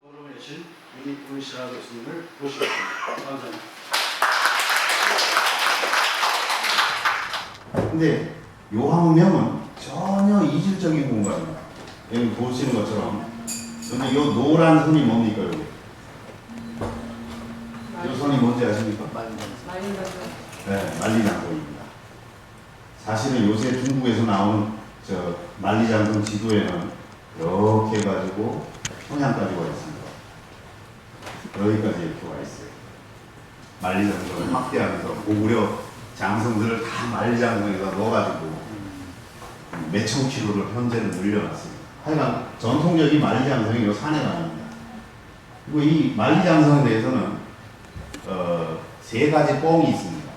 포럼에 계신 윤익훈 교수님을 모시겠습니다. 감사합니다. 근데 요항명은 전혀 이질적인 공간입니다. 여기 보시는 것처럼 근데 요 노란 선이 뭡니까 여기? 요 선이 뭔지 아십니까? 네, 만리장성입니다. 사실은 요새 중국에서 나오는 저 만리장성 지도에는 이렇게 해가지고 평양까지 와 있습니다. 여기까지 이렇게 와 있어요. 만리장성을 확대하면서 고구려 장성들을 다 만리장성에다 넣어가지고 몇천 킬로를 현재는 늘려놨습니다. 하여간 전통적인 만리장성이 요 산에 나옵니다. 그리고 이 만리장성에 대해서는 세 가지 뻥이 있습니다.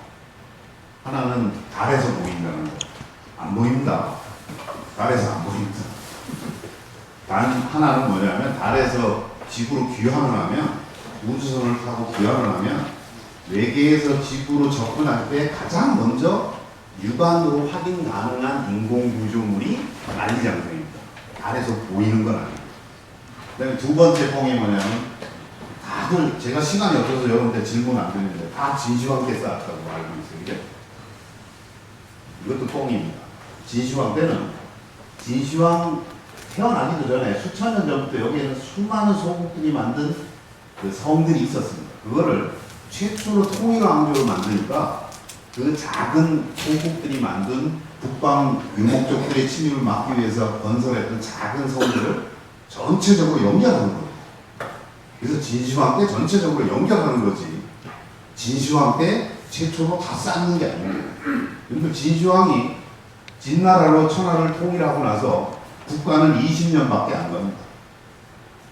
하나는 달에서 보인다는 거. 안 보인다. 달에서 안 보인다. 단 하나는 뭐냐면 달에서 지구로 귀환을 하면 우주선을 타고 귀환을 하면 외계에서 지구로 접근할 때 가장 먼저 육안으로 확인 가능한 인공 구조물이 만리장성입니다. 달에서 보이는 건 아니에요. 그다음에 두 번째 뻥이 뭐냐면 다들 제가 시간이 없어서 여러분들 질문 안 드리는데 다 진시황 때 쌓았다고 알고 있어요. 이게 이것도 뻥입니다. 진시황 때는 진시황 태어나기도 전에 수천 년 전부터 여기에는 수많은 소국들이 만든 그 성들이 있었습니다. 그거를 최초로 통일왕조를 만드니까 그 작은 소국들이 만든 북방 유목족들의 침입을 막기 위해서 건설했던 작은 성들을 전체적으로 연결하는 거예요. 그래서 진시황 때 전체적으로 연결하는 거지. 진시황 때 최초로 다 쌓는 게 아닙니다. 그러니까 진시황이 진나라로 천하를 통일하고 나서 국가는 20년밖에 안 갑니다.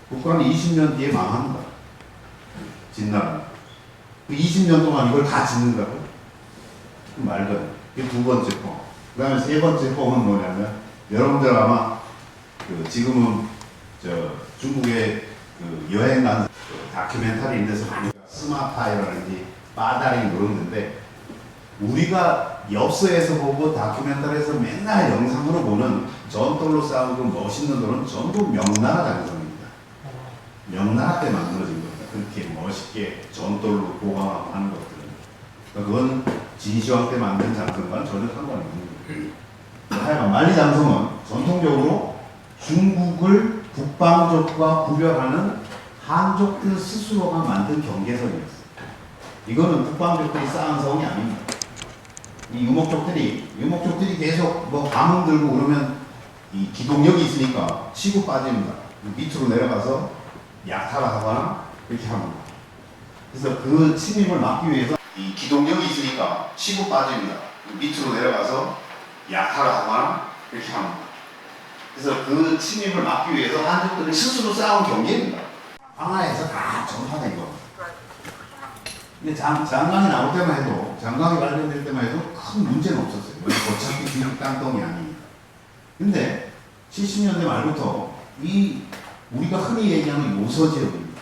국가는 20년 뒤에 망합니다. 진나라. 그 20년 동안 이걸 다 짓는다고? 말도 안 돼. 이게 두 번째 뻥. 그 다음에 세 번째 뻥은 뭐냐면, 여러분들 아마, 지금은, 중국의 여행 간 다큐멘터리인데서 많이 스마타이라든지 빠다링 그러는데, 우리가 엽서에서 보고 다큐멘터리에서 맨날 영상으로 보는 전돌로 싸우고 멋있는 돌은 전부 명나라 장성입니다. 명나라 때 만들어진 겁니다. 그렇게 멋있게 전돌로 보강하고 하는 것들은. 그건 진시황 때 만든 장성과는 전혀 상관이 없는 거예요. 하여간 만리장성은 전통적으로 중국을 북방족과 구별하는 한족들 스스로가 만든 경계선이었어요. 이거는 북방족들이 쌓은 성이 아닙니다. 이 유목족들이 계속 뭐 감흥 들고 그러면 이 기동력이 있으니까 치고 빠집니다. 밑으로 내려가서 약탈을 하거나 그렇게 합니다. 그래서 그 침입을 막기 위해서 이 기동력이 있으니까 치고 빠집니다. 밑으로 내려가서 약탈을 하거나 그렇게 합니다. 그래서 그 침입을 막기 위해서 한족들이 스스로 쌓은 경계입니다. 황하에서 다 전파된 겁니다. 근데 장강이 나올 때만 해도, 장강이 발견될 때만 해도 큰 문제는 없었어요. 어차피 기록 땅덩이 아닙니다. 근데 70년대 말부터 우리가 흔히 얘기하는 요서 지역입니다.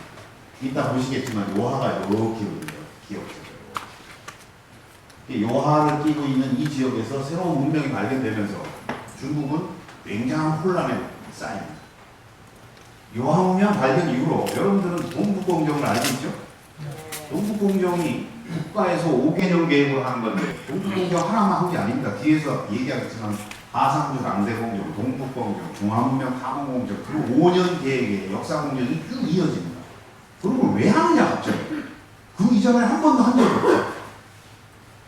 이따 보시겠지만 요하가 이렇게 오거든요. 기억적으로. 요하를 끼고 있는 이 지역에서 새로운 문명이 발견되면서 중국은 굉장한 혼란에 쌓입니다. 요하 문명 발견 이후로 여러분들은 동북공정을 알고 있죠? 동북공정이 국가에서 5개년 계획을 하는 건데 동북공정 하나만 한 게 아닙니다. 뒤에서 얘기하겠지만 하상주 강대공정, 동북공정, 중화문명 탐험공정 그리고 5년 계획의 역사공정이 쭉 이어집니다. 그런 걸 왜 하느냐 갑자기. 그 이전에 한 번도 한 적이 없죠.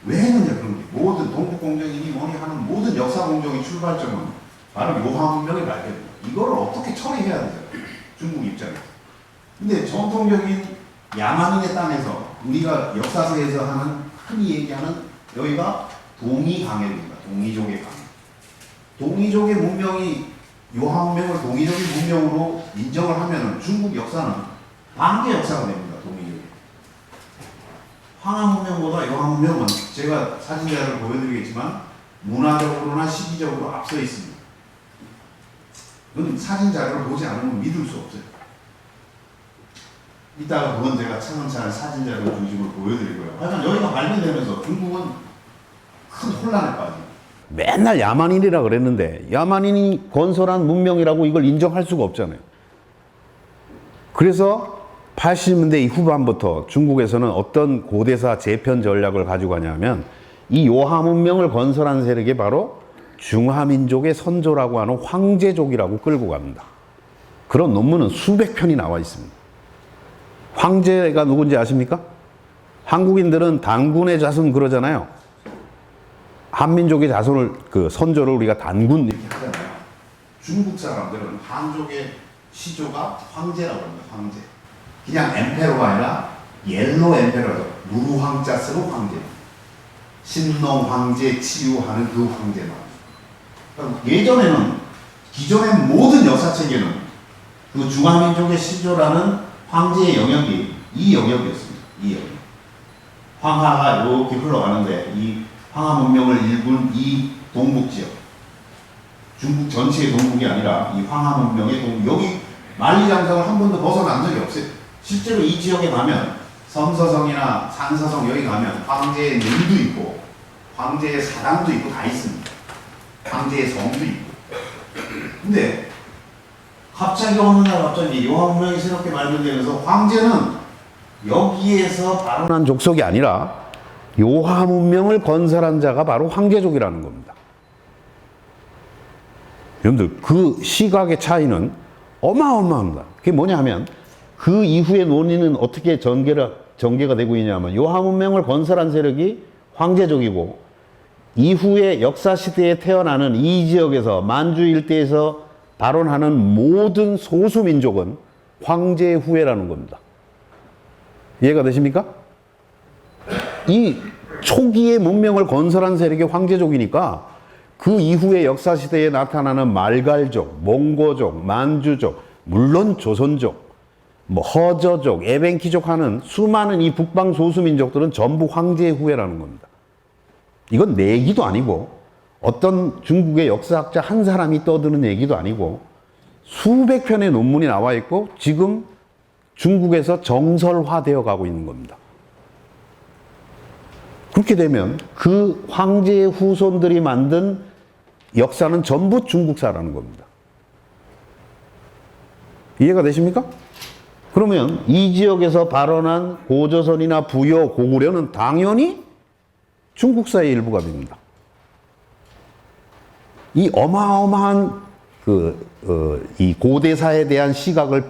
왜 했느냐 그런 게. 모든 동북공정이니 뭐니 하는 모든 역사공정의 출발점은 바로 요하문명의 발견입니다. 이걸 어떻게 처리해야 되죠? 중국 입장에서. 근데 전통적인 야만인의 땅에서 우리가 역사서에서 하는 흔히 얘기하는 여기가 동이강해입니다. 동이족의 강해. 동이족의 문명이 요하문명을 동이족의 문명으로 인정을 하면 중국 역사는 반대 역사가 됩니다. 동이족이. 황하문명보다 요하문명은 제가 사진자를 보여드리겠지만 문화적으로나 시기적으로 앞서 있습니다. 그건 사진자를 보지 않으면 믿을 수 없어요. 이따가 그건 제가 차근차근 사진자료 중심으로 보여드리고요. 하여간 여기가 발견되면서 중국은 큰 혼란에 빠집니다. 맨날 야만인이라 그랬는데 야만인이 건설한 문명이라고 이걸 인정할 수가 없잖아요. 그래서 80년대 이 후반부터 중국에서는 어떤 고대사 재편 전략을 가지고 가냐면 이 요하 문명을 건설한 세력이 바로 중화민족의 선조라고 하는 황제족이라고 끌고 갑니다. 그런 논문은 수백 편이 나와 있습니다. 황제가 누군지 아십니까? 한국인들은 단군의 자손 그러잖아요. 한민족의 자손을 그 선조를 우리가 단군 이렇게 하잖아요. 중국 사람들은 한족의 시조가 황제라고 합니다. 황제. 그냥 엠페로가 아니라 옐로 엠페로죠. 누루 황자 쓰고 황제. 신농 황제 치유하는 그 황제만. 그러니까 예전에는 기존의 모든 역사체계는 그 중화민족의 시조라는 황제의 영역이 이 영역이었습니다. 이 영역. 황하가 이렇게 흘러가는데 이 황하 문명을 일군 이 동북 지역, 중국 전체의 동북이 아니라 이 황하 문명의 동북, 여기 만리장성을 한 번도 벗어난 적이 없어요. 실제로 이 지역에 가면 섬서성이나 산서성 여기 가면 황제의 능도 있고 황제의 사당도 있고 다 있습니다. 황제의 성도 있고. 근데 갑자기 어느 날 갑자기 요하 문명이 새롭게 발견되면서 황제는 여기에서 발언한 족속이 아니라 요하 문명을 건설한 자가 바로 황제족이라는 겁니다. 여러분들 그 시각의 차이는 어마어마합니다. 그게 뭐냐 하면 그 이후의 논의는 어떻게 전개가 되고 있냐면 요하 문명을 건설한 세력이 황제족이고 이후의 역사시대에 태어나는 이 지역에서 만주 일대에서 발언하는 모든 소수민족은 황제의 후예라는 겁니다. 이해가 되십니까? 이 초기의 문명을 건설한 세력이 황제족이니까 그 이후의 역사시대에 나타나는 말갈족, 몽고족, 만주족, 물론 조선족, 뭐 허저족, 에벤키족 하는 수많은 이 북방 소수민족들은 전부 황제의 후예라는 겁니다. 이건 내 얘기도 아니고 어떤 중국의 역사학자 한 사람이 떠드는 얘기도 아니고 수백 편의 논문이 나와 있고 지금 중국에서 정설화되어 가고 있는 겁니다. 그렇게 되면 그 황제의 후손들이 만든 역사는 전부 중국사라는 겁니다. 이해가 되십니까? 그러면 이 지역에서 발언한 고조선이나 부여, 고구려는 당연히 중국사의 일부가 됩니다. 이 어마어마한 이 고대사에 대한 시각을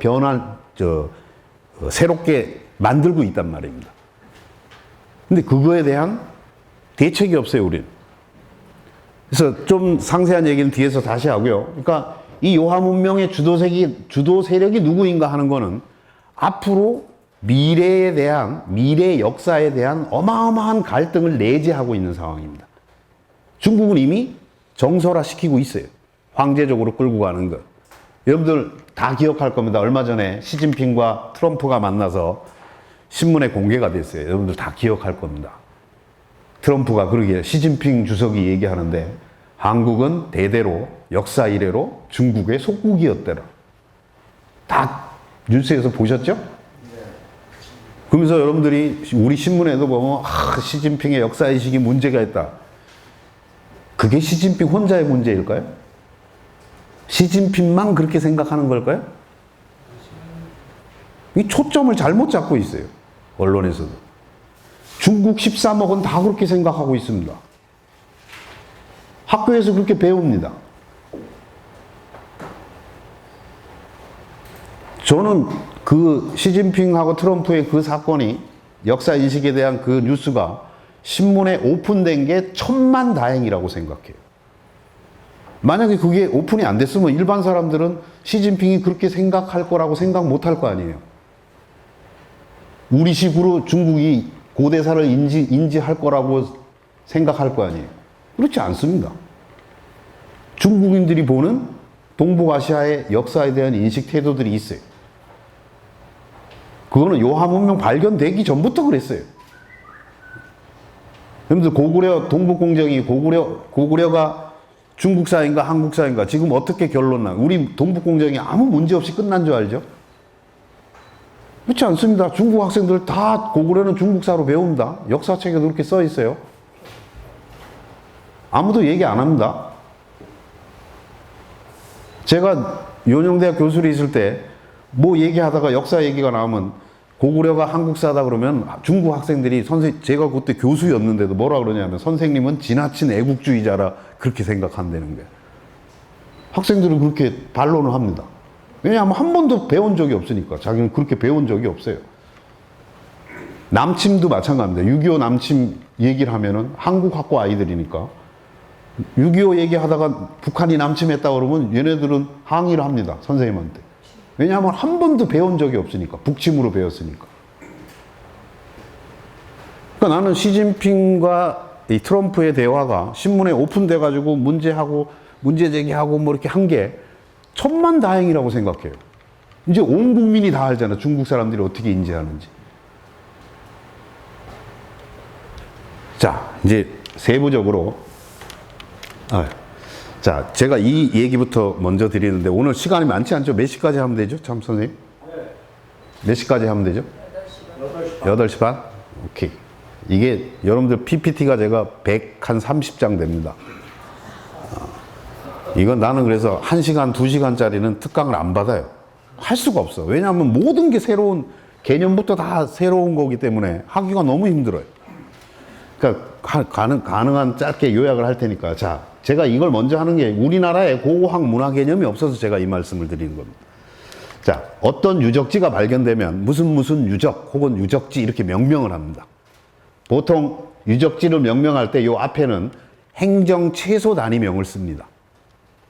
새롭게 만들고 있단 말입니다. 근데 그거에 대한 대책이 없어요, 우리는. 그래서 좀 상세한 얘기는 뒤에서 다시 하고요. 그러니까 이 요하 문명의 주도 세력이 누구인가 하는 거는 앞으로 미래 역사에 대한 어마어마한 갈등을 내재하고 있는 상황입니다. 중국은 이미 정설화 시키고 있어요. 황제적으로 끌고 가는 것. 여러분들 다 기억할 겁니다. 얼마 전에 시진핑과 트럼프가 만나서 신문에 공개가 됐어요. 여러분들 다 기억할 겁니다. 트럼프가 그러기에 시진핑 주석이 얘기하는데 한국은 대대로 역사 이래로 중국의 속국이었대라. 다 뉴스에서 보셨죠? 그러면서 여러분들이 우리 신문에도 보면 시진핑의 역사의식이 문제가 있다. 그게 시진핑 혼자의 문제일까요? 시진핑만 그렇게 생각하는 걸까요? 이 초점을 잘못 잡고 있어요. 언론에서도. 중국 13억은 다 그렇게 생각하고 있습니다. 학교에서 그렇게 배웁니다. 저는 그 시진핑하고 트럼프의 그 사건이 역사 인식에 대한 그 뉴스가 신문에 오픈된 게 천만다행이라고 생각해요. 만약에 그게 오픈이 안 됐으면 일반 사람들은 시진핑이 그렇게 생각할 거라고 생각 못 할 거 아니에요. 우리식으로 중국이 고대사를 인지할 거라고 생각할 거 아니에요. 그렇지 않습니다. 중국인들이 보는 동북아시아의 역사에 대한 인식 태도들이 있어요. 그거는 요하 문명 발견되기 전부터 그랬어요. 여러분들 고구려 동북공정이 고구려가 중국사인가 한국사인가 지금 어떻게 결론 나? 우리 동북공정이 아무 문제 없이 끝난 줄 알죠? 그렇지 않습니다. 중국 학생들 다 고구려는 중국사로 배웁니다. 역사책에 그렇게 써 있어요. 아무도 얘기 안 합니다. 제가 연영대학 교수로 있을 때 뭐 얘기하다가 역사 얘기가 나오면 고구려가 한국사다 그러면 중국 학생들이 제가 그때 교수였는데도 뭐라 그러냐면 선생님은 지나친 애국주의자라 그렇게 생각한다는 거예요. 학생들은 그렇게 반론을 합니다. 왜냐하면 한 번도 배운 적이 없으니까. 자기는 그렇게 배운 적이 없어요. 남침도 마찬가지입니다. 6.25 남침 얘기를 하면은 한국 학과 아이들이니까 6.25 얘기하다가 북한이 남침했다 그러면 얘네들은 항의를 합니다. 선생님한테. 왜냐하면 한 번도 배운 적이 없으니까. 북침으로 배웠으니까. 그러니까 나는 시진핑과 이 트럼프의 대화가 신문에 오픈돼가지고 문제 제기하고 뭐 이렇게 한 게 천만다행이라고 생각해요. 이제 온 국민이 다 알잖아. 중국 사람들이 어떻게 인지하는지. 자, 이제 세부적으로. 자, 제가 이 얘기부터 먼저 드리는데 오늘 시간이 많지 않죠? 몇 시까지 하면 되죠? 참 선생님? 몇 시까지 하면 되죠? 8시 반? 오케이. 이게 여러분들 PPT가 제가 130장 됩니다. 이건 나는 그래서 1시간, 2시간짜리는 특강을 안 받아요. 할 수가 없어. 왜냐하면 모든 게 새로운, 개념부터 다 새로운 거기 때문에 하기가 너무 힘들어요. 그러니까 가능한 짧게 요약을 할 테니까. 자, 제가 이걸 먼저 하는 게 우리나라에 고고학 문화 개념이 없어서 제가 이 말씀을 드리는 겁니다. 자, 어떤 유적지가 발견되면 무슨 유적 혹은 유적지 이렇게 명명을 합니다. 보통 유적지를 명명할 때 요 앞에는 행정 최소 단위명을 씁니다.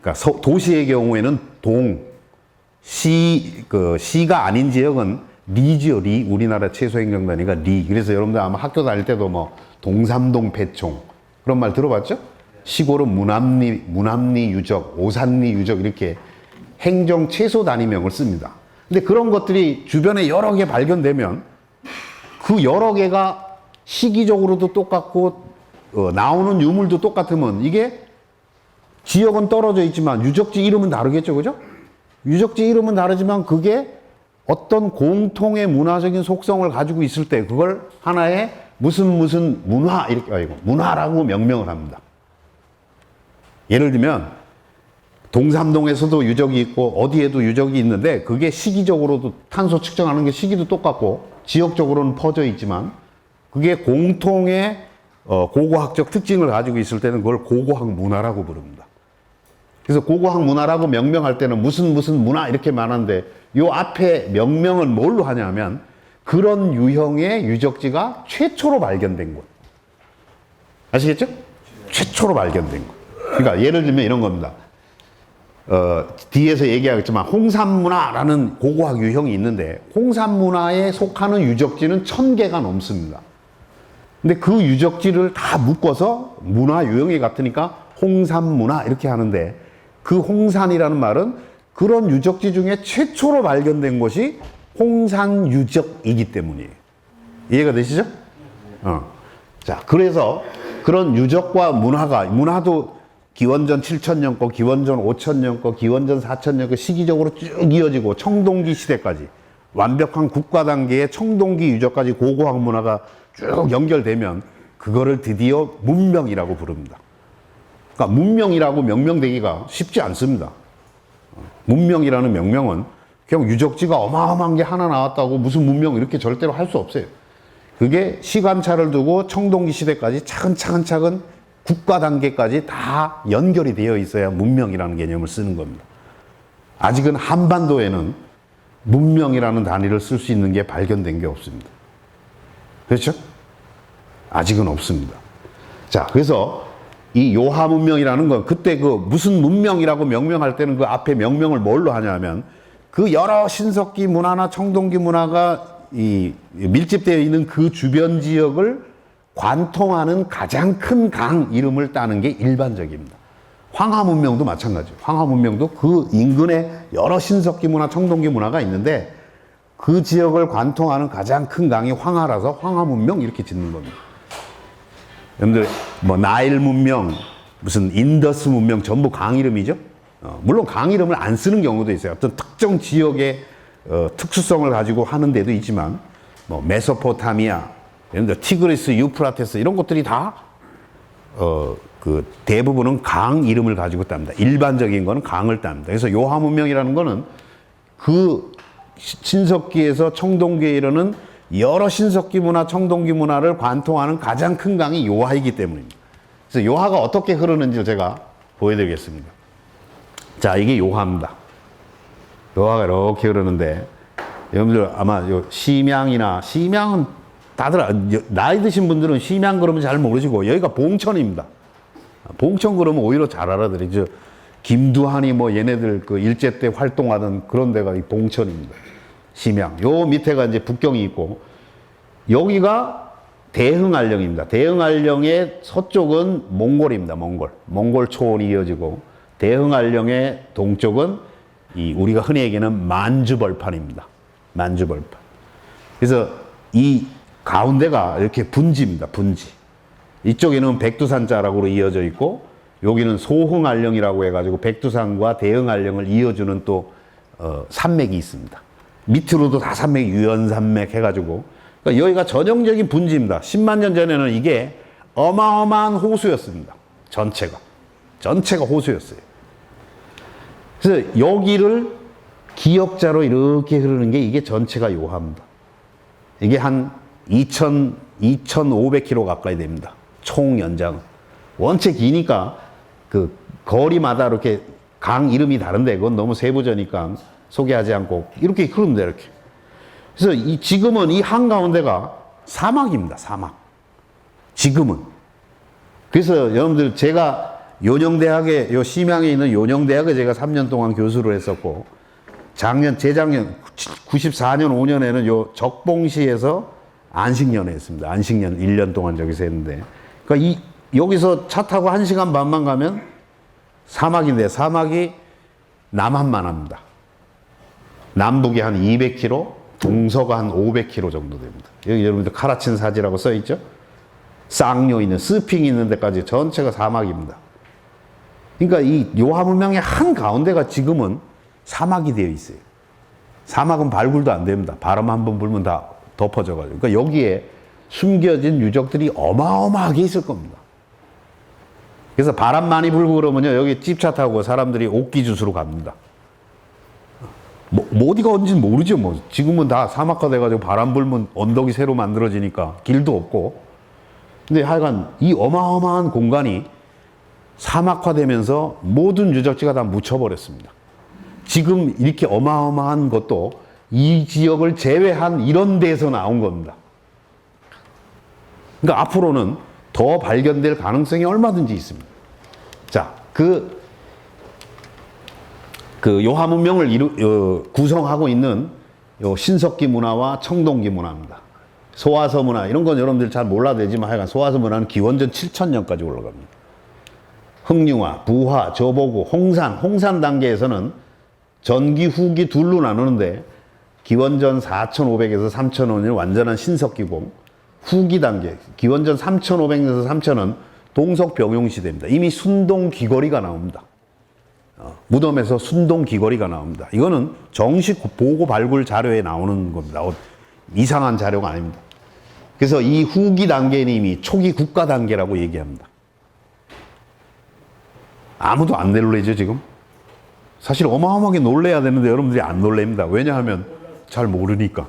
그러니까 도시의 경우에는 시가 아닌 지역은 리지요, 리. 우리나라 최소 행정 단위가 리. 그래서 여러분들 아마 학교 다닐 때도 뭐 동삼동 패총 그런 말 들어봤죠? 시골은 문암리 유적, 오산리 유적 이렇게 행정 최소 단위명을 씁니다. 근데 그런 것들이 주변에 여러 개 발견되면 그 여러 개가 시기적으로도 똑같고 나오는 유물도 똑같으면 이게 지역은 떨어져 있지만 유적지 이름은 다르겠죠, 그죠? 유적지 이름은 다르지만 그게 어떤 공통의 문화적인 속성을 가지고 있을 때 그걸 하나의 무슨 문화 이렇게 문화라고 명명을 합니다. 예를 들면 동삼동에서도 유적이 있고 어디에도 유적이 있는데 그게 시기적으로도 탄소 측정하는 게 시기도 똑같고 지역적으로는 퍼져 있지만 그게 공통의 고고학적 특징을 가지고 있을 때는 그걸 고고학 문화라고 부릅니다. 그래서 고고학 문화라고 명명할 때는 무슨 문화 이렇게 말하는데 요 앞에 명명은 뭘로 하냐면 그런 유형의 유적지가 최초로 발견된 곳. 아시겠죠? 최초로 발견된 곳. 그러니까 예를 들면 이런 겁니다. 뒤에서 얘기하겠지만 홍산문화라는 고고학 유형이 있는데 홍산문화에 속하는 유적지는 1000개가 넘습니다. 근데 그 유적지를 다 묶어서 문화 유형이 같으니까 홍산문화 이렇게 하는데 그 홍산이라는 말은 그런 유적지 중에 최초로 발견된 것이 홍산유적이기 때문이에요. 이해가 되시죠? 자, 그래서 그런 유적과 문화도 기원전 7000년 거, 기원전 5000년 거, 기원전 4000년 거 시기적으로 쭉 이어지고 청동기 시대까지 완벽한 국가 단계의 청동기 유적까지 고고학 문화가 쭉 연결되면 그거를 드디어 문명이라고 부릅니다. 그러니까 문명이라고 명명되기가 쉽지 않습니다. 문명이라는 명명은 그냥 유적지가 어마어마한 게 하나 나왔다고 무슨 문명 이렇게 절대로 할 수 없어요. 그게 시간차를 두고 청동기 시대까지 차근차근 국가 단계까지 다 연결이 되어 있어야 문명이라는 개념을 쓰는 겁니다. 아직은 한반도에는 문명이라는 단위를 쓸 수 있는 게 발견된 게 없습니다. 그렇죠? 아직은 없습니다. 자, 그래서 이 요하 문명이라는 건 그때 그 무슨 문명이라고 명명할 때는 그 앞에 명명을 뭘로 하냐면 그 여러 신석기 문화나 청동기 문화가 밀집되어 있는 그 주변 지역을 관통하는 가장 큰 강 이름을 따는 게 일반적입니다. 황하 문명도 마찬가지예요. 황하 문명도 그 인근에 여러 신석기 문화, 청동기 문화가 있는데 그 지역을 관통하는 가장 큰 강이 황하라서 황하 문명 이렇게 짓는 겁니다. 여러분들 뭐 나일 문명, 무슨 인더스 문명 전부 강 이름이죠. 물론 강 이름을 안 쓰는 경우도 있어요. 어떤 특정 지역의 특수성을 가지고 하는 데도 있지만 뭐 메소포타미아, 티그리스, 유프라테스 이런 것들이 다 그 대부분은 강 이름을 가지고 땁니다. 일반적인 거는 강을 땁니다. 그래서 요하 문명이라는 거는 그 신석기에서 청동기에 이르는 여러 신석기 문화, 청동기 문화를 관통하는 가장 큰 강이 요하이기 때문입니다. 그래서 요하가 어떻게 흐르는지를 제가 보여드리겠습니다. 자, 이게 요하입니다. 요하가 이렇게 흐르는데, 여러분들 아마 요 심양은 다들 나이 드신 분들은 심양 그러면 잘 모르시고, 여기가 봉천입니다. 봉천 그러면 오히려 잘 알아들이죠. 김두한이 뭐 얘네들 그 일제 때 활동하던 그런 데가 이 봉천입니다. 심양. 요 밑에가 이제 북경이 있고, 여기가 대흥안령입니다. 대흥안령의 서쪽은 몽골입니다. 몽골 초원이 이어지고, 대흥안령의 동쪽은 우리가 흔히 얘기하는 만주벌판입니다. 만주벌판. 그래서 이 가운데가 이렇게 분지입니다. 분지. 이쪽에는 백두산자락으로 이어져 있고, 여기는 소흥안령이라고 해가지고 백두산과 대흥안령을 이어주는 또 산맥이 있습니다. 밑으로도 다 산맥, 유연산맥 해가지고, 그러니까 여기가 전형적인 분지입니다. 10만 년 전에는 이게 어마어마한 호수였습니다. 전체가 호수였어요. 그래서 여기를 기역자로 이렇게 흐르는 게 이게 전체가 요하입니다. 이게 한 2,500km 가까이 됩니다. 총 연장은. 원체 기니까 그 거리마다 이렇게 강 이름이 다른데 그건 너무 세부적이니까 소개하지 않고 이렇게 흐릅니다. 이렇게. 그래서 지금은 이 한가운데가 사막입니다. 사막. 지금은. 그래서 여러분들 제가 요령대학에, 요 심양에 있는 요령대학에 제가 3년 동안 교수를 했었고, 재작년 94년 5년에는 요 적봉시에서 안식년에 했습니다. 안식년 1년 동안 저기서 했는데, 그러니까 여기서 차 타고 1시간 반만 가면 사막인데, 사막이 남한만 합니다. 남북이 한 200km, 동서가 한 500km 정도 됩니다. 여기 여러분들 카라친 사지라고 써 있죠? 쌍요 있는, 스핑 있는 데까지 전체가 사막입니다. 그러니까 이 요하 문명의 한 가운데가 지금은 사막이 되어 있어요. 사막은 발굴도 안 됩니다. 바람 한번 불면 다 덮어져가지고. 그러니까 여기에 숨겨진 유적들이 어마어마하게 있을 겁니다. 그래서 바람 많이 불고 그러면요, 여기 찝차 타고 사람들이 옥기주스로 갑니다. 어디가 어딘지 모르죠. 뭐 지금은 다 사막화 돼가지고 바람 불면 언덕이 새로 만들어지니까 길도 없고. 근데 하여간 이 어마어마한 공간이 사막화되면서 모든 유적지가 다 묻혀버렸습니다. 지금 이렇게 어마어마한 것도 이 지역을 제외한 이런 데서 나온 겁니다. 그러니까 앞으로는 더 발견될 가능성이 얼마든지 있습니다. 자, 그 요하 문명을 구성하고 있는 요 신석기 문화와 청동기 문화입니다. 소화서 문화, 이런 건 여러분들 잘 몰라도 되지만 하여간 소화서 문화는 기원전 7000년까지 올라갑니다. 흥융화, 부화, 저보고, 홍산 단계에서는 전기, 후기 둘로 나누는데, 기원전 4500에서 3000년이 완전한 신석기고, 후기 단계, 기원전 3500에서 3000은 동석병용 시대입니다. 이미 순동 귀걸이가 나옵니다. 무덤에서 순동 귀걸이가 나옵니다. 이거는 정식 보고 발굴 자료에 나오는 겁니다. 이상한 자료가 아닙니다. 그래서 이 후기 단계는 이미 초기 국가 단계라고 얘기합니다. 아무도 안 놀래죠, 지금? 사실 어마어마하게 놀래야 되는데 여러분들이 안 놀랍니다. 왜냐하면 잘 모르니까.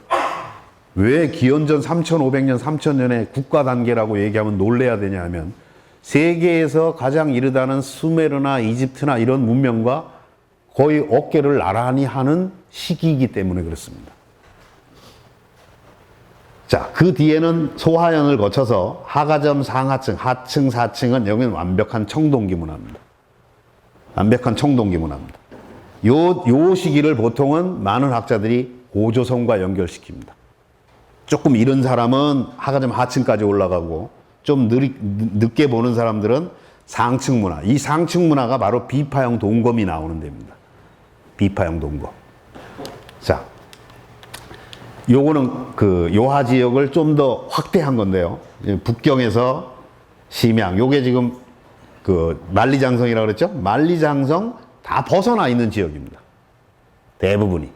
왜 기원전 3500년, 3000년에 국가 단계라고 얘기하면 놀래야 되냐 하면, 세계에서 가장 이르다는 수메르나 이집트나 이런 문명과 거의 어깨를 나란히 하는 시기이기 때문에 그렇습니다. 자, 그 뒤에는 소하연을 거쳐서 하가점 상하층, 하층, 사층은 여기는 완벽한 청동기 문화입니다. 완벽한 청동기 문화입니다. 요 시기를 보통은 많은 학자들이 고조선과 연결시킵니다. 조금 이른 사람은 하가점 하층까지 올라가고, 좀 늦게 보는 사람들은 상층 문화. 이 상층 문화가 바로 비파형 동검이 나오는 데입니다. 비파형 동검. 자, 요거는 그 요하 지역을 좀 더 확대한 건데요. 북경에서 심양, 요게 지금 그 만리장성이라고 그랬죠? 만리장성 다 벗어나 있는 지역입니다. 대부분이.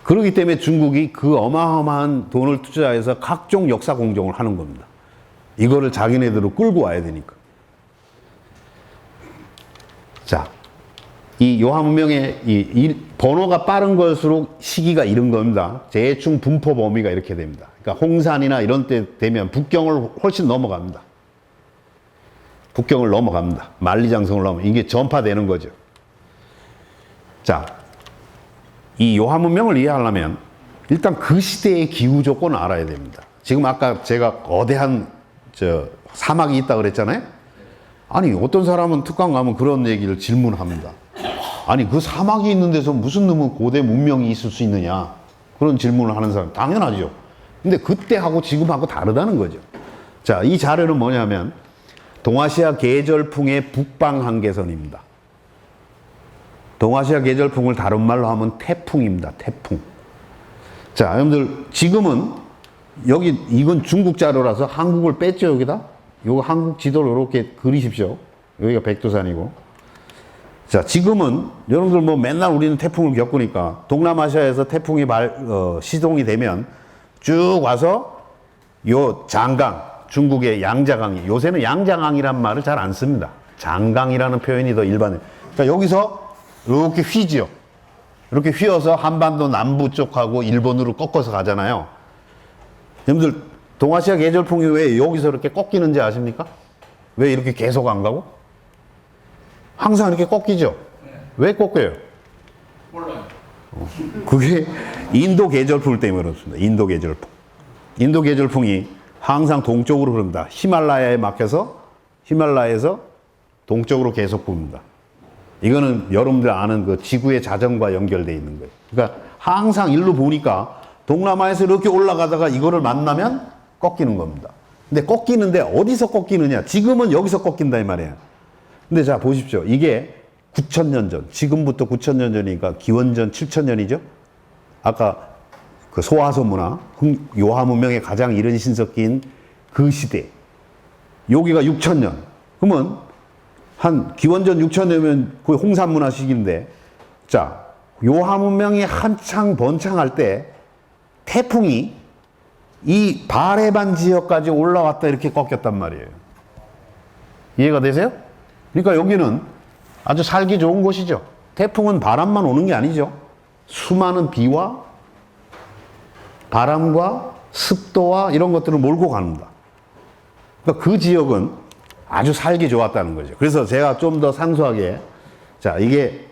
그렇기 때문에 중국이 그 어마어마한 돈을 투자해서 각종 역사 공정을 하는 겁니다. 이거를 자기네들로 끌고 와야 되니까. 자, 이 요한문명의 이 번호가 빠른 걸수록 시기가 이른 겁니다. 대충 분포 범위가 이렇게 됩니다. 그러니까 홍산이나 이런 때 되면 북경을 훨씬 넘어갑니다. 북경을 넘어갑니다. 만리장성을 이게 전파되는 거죠. 자, 이 요한문명을 이해하려면 일단 그 시대의 기후 조건을 알아야 됩니다. 지금 아까 제가 거대한 사막이 있다 그랬잖아요. 아니 어떤 사람은 특강 가면 그런 얘기를 질문합니다. 아니 그 사막이 있는 데서 무슨 놈의 고대 문명이 있을 수 있느냐, 그런 질문을 하는 사람 당연하죠. 근데 그때하고 지금하고 다르다는 거죠. 자, 이 자료는 뭐냐면 동아시아 계절풍의 북방 한계선입니다. 동아시아 계절풍을 다른 말로 하면 태풍입니다. 태풍. 자, 여러분들 지금은 여기 이건 중국 자료라서 한국을 뺐죠. 여기다 요거 한국 지도를 이렇게 그리십시오. 여기가 백두산이고. 자, 지금은 여러분들 뭐 맨날 우리는 태풍을 겪으니까 동남아시아에서 태풍이 시동이 되면 쭉 와서 요 장강, 중국의 양자강이, 요새는 양자강이란 말을 잘 안 씁니다. 장강이라는 표현이 더 일반해. 그러니까 여기서 이렇게 휘지요. 이렇게 휘어서 한반도 남부 쪽하고 일본으로 꺾어서 가잖아요. 여러분들 동아시아 계절풍이 왜 여기서 이렇게 꺾이는지 아십니까? 왜 이렇게 계속 안 가고? 항상 이렇게 꺾이죠? 왜 꺾여요? 몰라요. 그게 인도 계절풍 때문에 그렇습니다. 인도 계절풍. 인도 계절풍이 항상 동쪽으로 흐릅니다. 히말라야에 막혀서 히말라야에서 동쪽으로 계속 붑니다. 이거는 여러분들 아는 그 지구의 자전과 연결되어 있는 거예요. 그러니까 항상 일로 보니까 동남아에서 이렇게 올라가다가 이거를 만나면 꺾이는 겁니다. 근데 꺾이는데 어디서 꺾이느냐? 지금은 여기서 꺾인다 이 말이에요. 근데 자 보십시오. 이게 9,000년 전, 지금부터 9,000년 전이니까 기원전 7,000년이죠. 아까 그 소화서 문화, 요하문명의 가장 이른 신석기인 그 시대. 여기가 6,000년. 그러면 한 기원전 6,000년이면 거의 홍산문화 시기인데, 자 요하문명이 한창 번창할 때 태풍이 이 바레반 지역까지 올라왔다 이렇게 꺾였단 말이에요. 이해가 되세요? 그러니까 여기는 아주 살기 좋은 곳이죠. 태풍은 바람만 오는 게 아니죠. 수많은 비와 바람과 습도와 이런 것들을 몰고 갑니다. 그러니까 그 지역은 아주 살기 좋았다는 거죠. 그래서 제가 좀 더 상소하게, 자 이게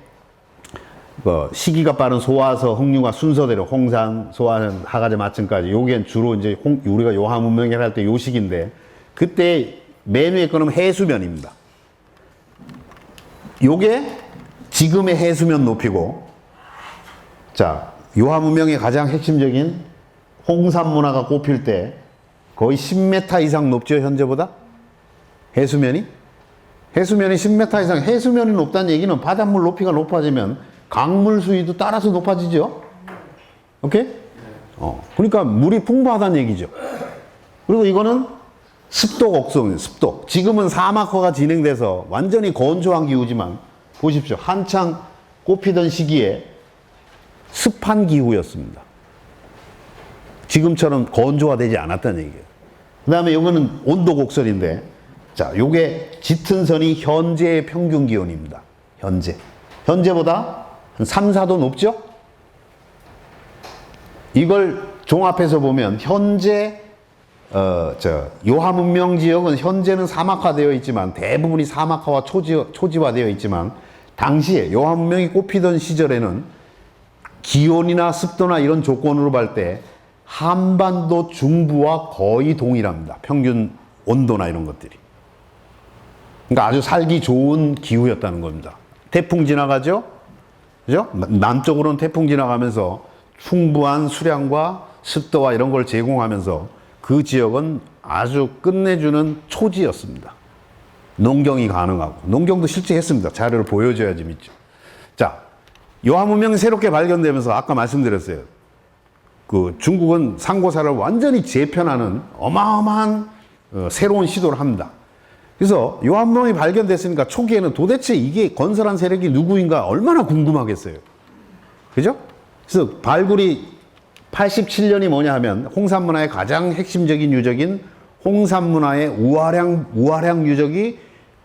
시기가 빠른 소화서, 흥류가 순서대로 홍산, 소화선, 하가제, 마천까지 요게 주로 이제 우리가 요하문명이라 할 때 요 시기인데, 그때 맨 위에 거는 해수면입니다. 요게 지금의 해수면 높이고, 자 요하문명의 가장 핵심적인 홍산 문화가 꼽힐 때 거의 10m 이상 높죠, 현재보다? 해수면이 10m 이상, 해수면이 높다는 얘기는 바닷물 높이가 높아지면 강물 수위도 따라서 높아지죠. 오케이? 그러니까 물이 풍부하다는 얘기죠. 그리고 이거는 습도 곡성이에요. 습도. 지금은 사막화가 진행돼서 완전히 건조한 기후지만 보십시오. 한창 꽃피던 시기에 습한 기후였습니다. 지금처럼 건조화되지 않았다는 얘기예요. 그 다음에 이거는 온도 곡선인데, 자, 요게 짙은 선이 현재의 평균 기온입니다. 현재보다 한 3, 4도 높죠? 이걸 종합해서 보면 현재 요하문명 지역은 현재는 사막화되어 있지만, 대부분이 사막화와 초지화되어 있지만, 당시에 요하문명이 꼽히던 시절에는 기온이나 습도나 이런 조건으로 볼 때 한반도 중부와 거의 동일합니다. 평균 온도나 이런 것들이. 그러니까 아주 살기 좋은 기후였다는 겁니다. 태풍 지나가죠? 그죠? 남쪽으로는 태풍 지나가면서 풍부한 수량과 습도와 이런 걸 제공하면서 그 지역은 아주 끝내주는 초지였습니다. 농경이 가능하고, 농경도 실제 했습니다. 자료를 보여줘야지 믿죠. 자, 요하문명이 새롭게 발견되면서 아까 말씀드렸어요. 그 중국은 상고사를 완전히 재편하는 어마어마한 새로운 시도를 합니다. 그래서 요한문명이 발견됐으니까 초기에는 도대체 이게 건설한 세력이 누구인가 얼마나 궁금하겠어요. 그죠? 그래서 발굴이 87년이 뭐냐 하면 홍산문화의 가장 핵심적인 유적인 홍산문화의 우화량 유적이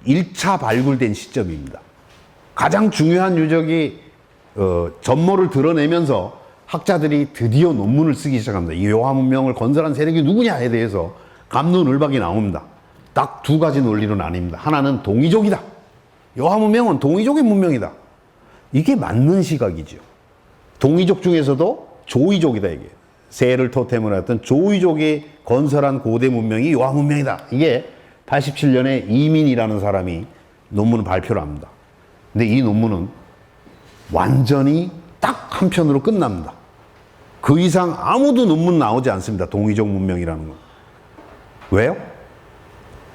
1차 발굴된 시점입니다. 가장 중요한 유적이 전모를 드러내면서 학자들이 드디어 논문을 쓰기 시작합니다. 이 요하 문명을 건설한 세력이 누구냐에 대해서 갑론을박이 나옵니다. 딱 두 가지 논리로 나뉩니다. 하나는 동이족이다. 요하 문명은 동이족의 문명이다. 이게 맞는 시각이죠. 동이족 중에서도 조이족이다, 이게. 세를 토템으로 했던 조이족이 건설한 고대 문명이 요하 문명이다. 이게 87년에 이민이라는 사람이 논문을 발표를 합니다. 근데 이 논문은 완전히 딱 한 편으로 끝납니다. 그 이상 아무도 논문 나오지 않습니다. 동이족 문명이라는 건. 왜요?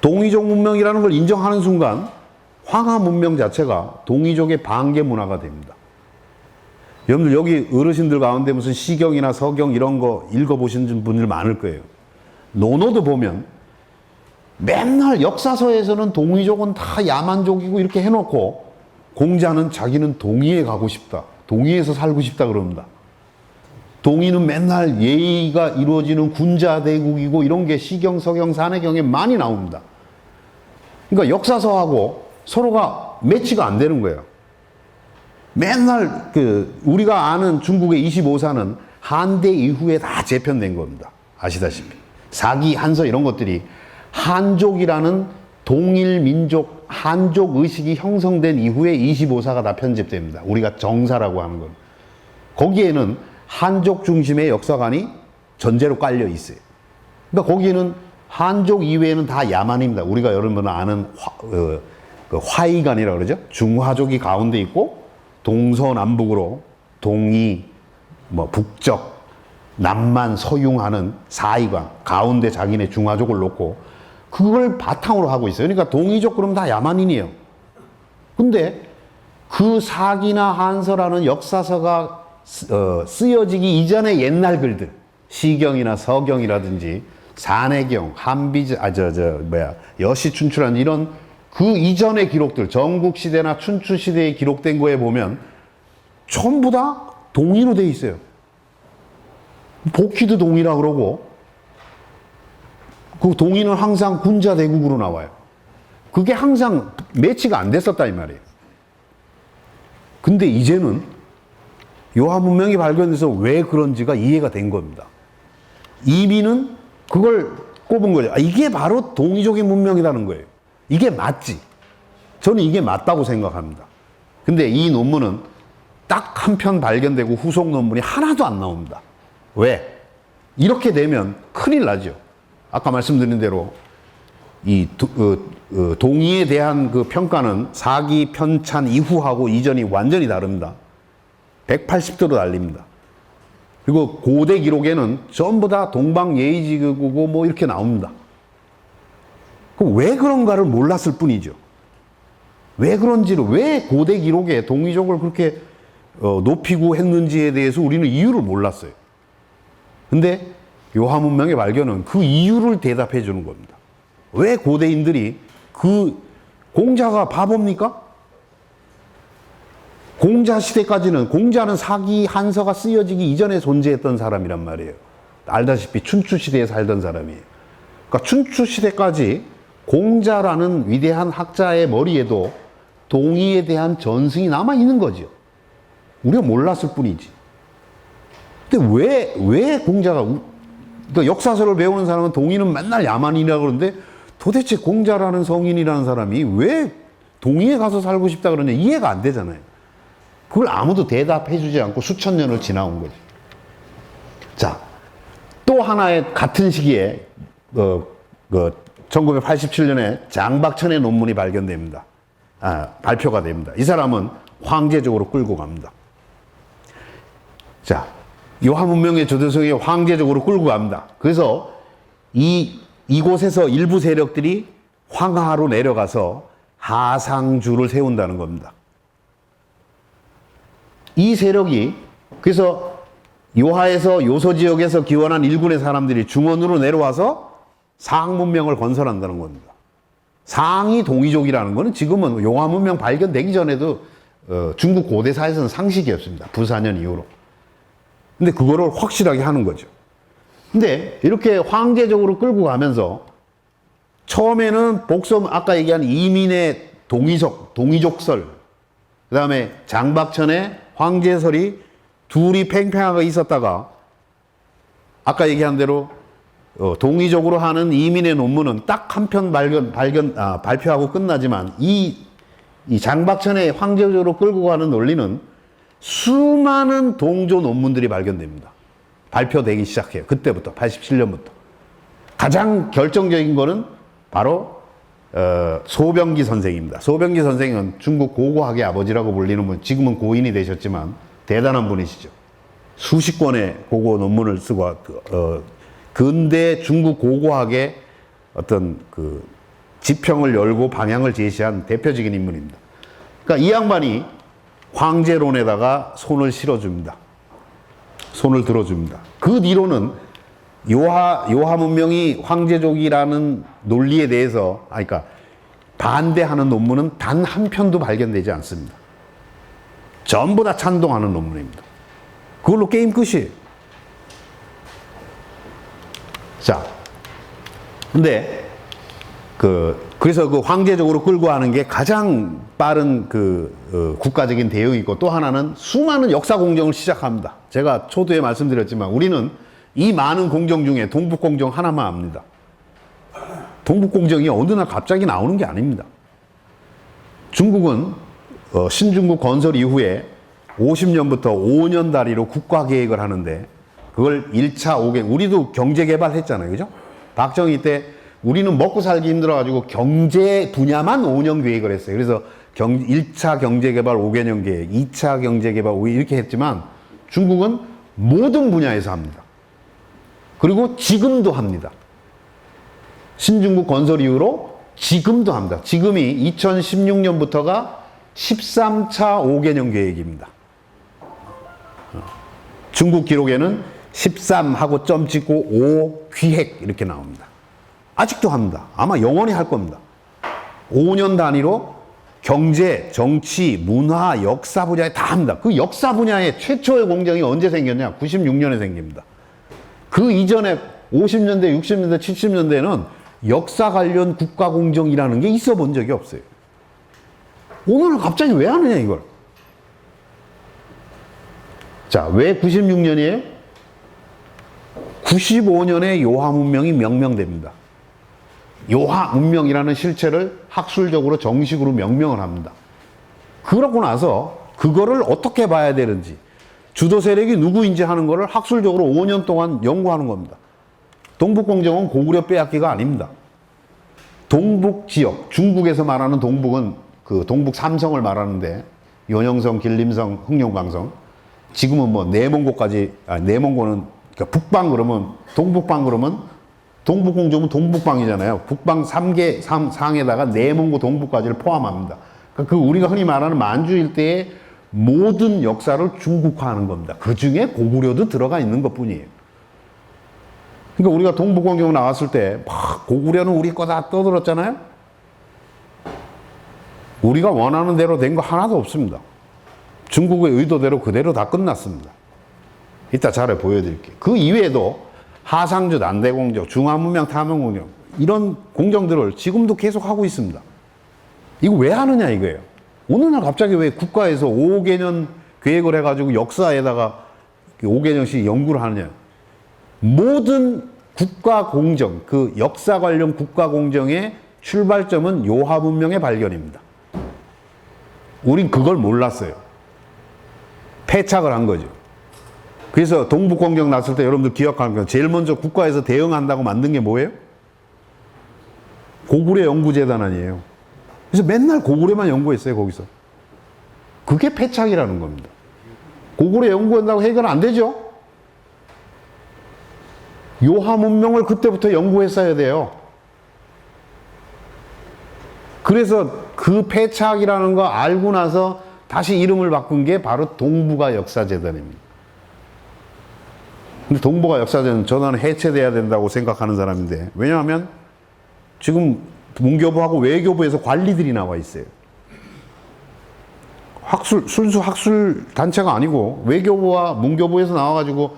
동이족 문명이라는 걸 인정하는 순간 황하 문명 자체가 동이족의 반개 문화가 됩니다. 여러분들 여기 어르신들 가운데 무슨 시경이나 서경 이런 거 읽어보신 분들 많을 거예요. 논어도 보면 맨날 역사서에서는 동이족은 다 야만족이고 이렇게 해놓고 공자는 자기는 동이에 가고 싶다. 동이에서 살고 싶다 그럽니다. 동이는 맨날 예의가 이루어지는 군자대국이고 이런 게 시경, 서경, 산해경에 많이 나옵니다. 그러니까 역사서하고 서로가 매치가 안 되는 거예요. 맨날 우리가 아는 중국의 25사는 한대 이후에 다 재편된 겁니다. 아시다시피. 사기, 한서 이런 것들이 한족이라는 동일 민족, 한족 의식이 형성된 이후에 25사가 다 편집됩니다. 우리가 정사라고 하는 건. 거기에는 한족 중심의 역사관이 전제로 깔려 있어요. 그러니까 거기에는 한족 이외에는 다 야만입니다. 우리가 여러분 아는 화이관이라고 그러죠. 중화족이 가운데 있고 동서남북으로 동이, 북적, 남만, 서융하는 사이관 가운데 자기네 중화족을 놓고 그걸 바탕으로 하고 있어요. 그러니까 동이족 그러면 다 야만인이에요. 근데 그 사기나 한서라는 역사서가 쓰여지기 이전의 옛날 글들, 시경이나 서경이라든지 산해경, 여시춘추라는 이런 그 이전의 기록들, 전국시대나 춘추시대에 기록된 거에 보면 전부 다 동의로 돼 있어요. 복희도 동의라 그러고 그 동의는 항상 군자대국으로 나와요. 그게 항상 매치가 안 됐었다 이 말이에요. 근데 이제는 요하 문명이 발견돼서 왜 그런지가 이해가 된 겁니다. 이민은 그걸 꼽은 거죠. 이게 바로 동이족의 문명이라는 거예요. 이게 맞지. 저는 이게 맞다고 생각합니다. 근데 이 논문은 딱 한 편 발견되고 후속 논문이 하나도 안 나옵니다. 왜? 이렇게 되면 큰일 나죠. 아까 말씀드린 대로 이 동의에 대한 그 평가는 사기, 편찬 이후하고 이전이 완전히 다릅니다. 180도로 달립니다. 그리고 고대 기록에는 전부 다 동방예의지국이고 이렇게 나옵니다. 그럼 왜 그런가를 몰랐을 뿐이죠. 왜 그런지를, 왜 고대 기록에 동이족을 그렇게 높이고 했는지에 대해서 우리는 이유를 몰랐어요. 근데 요하 문명의 발견은 그 이유를 대답해 주는 겁니다. 왜 고대인들이 공자가 바보입니까? 공자 시대까지는, 공자는 사기, 한서가 쓰여지기 이전에 존재했던 사람이란 말이에요. 알다시피 춘추 시대에 살던 사람이에요. 그러니까 춘추 시대까지 공자라는 위대한 학자의 머리에도 동의에 대한 전승이 남아 있는 거죠. 우리가 몰랐을 뿐이지. 근데 왜 공자가, 그러니까 역사서를 배우는 사람은 동의는 맨날 야만이라고 그러는데 도대체 공자라는 성인이라는 사람이 왜 동의에 가서 살고 싶다 그러냐 이해가 안 되잖아요. 그걸 아무도 대답해 주지 않고 수천 년을 지나온 거죠. 자, 또 하나의 같은 시기에 1987년에 장박천의 논문이 발견됩니다. 발표가 됩니다. 이 사람은 황제적으로 끌고 갑니다. 자, 요하 문명의 조대성이 황제적으로 끌고 갑니다. 그래서 이곳에서 일부 세력들이 황하로 내려가서 하상주를 세운다는 겁니다. 이 세력이, 그래서 요하에서 요소 지역에서 기원한 일군의 사람들이 중원으로 내려와서 상 문명을 건설한다는 겁니다. 상이 동이족이라는 것은 지금은 요하 문명 발견되기 전에도 중국 고대사에서는 상식이었습니다. 부사년 이후로. 근데 그거를 확실하게 하는 거죠. 근데 이렇게 황제적으로 끌고 가면서 처음에는 아까 얘기한 이민의 동이족설, 그 다음에 장박천에 황제설이 둘이 팽팽하게 있었다가 아까 얘기한 대로 동의적으로 하는 이민의 논문은 딱 한 편 발표하고 끝나지만 이 장박천의 황제적으로 끌고 가는 논리는 수많은 동조 논문들이 발견됩니다. 발표되기 시작해요. 그때부터 87년부터. 가장 결정적인 거는 바로 소병기 선생입니다. 소병기 선생은 중국 고고학의 아버지라고 불리는 분, 지금은 고인이 되셨지만 대단한 분이시죠. 수십 권의 고고 논문을 쓰고 근대 중국 고고학의 어떤 그 지평을 열고 방향을 제시한 대표적인 인물입니다. 그러니까 이 양반이 황제론에다가 손을 실어줍니다. 손을 들어줍니다. 그 뒤로는 요하 문명이 황제족이라는 논리에 대해서, 그러니까 반대하는 논문은 단 한 편도 발견되지 않습니다. 전부 다 찬동하는 논문입니다. 그걸로 게임 끝이에요. 자, 근데 그래서 그 황제적으로 끌고 가는 게 가장 빠른 국가적인 대응이고, 또 하나는 수많은 역사 공정을 시작합니다. 제가 초두에 말씀드렸지만 우리는 이 많은 공정 중에 동북공정 하나만 압니다. 동북공정이 어느 날 갑자기 나오는 게 아닙니다. 중국은 신중국 건설 이후에 50년부터 5년 단위로 국가 계획을 하는데, 그걸 1차 5개년, 우리도 경제 개발했잖아요. 그죠? 박정희 때 우리는 먹고 살기 힘들어가지고 경제 분야만 5년 계획을 했어요. 그래서 1차 경제개발 5개년 계획, 2차 경제개발 5개년 이렇게 했지만 중국은 모든 분야에서 합니다. 그리고 지금도 합니다. 신중국 건설 이후로 지금도 합니다. 지금이 2016년부터가 13차 5개년 계획입니다. 중국 기록에는 13하고 점 찍고 5 기획 이렇게 나옵니다. 아직도 합니다. 아마 영원히 할 겁니다. 5년 단위로 경제, 정치, 문화, 역사 분야에 다 합니다. 그 역사 분야의 최초의 공정이 언제 생겼냐? 96년에 생깁니다. 그 이전에 50년대, 60년대, 70년대에는 역사 관련 국가 공정이라는 게 있어 본 적이 없어요. 오늘은 갑자기 왜 하느냐, 이걸. 자, 왜 96년이에요? 95년에 요하 문명이 명명됩니다. 요하 문명이라는 실체를 학술적으로 정식으로 명명을 합니다. 그러고 나서 그거를 어떻게 봐야 되는지, 주도 세력이 누구인지 하는 거를 학술적으로 5년 동안 연구하는 겁니다. 동북공정은 고구려 빼앗기가 아닙니다. 동북 지역, 중국에서 말하는 동북은 그 동북 삼성을 말하는데, 연영성, 길림성, 흥룡강성, 지금은 뭐 내몽고까지, 내몽고는 그러니까 북방 그러면, 동북방 그러면 동북공정은 동북방이잖아요. 북방 3개 상에다가 내몽고 동북까지를 포함합니다. 그러니까 그 우리가 흔히 말하는 만주 일대의 모든 역사를 중국화하는 겁니다. 그 중에 고구려도 들어가 있는 것 뿐이에요. 그러니까 우리가 동북공정 나왔을 때 막 고구려는 우리 거다 떠들었잖아요. 우리가 원하는 대로 된 거 하나도 없습니다. 중국의 의도대로 그대로 다 끝났습니다. 이따 자료 보여드릴게요. 그 이외에도 하상주, 난대공정, 중화문명, 탐험공정, 이런 공정들을 지금도 계속 하고 있습니다. 이거 왜 하느냐 이거예요. 어느 날 갑자기 왜 국가에서 5개년 계획을 해가지고 역사에다가 5개년씩 연구를 하느냐. 모든 국가 공정, 그 역사 관련 국가 공정의 출발점은 요하 문명의 발견입니다. 우린 그걸 몰랐어요. 패착을 한 거죠. 그래서 동북공정 났을 때 여러분들 기억하는 거, 제일 먼저 국가에서 대응한다고 만든 게 뭐예요? 고구려 연구재단 아니에요. 그래서 맨날 고구려만 연구했어요, 거기서. 그게 패착이라는 겁니다. 고구려 연구한다고 해결 안 되죠? 요하 문명을 그때부터 연구했어야 돼요. 그래서 그 패착이라는 거 알고 나서 다시 이름을 바꾼 게 바로 동북아 역사재단입니다. 근데 동북아 역사재단 저는 해체돼야 된다고 생각하는 사람인데, 왜냐하면 지금 문교부하고 외교부에서 관리들이 나와 있어요. 순수 학술 단체가 아니고 외교부와 문교부에서 나와가지고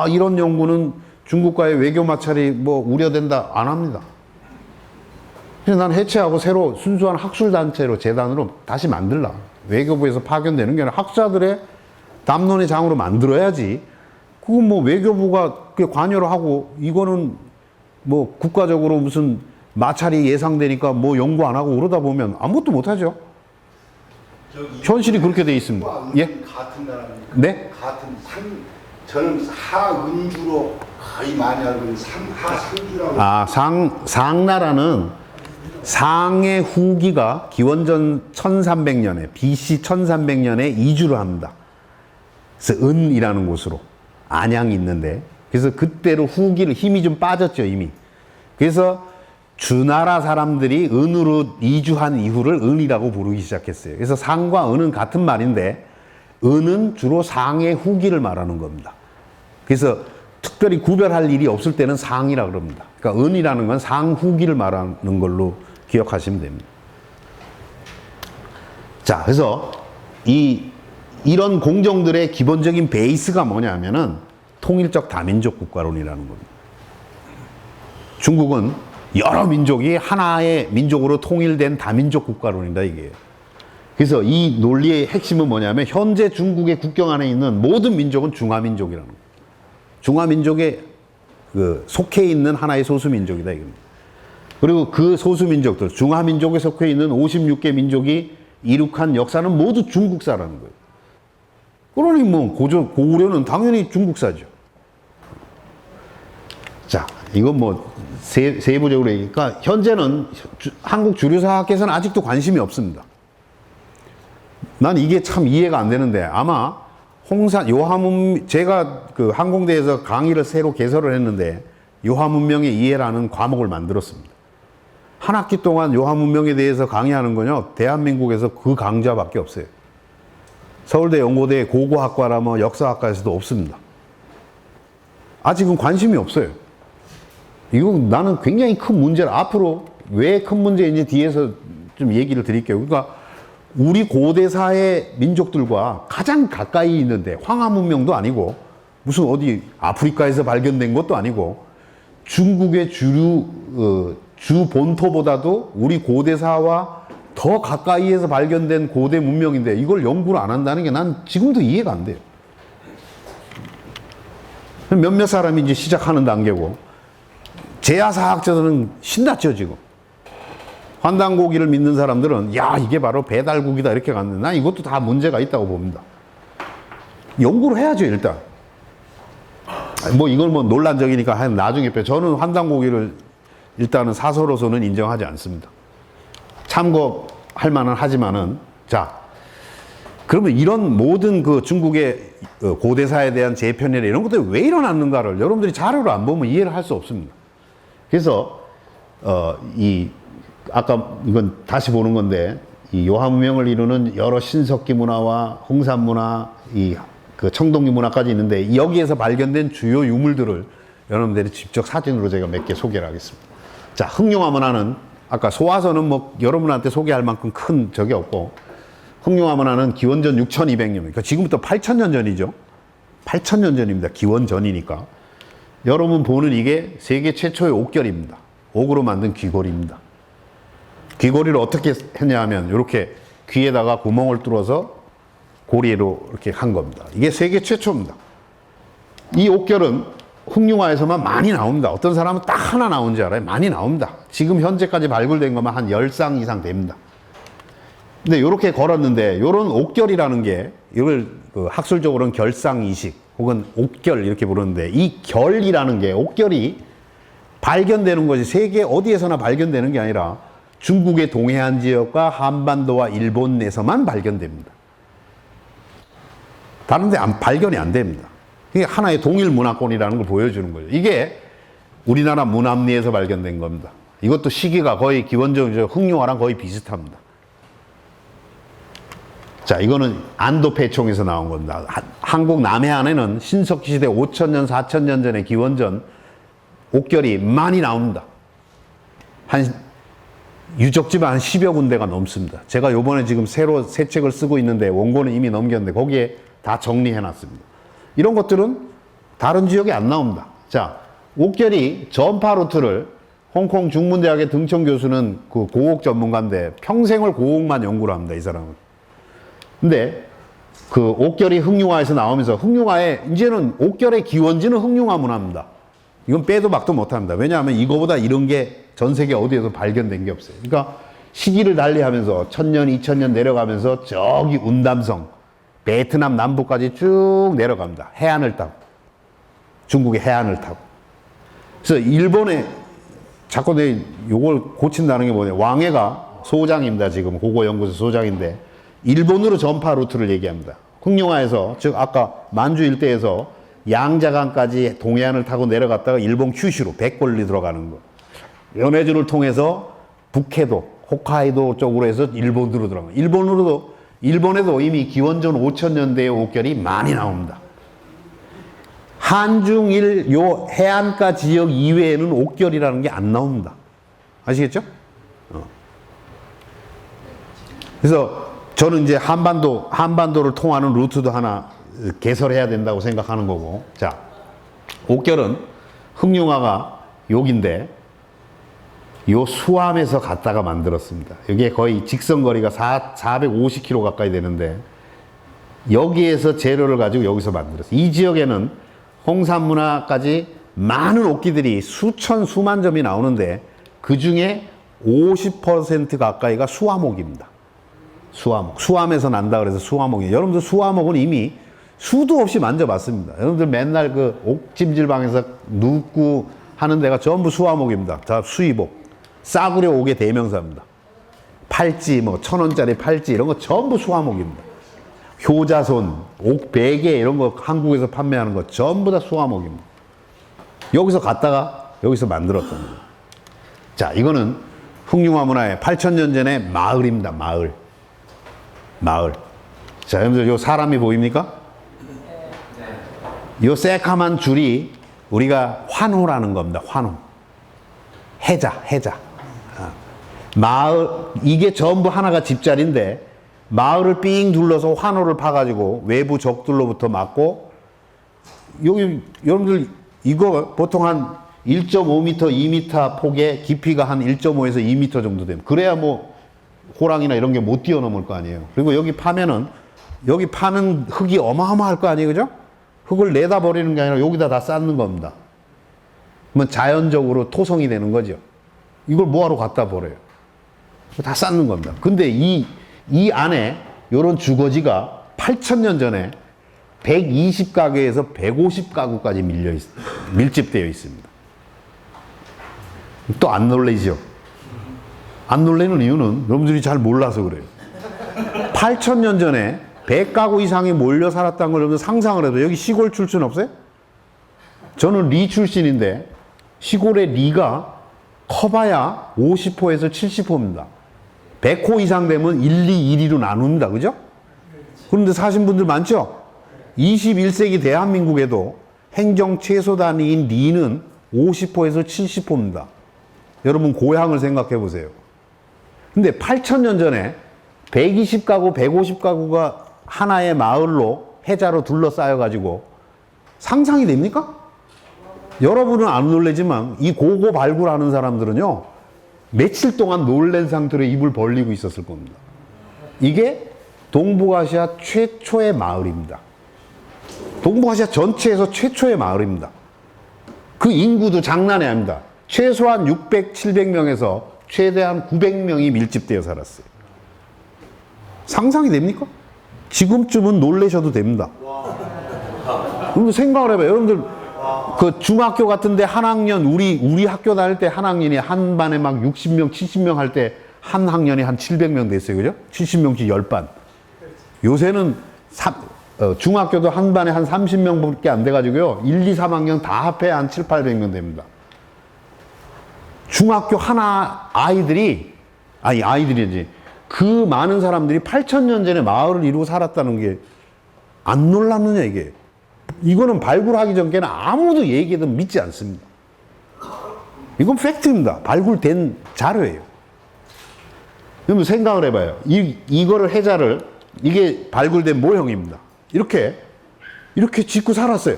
이런 연구는 중국과의 외교 마찰이 뭐 우려된다 안 합니다. 그래서 난 해체하고 새로 순수한 학술 단체로 재단으로 다시 만들라. 외교부에서 파견되는 게 아니라 학자들의 담론의 장으로 만들어야지. 그건 뭐 외교부가 관여를 하고 이거는 뭐 국가적으로 무슨 마찰이 예상되니까 뭐 연구 안 하고 그러다 보면 아무것도 못 하죠. 현실이 그렇게 돼 있습니다. 예? 같은 나라입니까? 네? 같은 저는 하은주로 거의 많이 알고 있는 하상주라고. 아, 상나라는 상의 후기가 기원전 1300년에 BC 1300년에 이주를 합니다. 그래서 은이라는 곳으로 안양이 있는데 그래서 그때로 후기를 힘이 좀 빠졌죠 이미. 그래서 주나라 사람들이 은으로 이주한 이후를 은이라고 부르기 시작했어요. 그래서 상과 은은 같은 말인데 은은 주로 상의 후기를 말하는 겁니다. 그래서 특별히 구별할 일이 없을 때는 상이라 그럽니다. 그러니까 은이라는 건 상 후기를 말하는 걸로 기억하시면 됩니다. 자, 그래서 이런 공정들의 기본적인 베이스가 뭐냐면은 통일적 다민족 국가론이라는 겁니다. 중국은 여러 민족이 하나의 민족으로 통일된 다민족 국가론이다 이게. 그래서 이 논리의 핵심은 뭐냐면 현재 중국의 국경 안에 있는 모든 민족은 중화민족이라는 거예요. 중화민족에 속해 있는 하나의 소수민족이다 이겁니다. 그리고 그 소수민족들, 중화민족에 속해 있는 56개 민족이 이룩한 역사는 모두 중국사라는 거예요. 그러니 뭐 고구려는 당연히 중국사죠. 자, 이건 뭐 세부적으로 얘기니까 현재는 한국 주류사학계에서는 아직도 관심이 없습니다. 난 이게 참 이해가 안 되는데 아마 제가 그 항공대에서 강의를 새로 개설을 했는데 요하문명의 이해라는 과목을 만들었습니다. 한 학기 동안 요하문명에 대해서 강의하는 건요 대한민국에서 그 강좌밖에 없어요. 서울대 연고대 고고학과나 뭐 역사학과에서도 없습니다. 아직은 관심이 없어요. 이거 나는 굉장히 큰 문제라. 앞으로 왜 큰 문제인지 뒤에서 좀 얘기를 드릴게요. 그러니까 우리 고대사의 민족들과 가장 가까이 있는데 황하 문명도 아니고 무슨 어디 아프리카에서 발견된 것도 아니고 중국의 주 본토보다도 우리 고대사와 더 가까이에서 발견된 고대 문명인데 이걸 연구를 안 한다는 게 난 지금도 이해가 안 돼요. 몇몇 사람이 이제 시작하는 단계고 제야사학자들은 신났죠 지금. 환단고기를 믿는 사람들은 야 이게 바로 배달국이다 이렇게 갔는데 난 이것도 다 문제가 있다고 봅니다. 연구를 해야죠 일단. 뭐 이건 뭐 논란적이니까 나중에 저는 환단고기를 일단은 사서로서는 인정하지 않습니다. 참고할 만은 하지만은 자 그러면 이런 모든 그 중국의 고대사에 대한 재편이나 이런 것들이 왜 일어났는가를 여러분들이 자료를 안 보면 이해를 할 수 없습니다. 그래서 아까 이건 다시 보는 건데 이 요하문명을 이루는 여러 신석기 문화와 홍산 문화, 그 청동기 문화까지 있는데 여기에서 발견된 주요 유물들을 여러분들이 직접 사진으로 제가 몇 개 소개를 하겠습니다. 자, 흑룡화 문화는 아까 소화서는 뭐 여러분한테 소개할 만큼 큰 적이 없고 흑룡화 문화는 기원전 6200년, 그러니까 지금부터 8000년 전이죠. 8000년 전입니다. 기원 전이니까. 여러분 보는 이게 세계 최초의 옥결입니다. 옥으로 만든 귀걸이입니다. 귀걸이를 어떻게 했냐 하면 이렇게 귀에다가 구멍을 뚫어서 고리로 이렇게 한 겁니다. 이게 세계 최초입니다. 이 옥결은 흑룡화에서만 많이 나옵니다. 어떤 사람은 딱 하나 나온 줄 알아요. 많이 나옵니다. 지금 현재까지 발굴된 것만 한 10쌍 이상 됩니다. 근데 이렇게 걸었는데 이런 옥결이라는 게 이걸 학술적으로는 결상이식 혹은 옥결 이렇게 부르는데 이 결이라는 게 옥결이 발견되는 것이 세계 어디에서나 발견되는 게 아니라 중국의 동해안 지역과 한반도와 일본 내에서만 발견됩니다. 다른 데 발견이 안 됩니다. 이게 하나의 동일 문화권이라는 걸 보여주는 거예요. 이게 우리나라 문암리에서 발견된 겁니다. 이것도 시기가 거의 기원적으로 흑룡화랑 거의 비슷합니다. 자, 이거는 안도패총에서 나온 겁니다. 한국 남해안에는 신석기 시대 5000년, 4000년 전에 기원전 옥결이 많이 나옵니다. 유적지만 한 10여 군데가 넘습니다. 제가 요번에 지금 새로 새 책을 쓰고 있는데 원고는 이미 넘겼는데 거기에 다 정리해 놨습니다. 이런 것들은 다른 지역에 안 나옵니다. 자, 옥결이 전파 루트를 홍콩 중문대학의 등청 교수는 그 고옥 전문가인데 평생을 고옥만 연구를 합니다. 이 사람은. 근데 그 옥결이 흑융화에서 나오면서 흑융화에 이제는 옥결의 기원지는 흑융화 문화입니다. 이건 빼도 박도 못합니다. 왜냐하면 이거보다 이런 게 전 세계 어디에서 발견된 게 없어요. 그러니까 시기를 달리하면서 1000년, 2000년 내려가면서 저기 운담성, 베트남 남부까지 쭉 내려갑니다. 해안을 타고. 중국의 해안을 타고. 그래서 일본에 자꾸 내 요걸 고친다는 게 뭐냐. 왕해가 소장입니다. 지금 고고연구소 소장인데 일본으로 전파 루트를 얘기합니다. 흑룡화에서 즉 아까 만주 일대에서 양자강까지 동해안을 타고 내려갔다가 일본 큐슈로 백골리 들어가는 거. 연해주를 통해서 북해도 홋카이도 쪽으로 해서 일본으로 들어갑니다. 일본에도 이미 기원전 5000년대의 옥결이 많이 나옵니다. 한중일 요 해안가 지역 이외에는 옥결이라는 게 안 나옵니다. 아시겠죠? 그래서 저는 이제 한반도를 통하는 루트도 하나 개설해야 된다고 생각하는 거고. 자, 옥결은 흑룡화가 여기인데 요 수암에서 갔다가 만들었습니다. 이게 거의 직선거리가 450km 가까이 되는데 여기에서 재료를 가지고 여기서 만들었어요. 이 지역에는 홍산문화까지 많은 옥기들이 수만 점이 나오는데 그 중에 50% 가까이가 수암옥입니다. 수암옥. 수암에서 난다 그래서 수암옥이에요. 여러분들 수암옥은 이미 수도 없이 만져봤습니다. 여러분들 맨날 그 옥찜질방에서 눕고 하는 데가 전부 수암옥입니다. 다 수입옥. 싸구려 옥의 대명사입니다. 팔찌, 뭐 1000원짜리 팔찌 이런 거 전부 수암옥입니다. 효자손, 옥베개 이런 거 한국에서 판매하는 거 전부 다 수암옥입니다. 여기서 갔다가 여기서 만들었던 거예요. 자, 이거는 흑룡화 문화의 8000년 전의 마을입니다. 마을. 자, 여러분들 요 사람이 보입니까? 요 새카만 줄이 우리가 환호라는 겁니다. 환호. 해자. 마을, 이게 전부 하나가 집자리인데 마을을 삥 둘러서 환호를 파가지고 외부 적들로부터 막고, 여기 여러분들 이거 보통 한 1.5m, 2m 폭의 깊이가 한 1.5에서 2m 정도 되면 그래야 뭐 호랑이나 이런 게 못 뛰어넘을 거 아니에요. 그리고 여기 파면은 여기 파는 흙이 어마어마할 거 아니에요, 그죠? 흙을 내다 버리는 게 아니라 여기다 다 쌓는 겁니다. 그러면 자연적으로 토성이 되는 거죠. 이걸 뭐하러 갖다 버려요? 다 쌓는 겁니다. 근데 이 안에 요런 주거지가 8000년 전에 120가구에서 150가구까지 밀집되어 있습니다. 또 안 놀라죠? 안 놀라는 이유는 여러분들이 잘 몰라서 그래요. 8000년 전에 100가구 이상이 몰려 살았다는 걸 여러분 상상을 해도, 여기 시골 출신 없어요? 저는 리 출신인데 시골의 리가 커봐야 50호에서 70호입니다. 100호 이상 되면 1, 2, 1, 2로 나눕니다. 그죠? 그런데 사신 분들 많죠? 21세기 대한민국에도 행정 최소 단위인 리는 50호에서 70호입니다. 여러분 고향을 생각해 보세요. 근데 8000년 전에 120가구, 150가구가 하나의 마을로 해자로 둘러싸여 가지고 상상이 됩니까? 여러분은 안 놀라지만 이 고고 발굴하는 사람들은요, 며칠 동안 놀란 상태로 입을 벌리고 있었을 겁니다. 이게 동북아시아 최초의 마을입니다. 동북아시아 전체에서 최초의 마을입니다. 그 인구도 장난이 아닙니다. 최소한 600, 700명에서 최대한 900명이 밀집되어 살았어요. 상상이 됩니까? 지금쯤은 놀라셔도 됩니다. 여러분 생각을 해봐요. 여러분들 그 중학교 같은데 한 학년, 우리 학교 다닐 때 한 학년이 한 반에 막 60명, 70명 할 때 한 학년이 한 700명 됐어요. 그죠? 70명씩 10반. 요새는 중학교도 한 반에 한 30명밖에 안 돼가지고요. 1, 2, 3학년 다 합해 한 7, 800명 됩니다. 중학교 하나 아이들이지. 그 많은 사람들이 8000년 전에 마을을 이루고 살았다는 게 안 놀랐느냐, 이게. 이거는 발굴하기 전에는 아무도 얘기해도 믿지 않습니다. 이건 팩트입니다. 발굴된 자료예요. 그러면 생각을 해봐요. 이거를 해자를, 이게 발굴된 모형입니다. 이렇게 짓고 살았어요.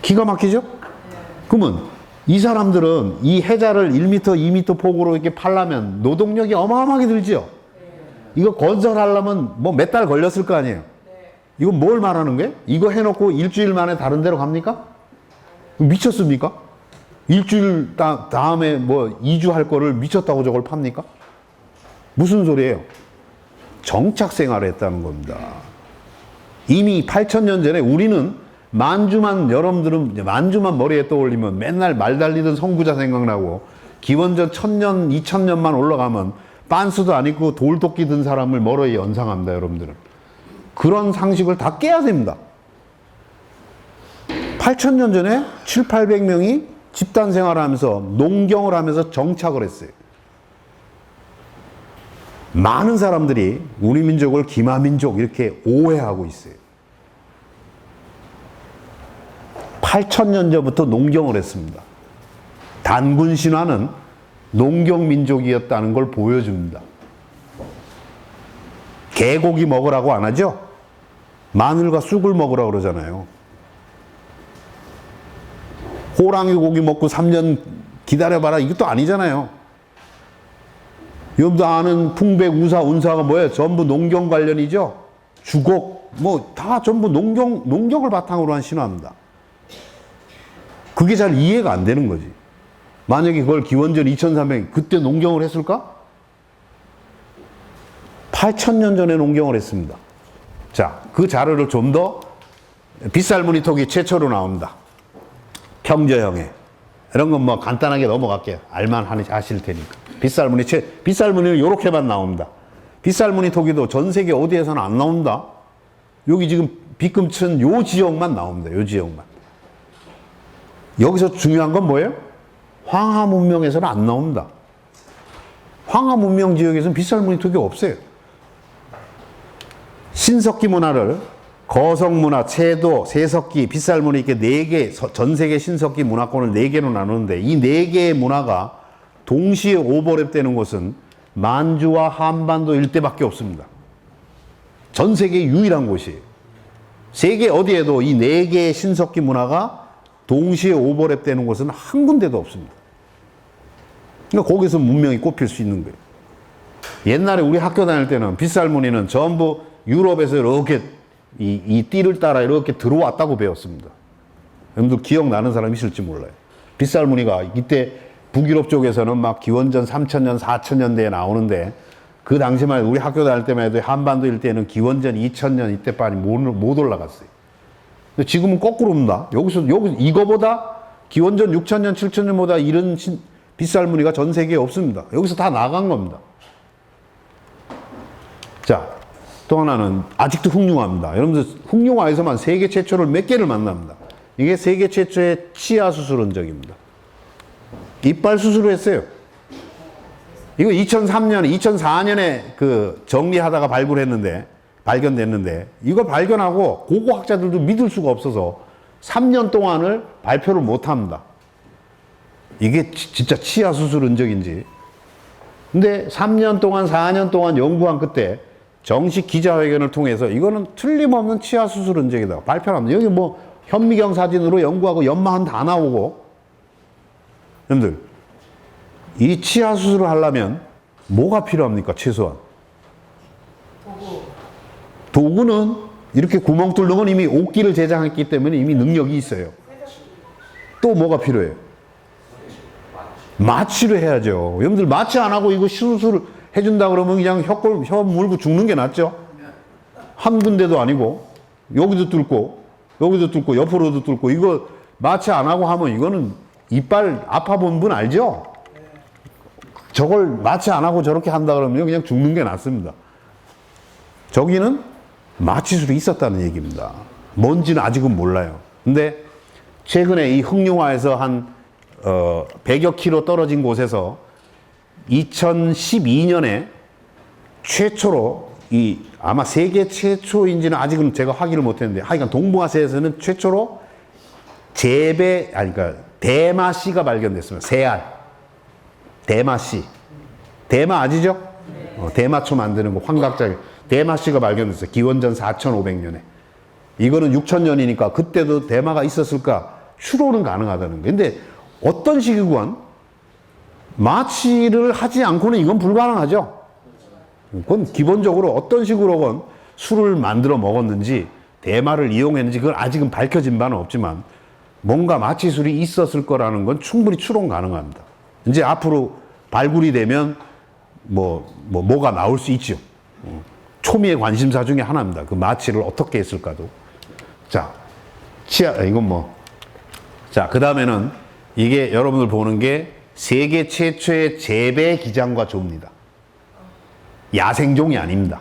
기가 막히죠? 그러면 이 사람들은 이 해자를 1m, 2m 폭으로 이렇게 팔려면 노동력이 어마어마하게 들죠? 이거 건설하려면 뭐 몇 달 걸렸을 거 아니에요. 이거 뭘 말하는 거예요? 이거 해놓고 일주일 만에 다른 데로 갑니까? 미쳤습니까? 일주일 다음에 뭐 2주 할 거를 미쳤다고 저걸 팝니까? 무슨 소리예요? 정착 생활을 했다는 겁니다. 이미 8,000년 전에 우리는 여러분들은 만주만 머리에 떠올리면 맨날 말 달리던 선구자 생각나고 기원전 1000년, 2000년만 올라가면 빤스도 안 입고 돌도끼 든 사람을 멀어이 연상합니다, 여러분들은. 그런 상식을 다 깨야 됩니다. 8,000년 전에 7, 800명이 집단 생활을 하면서 농경을 하면서 정착을 했어요. 많은 사람들이 우리 민족을 기마민족 이렇게 오해하고 있어요. 8,000년 전부터 농경을 했습니다. 단군 신화는 농경 민족이었다는 걸 보여줍니다. 개고기 먹으라고 안 하죠? 마늘과 쑥을 먹으라고 그러잖아요. 호랑이 고기 먹고 3년 기다려봐라 이것도 아니잖아요. 여러분도 아는 풍백, 우사, 운사가 뭐예요? 전부 농경 관련이죠? 주곡, 뭐 다 전부 농경을 바탕으로 한 신화입니다. 그게 잘 이해가 안 되는 거지. 만약에 그걸 기원전 2300, 그때 농경을 했을까? 8,000년 전에 농경을 했습니다. 자, 그 자료를 좀 더 빗살무늬 톡이 최초로 나옵니다. 평저형에. 이런 건 뭐 간단하게 넘어갈게요. 알만 하실 테니까. 빗살무늬는 요렇게만 나옵니다. 빗살무늬 토기도 전 세계 어디에서는 안 나온다. 여기 지금 빗금천 요 지역만 나옵니다. 요 지역만. 여기서 중요한 건 뭐예요? 황하 문명에서는 안 나옵니다. 황하 문명 지역에서는 빗살무늬 토기 없어요. 신석기 문화를 거성 문화, 채도, 세석기, 빗살무늬 이렇게 4개, 전 세계 신석기 문화권을 4개로 나누는데 이 4개의 문화가 동시에 오버랩되는 곳은 만주와 한반도 일대밖에 없습니다. 전 세계 유일한 곳이에요. 세계 어디에도 이 4개의 신석기 문화가 동시에 오버랩되는 곳은 한 군데도 없습니다. 그러니까 거기서 문명이 꼽힐 수 있는 거예요. 옛날에 우리 학교 다닐 때는 빗살무늬는 전부 유럽에서 이렇게 이 띠를 따라 이렇게 들어왔다고 배웠습니다. 여러분들 기억나는 사람 있을지 몰라요. 빗살무늬가 이때 북유럽 쪽에서는 막 기원전 3000년, 4000년대에 나오는데 그 당시만 해도 우리 학교 다닐 때만 해도 한반도 일대는 기원전 2000년 이때까지 못 올라갔어요. 근데 지금은 거꾸로입니다. 여기 이거보다 기원전 6000년, 7000년보다 이런 빗살무늬가 전 세계에 없습니다. 여기서 다 나간 겁니다. 자, 또 하나는 아직도 흑룡화입니다. 여러분들 흑룡화에서만 세계 최초를 몇 개를 만납니다. 이게 세계 최초의 치아 수술 흔적입니다. 이빨 수술을 했어요. 이거 2004년에 그 정리하다가 발견됐는데 이걸 발견하고 고고학자들도 믿을 수가 없어서 3년 동안을 발표를 못 합니다. 이게 진짜 치아 수술 흔적인지. 근데 3년 동안, 4년 동안 연구한 그때 정식 기자회견을 통해서 이거는 틀림없는 치아 수술 흔적이다. 발표를 합니다. 여기 뭐 현미경 사진으로 연구하고 연마한 다 나오고. 여러분들, 이 치아 수술을 하려면 뭐가 필요합니까? 최소한. 도구는 이렇게 구멍 뚫는 건 이미 옥기를 제작했기 때문에 이미 능력이 있어요. 또 뭐가 필요해요? 마취를 해야죠. 여러분들 마취 안 하고 이거 수술 해준다 그러면 그냥 혀 물고 죽는 게 낫죠. 한 군데도 아니고 여기도 뚫고 옆으로도 뚫고 이거 마취 안 하고 하면 이거는 이빨 아파 본 분 알죠? 저걸 마취 안 하고 저렇게 한다 그러면 그냥 죽는 게 낫습니다. 저기는 마취술이 있었다는 얘기입니다. 뭔지는 아직은 몰라요. 근데 최근에 이 흑룡화에서 한 100여 킬로 떨어진 곳에서 2012년에 최초로 아마 세계 최초인지는 아직은 제가 확인을 못했는데 하여간 동북아시아에서는 최초로 그러니까 대마씨가 발견됐습니다. 새알. 대마씨. 대마 아시죠? 대마초 만드는 거 환각자기. 대마씨가 발견됐어요. 기원전 4500년에. 이거는 6000년이니까 그때도 대마가 있었을까? 추론은 가능하다는 거예요. 근데 어떤 시기건 마취를 하지 않고는 이건 불가능하죠. 그건 기본적으로 어떤 식으로건 술을 만들어 먹었는지 대마를 이용했는지 그건 아직은 밝혀진 바는 없지만 뭔가 마취술이 있었을 거라는 건 충분히 추론 가능합니다. 이제 앞으로 발굴이 되면 뭐가 나올 수 있죠. 초미의 관심사 중에 하나입니다. 그 마취를 어떻게 했을까도. 자, 이건 뭐. 자, 그 다음에는 이게 여러분들 보는 게 세계 최초의 재배 기장과 조입니다. 야생종이 아닙니다.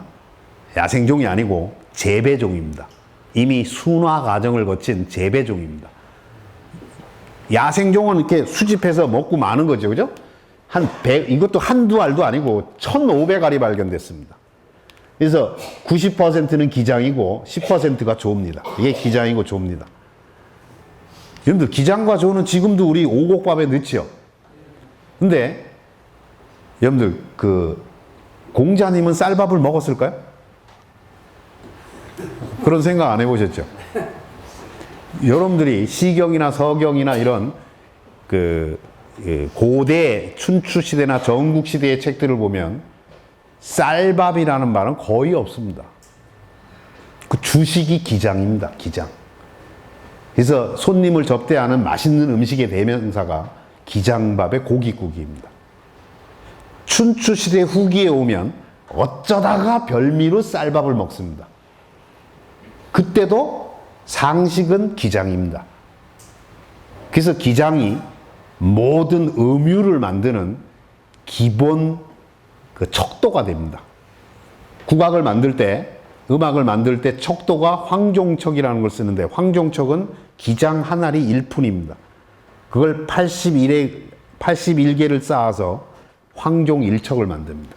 야생종이 아니고 재배종입니다. 이미 순화 과정을 거친 재배종입니다. 야생종은 이렇게 수집해서 먹고 마는 거죠. 그죠? 이것도 한두 알도 아니고 1,500알이 발견됐습니다. 그래서 90%는 기장이고 10%가 조입니다. 이게 기장이고 조입니다. 여러분들 기장과 조는 지금도 우리 오곡밥에 넣지요. 근데 여러분들 공자님은 쌀밥을 먹었을까요? 그런 생각 안 해보셨죠? 여러분들이 시경이나 서경이나 이런 고대 춘추 시대나 전국 시대의 책들을 보면 쌀밥이라는 말은 거의 없습니다. 그 주식이 기장입니다. 기장. 그래서 손님을 접대하는 맛있는 음식의 대명사가 기장밥의 고깃국입니다. 춘추 시대 후기에 오면 어쩌다가 별미로 쌀밥을 먹습니다. 그때도 상식은 기장입니다. 그래서 기장이 모든 음유를 만드는 기본 척도가 됩니다. 국악을 만들 때, 음악을 만들 때 척도가 황종척이라는 걸 쓰는데 황종척은 기장 한 알이 1푼입니다. 그걸 81개를 쌓아서 황종 1척을 만듭니다.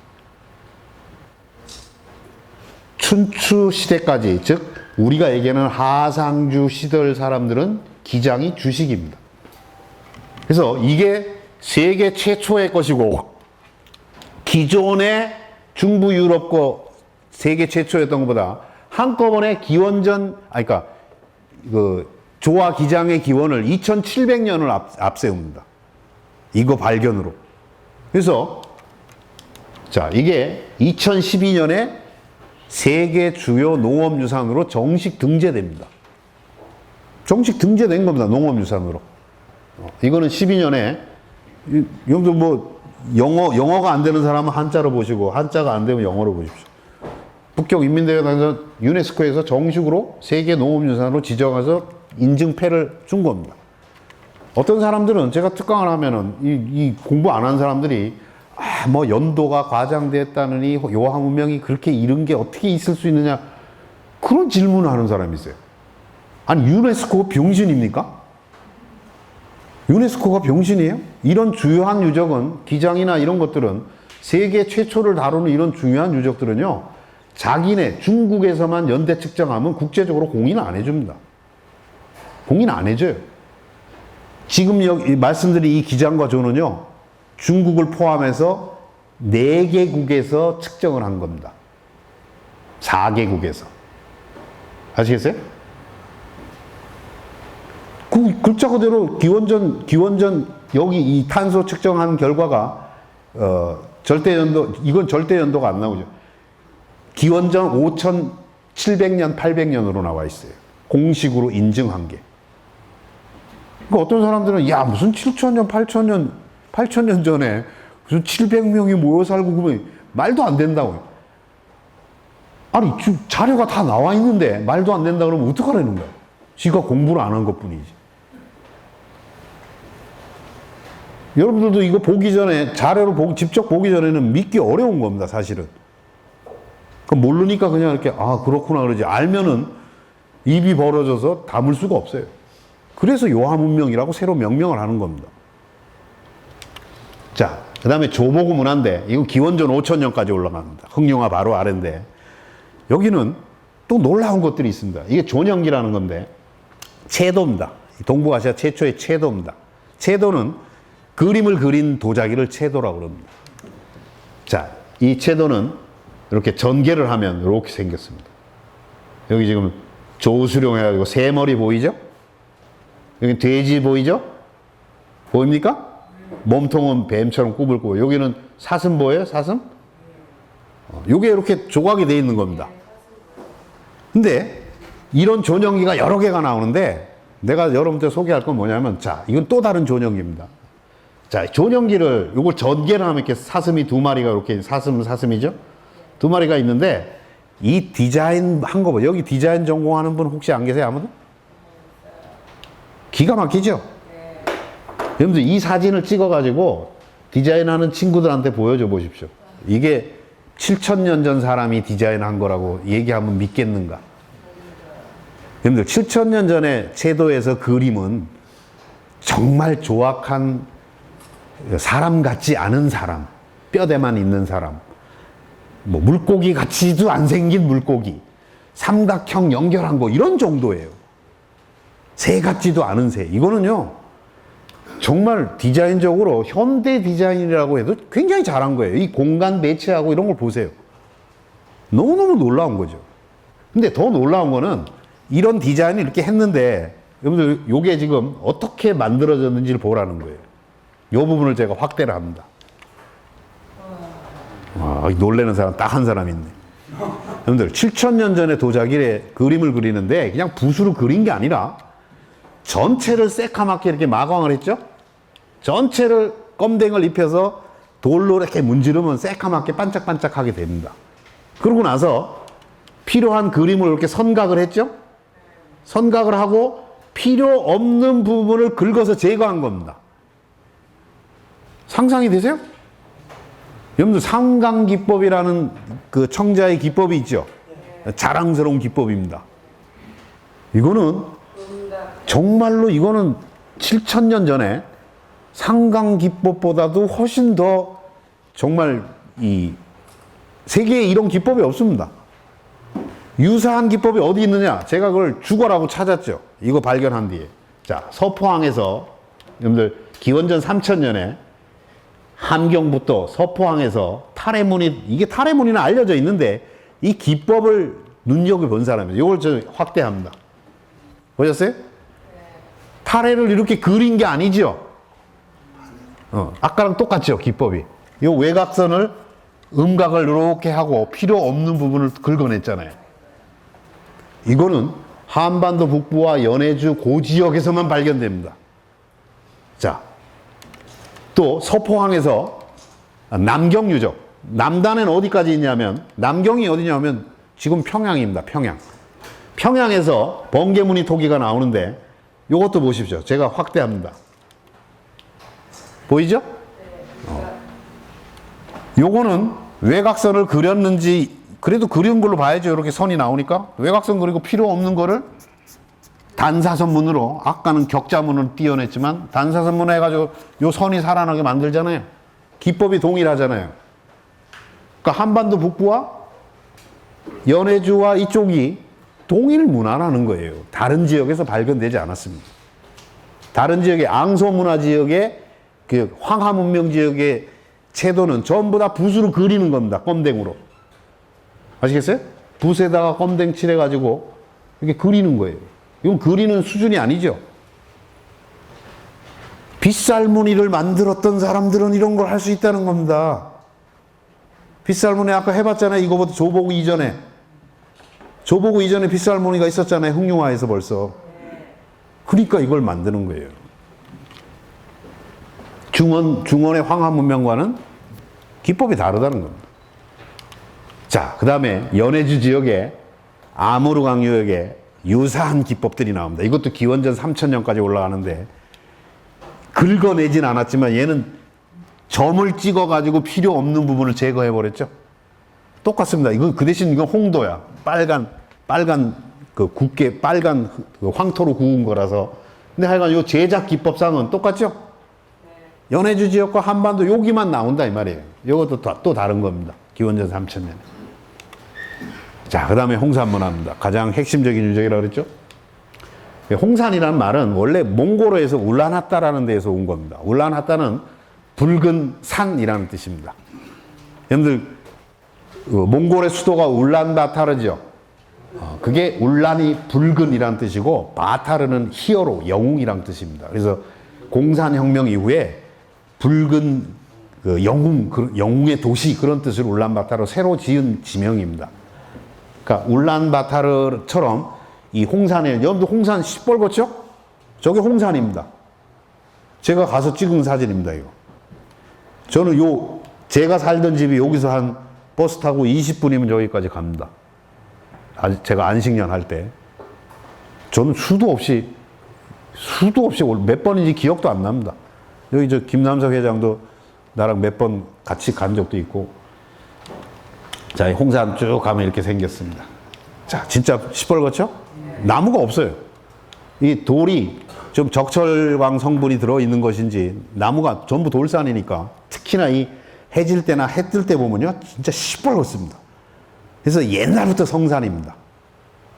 춘추 시대까지, 즉 우리가 얘기하는 하상주 시절 사람들은 기장이 주식입니다. 그래서 이게 세계 최초의 것이고 기존의 중부 유럽 거 세계 최초였던 것보다 한꺼번에 조와 기장의 기원을 2700년을 앞세웁니다. 이거 발견으로. 그래서 자, 이게 2012년에 세계 주요 농업유산으로 정식 등재됩니다. 정식 등재된 겁니다. 농업유산으로. 이거는 12년에 여러분들 영어가 안 되는 사람은 한자로 보시고 한자가 안 되면 영어로 보십시오. 북경 인민대회당에서 유네스코에서 정식으로 세계 농업유산으로 지정해서 인증패를 준 겁니다. 어떤 사람들은 제가 특강을 하면은 이 공부 안 한 사람들이 연도가 과장됐다느니 요한문명이 그렇게 이른 게 어떻게 있을 수 있느냐 그런 질문을 하는 사람이 있어요. 아니 유네스코가 병신입니까? 유네스코가 병신이에요? 이런 주요한 유적은 기장이나 이런 것들은 세계 최초를 다루는 이런 중요한 유적들은요 자기네 중국에서만 연대 측정하면 국제적으로 공인 안 해줍니다. 공인 안 해줘요. 지금 여기 말씀드린 이 기장과 조는요 중국을 포함해서 4개국에서 측정을 한 겁니다. 4개국에서. 아시겠어요? 그 글자 그대로 기원전 여기 이 탄소 측정한 결과가 이건 절대 연도가 안 나오죠. 기원전 5700년, 800년으로 나와 있어요. 공식으로 인증한 게. 그러니까 어떤 사람들은 야 무슨 7000년, 8000년 전에 무슨 700명이 모여 살고 그러면 말도 안 된다고요. 아니 자료가 다 나와 있는데 말도 안 된다 그러면 어떡하라는 거야. 지가 공부를 안 한 것뿐이지. 여러분들도 이거 보기 전에 직접 보기 전에는 믿기 어려운 겁니다. 사실은. 모르니까 그냥 이렇게 그렇구나 그러지. 알면은 입이 벌어져서 담을 수가 없어요. 그래서 요한문명이라고 새로 명명을 하는 겁니다. 자, 그 다음에 조보구 문화인데 이거 기원전 5000년까지 올라갑니다. 흥룡화 바로 아래인데 여기는 또 놀라운 것들이 있습니다. 이게 존영기라는 건데 채도입니다. 동북아시아 최초의 채도입니다. 채도는 그림을 그린 도자기를 채도라고 그럽니다. 자, 이 채도는 이렇게 전개를 하면 이렇게 생겼습니다. 여기 지금 조수룡 해가지고 새 머리 보이죠? 여기 돼지 보이죠? 보입니까? 몸통은 뱀처럼 꾸불꾸불. 여기는 사슴 보여요? 사슴? 요게 이렇게 조각이 되어 있는 겁니다. 근데 이런 존영기가 여러 개가 나오는데 내가 여러분들 소개할 건 뭐냐면, 자, 이건 또 다른 존영기입니다. 자, 존영기를 요걸 전개를 하면 이렇게 사슴이 두 마리가 이렇게 사슴이죠? 두 마리가 있는데 이 디자인 한 거 봐. 여기 디자인 전공하는 분 혹시 안 계세요? 아무도? 기가 막히죠? 여러분들 이 사진을 찍어가지고 디자인하는 친구들한테 보여줘 보십시오. 이게 7,000년 전 사람이 디자인한 거라고 얘기하면 믿겠는가? 여러분들 7,000년 전에 채도에서 그림은 정말 조악한 사람 같지 않은 사람, 뼈대만 있는 사람, 뭐 물고기 같지도 안 생긴 물고기, 삼각형 연결한 거 이런 정도예요. 새 같지도 않은 새. 이거는요 정말 디자인적으로 현대 디자인이라고 해도 굉장히 잘한 거예요. 이 공간 배치하고 이런 걸 보세요. 너무너무 놀라운 거죠. 근데 더 놀라운 거는 이런 디자인을 이렇게 했는데 여러분들 요게 지금 어떻게 만들어졌는지를 보라는 거예요. 요 부분을 제가 확대를 합니다. 와, 놀라는 사람 딱 한 사람 있네. 여러분들 7,000년 전에 도자기에 그림을 그리는데 그냥 붓으로 그린 게 아니라 전체를 새카맣게 이렇게 마광을 했죠. 전체를 껌댕을 입혀서 돌로 이렇게 문지르면 새카맣게 반짝반짝하게 됩니다. 그러고 나서 필요한 그림을 이렇게 선각을 했죠. 선각을 하고 필요 없는 부분을 긁어서 제거한 겁니다. 상상이 되세요? 여러분들 상강기법이라는 그 청자의 기법이 있죠. 자랑스러운 기법입니다. 이거는 정말로 이거는 7,000년 전에 상강기법보다도 훨씬 더 정말 이 세계에 이런 기법이 없습니다. 유사한 기법이 어디 있느냐? 제가 그걸 죽어라고 찾았죠. 이거 발견한 뒤에. 자, 서포항에서 여러분들 기원전 3,000년에 함경부터 서포항에서 타래문이, 이게 타래문이는 알려져 있는데 이 기법을 눈여겨본 사람이에요. 이걸 저 확대합니다. 보셨어요? 타래를 이렇게 그린 게 아니죠? 아까랑 똑같죠, 기법이. 이 외곽선을 음각을 이렇게 하고 필요 없는 부분을 긁어냈잖아요. 이거는 한반도 북부와 연해주 고지역에서만 발견됩니다. 자, 또 서포항에서 남경유적. 남단에는 어디까지 있냐면, 남경이 어디냐면 지금 평양입니다. 평양. 평양에서 번개무늬 토기가 나오는데 이것도 보십시오. 제가 확대합니다. 보이죠? 요거는 외곽선을 그렸는지, 그래도 그린 걸로 봐야죠. 이렇게 선이 나오니까. 외곽선 그리고 필요 없는 거를 단사선문으로, 아까는 격자문을 띄어냈지만 단사선문 해가지고 요 선이 살아나게 만들잖아요. 기법이 동일하잖아요. 그러니까 한반도 북부와 연해주와 이쪽이 동일 문화라는 거예요. 다른 지역에서 발견되지 않았습니다. 다른 지역의 앙소문화 지역의 그 황하문명 지역의 채도는 전부 다 붓으로 그리는 겁니다. 껌댕으로. 아시겠어요? 붓에다가 껌댕 칠해가지고 이렇게 그리는 거예요. 이건 그리는 수준이 아니죠. 빗살무늬를 만들었던 사람들은 이런 걸 할 수 있다는 겁니다. 빗살무늬 아까 해봤잖아요. 이거보다 조보고 이전에. 조보고 이전에 빗살무늬가 있었잖아요. 흑룡화에서 벌써. 그러니까 이걸 만드는 거예요. 중원의 황하문명과는 기법이 다르다는 겁니다. 자, 그 다음에 연해주 지역에 아모르강 유역에 유사한 기법들이 나옵니다. 이것도 기원전 3,000년까지 올라가는데 긁어내진 않았지만 얘는 점을 찍어가지고 필요 없는 부분을 제거해버렸죠. 똑같습니다. 이건 그 대신 이건 홍도야. 빨간 그 굵게 빨간 그 황토로 구운 거라서. 근데 하여간 요 제작 기법상은 똑같죠? 연해주 지역과 한반도 여기만 나온다 이 말이에요. 이것도 또 다른 겁니다. 기원전 3,000년. 자, 그 다음에 홍산문화입니다. 가장 핵심적인 유적이라고 그랬죠? 홍산이라는 말은 원래 몽골어에서 울란하따라는 데에서 온 겁니다. 울란하따는 붉은 산이라는 뜻입니다. 여러분들 몽골의 수도가 울란바타르죠. 그게 울란이 붉은이라는 뜻이고 바타르는 히어로, 영웅이라는 뜻입니다. 그래서 공산혁명 이후에 붉은 그 영웅의 도시 그런 뜻으로 울란바타르 새로 지은 지명입니다. 그러니까 울란바타르처럼 이 홍산에, 여러분들 홍산 시뻘겋죠? 저게 홍산입니다. 제가 가서 찍은 사진입니다, 이거. 저는 제가 살던 집이 여기서 한 버스 타고 20분이면 여기까지 갑니다. 제가 안식년 할 때. 저는 수도 없이 몇 번인지 기억도 안 납니다. 여기 저 김남석 회장도 나랑 몇 번 같이 간 적도 있고. 자, 홍산 쭉 가면 이렇게 생겼습니다. 자, 진짜 시뻘겋죠? 나무가 없어요. 이 돌이 좀 적철광 성분이 들어있는 것인지 나무가 전부 돌산이니까 특히나 이 해질 때나 해 뜰 때 보면요 진짜 시뻘겋습니다. 그래서 옛날부터 성산입니다.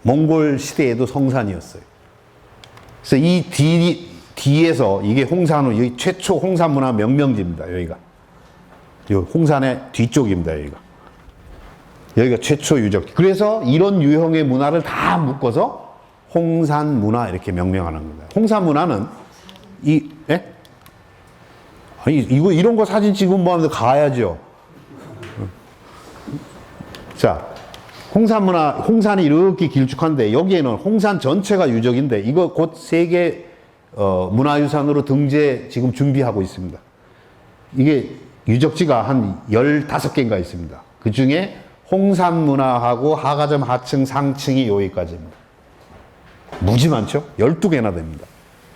몽골 시대에도 성산이었어요. 그래서 이 뒤에서 이게 홍산호, 여기 최초 홍산 문화 명명지입니다. 여기가. 이 홍산의 뒤쪽입니다. 여기가 최초 유적지. 그래서 이런 유형의 문화를 다 묶어서 홍산 문화 이렇게 명명하는 겁니다. 홍산 문화는 예? 아니, 이런 거 사진 찍으면 뭐 하는데 가야죠. 자, 홍산 문화, 홍산이 이렇게 길쭉한데 여기에는 홍산 전체가 유적인데 이거 곧 세계 문화유산으로 등재 지금 준비하고 있습니다. 이게 유적지가 한 15개인가 있습니다. 그 중에 홍산 문화하고 하가점 하층 상층이 여기까지입니다. 무지 많죠? 12개나 됩니다.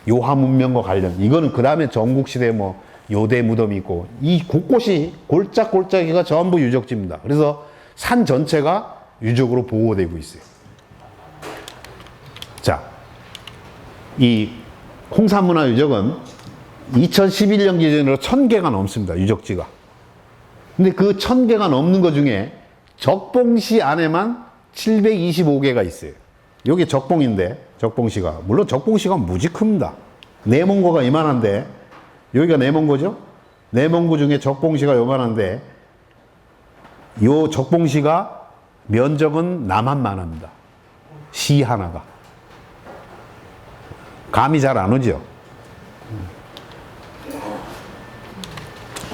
요하 문명과 관련. 이거는 그 다음에 전국시대 뭐 요대 무덤이 있고 이 곳곳이 골짜골짜기가 전부 유적지입니다. 그래서 산 전체가 유적으로 보호되고 있어요. 자, 이 홍산문화유적은 2011년 기준으로 1000개가 넘습니다. 유적지가. 근데 그 1000개가 넘는 것 중에 적봉시 안에만 725개가 있어요. 여기 적봉인데 적봉시가 물론 적봉시가 무지 큽니다. 내몽고가 이만한데 여기가 내몽고죠? 내몽고 중에 적봉시가 요만한데 요 적봉시가 면적은 남한만 합니다. 시 하나가. 감이 잘 안 오죠?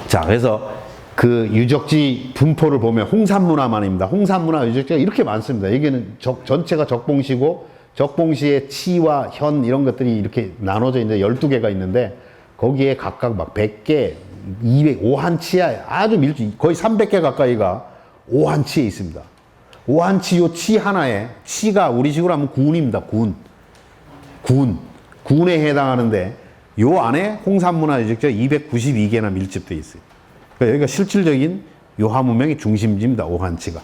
자, 그래서 그 유적지 분포를 보면 홍산문화만입니다. 홍산문화 유적지가 이렇게 많습니다. 여기는 전체가 적봉시고 적봉시의 치와 현 이런 것들이 이렇게 나눠져 있는데 12개가 있는데 거기에 각각 막 100개, 200, 오한치야 아주 거의 300개 가까이가 오한치에 있습니다. 오한치 요 치 하나에 치가 우리식으로 하면 군입니다. 군에 해당하는데 요 안에 홍산문화 유적지가 292개나 밀집되어 있어요. 그러니까 여기가 실질적인 요하 문명의 중심지입니다. 오한치가.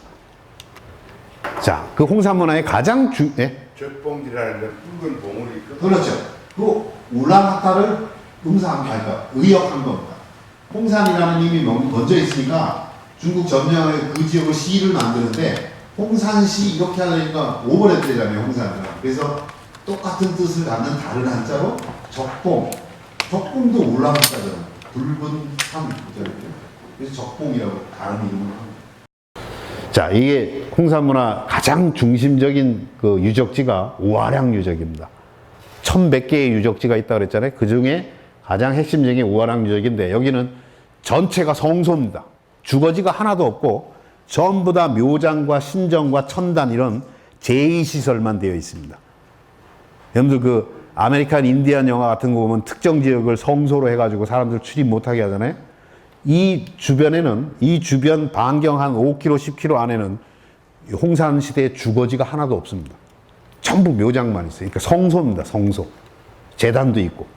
자, 그 홍산문화의 가장 젖봉지라는 건 붉은 봉우리. 그렇죠. 그 울란바타를 그러니까 의역한 겁니다. 홍산이라는 이름이 먼저 있으니까 중국 점령의 그 지역을 시를 만드는데 홍산시 이렇게 하려니까 오버랩되잖아요. 홍산이랑. 그래서 똑같은 뜻을 갖는 다른 한자로 적봉도 울란바타잖아요. 붉은 산. 그래서 적봉이라고 다른 이름을 합니다. 자, 이게 홍산문화 가장 중심적인 그 유적지가 오화량 유적입니다. 1100개의 유적지가 있다고 그랬잖아요. 그 중에 가장 핵심적인 오화량 유적인데 여기는 전체가 성소입니다. 주거지가 하나도 없고 전부 다 묘장과 신정과 천단 이런 제2시설만 되어 있습니다. 여러분들 그 아메리칸 인디안 영화 같은 거 보면 특정 지역을 성소로 해가지고 사람들 출입 못하게 하잖아요. 이 주변 반경 한 5km, 10km 안에는 홍산 시대의 주거지가 하나도 없습니다. 전부 묘장만 있어요. 그러니까 성소입니다. 성소. 제단도 있고.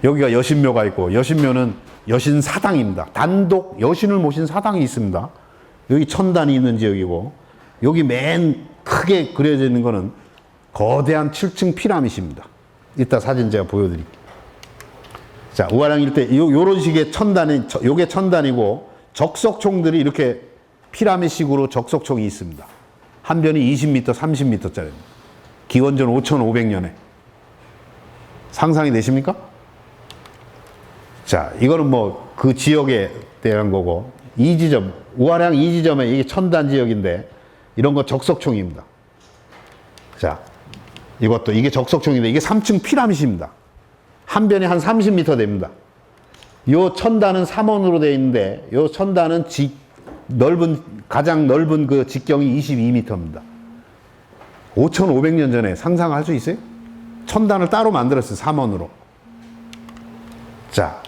여기가 여신묘가 있고, 여신묘는 여신 사당입니다. 단독 여신을 모신 사당이 있습니다. 여기 천단이 있는 지역이고, 여기 맨 크게 그려져 있는 거는 거대한 7층 피라밋입니다. 이따 사진 제가 보여드릴게요. 자, 우아량 일대 요런 식의 요게 천단이고 적석총들이 이렇게 피라밋식으로 적석총이 있습니다. 한 변이 20m, 30m짜리입니다. 기원전 5,500년에. 상상이 되십니까? 자, 이거는 뭐 그 지역에 대한 거고 이 지점, 우아량 이 지점에 이게 천단 지역인데 이런 거 적석총입니다. 자, 이게 적석총인데 이게 3층 피라밋입니다. 한 변이 한 30m 됩니다. 요 천단은 3원으로 되어 있는데 요 천단은 가장 넓은 그 직경이 22m입니다. 5,500년 전에 상상할 수 있어요? 천단을 따로 만들었어요. 3원으로. 자,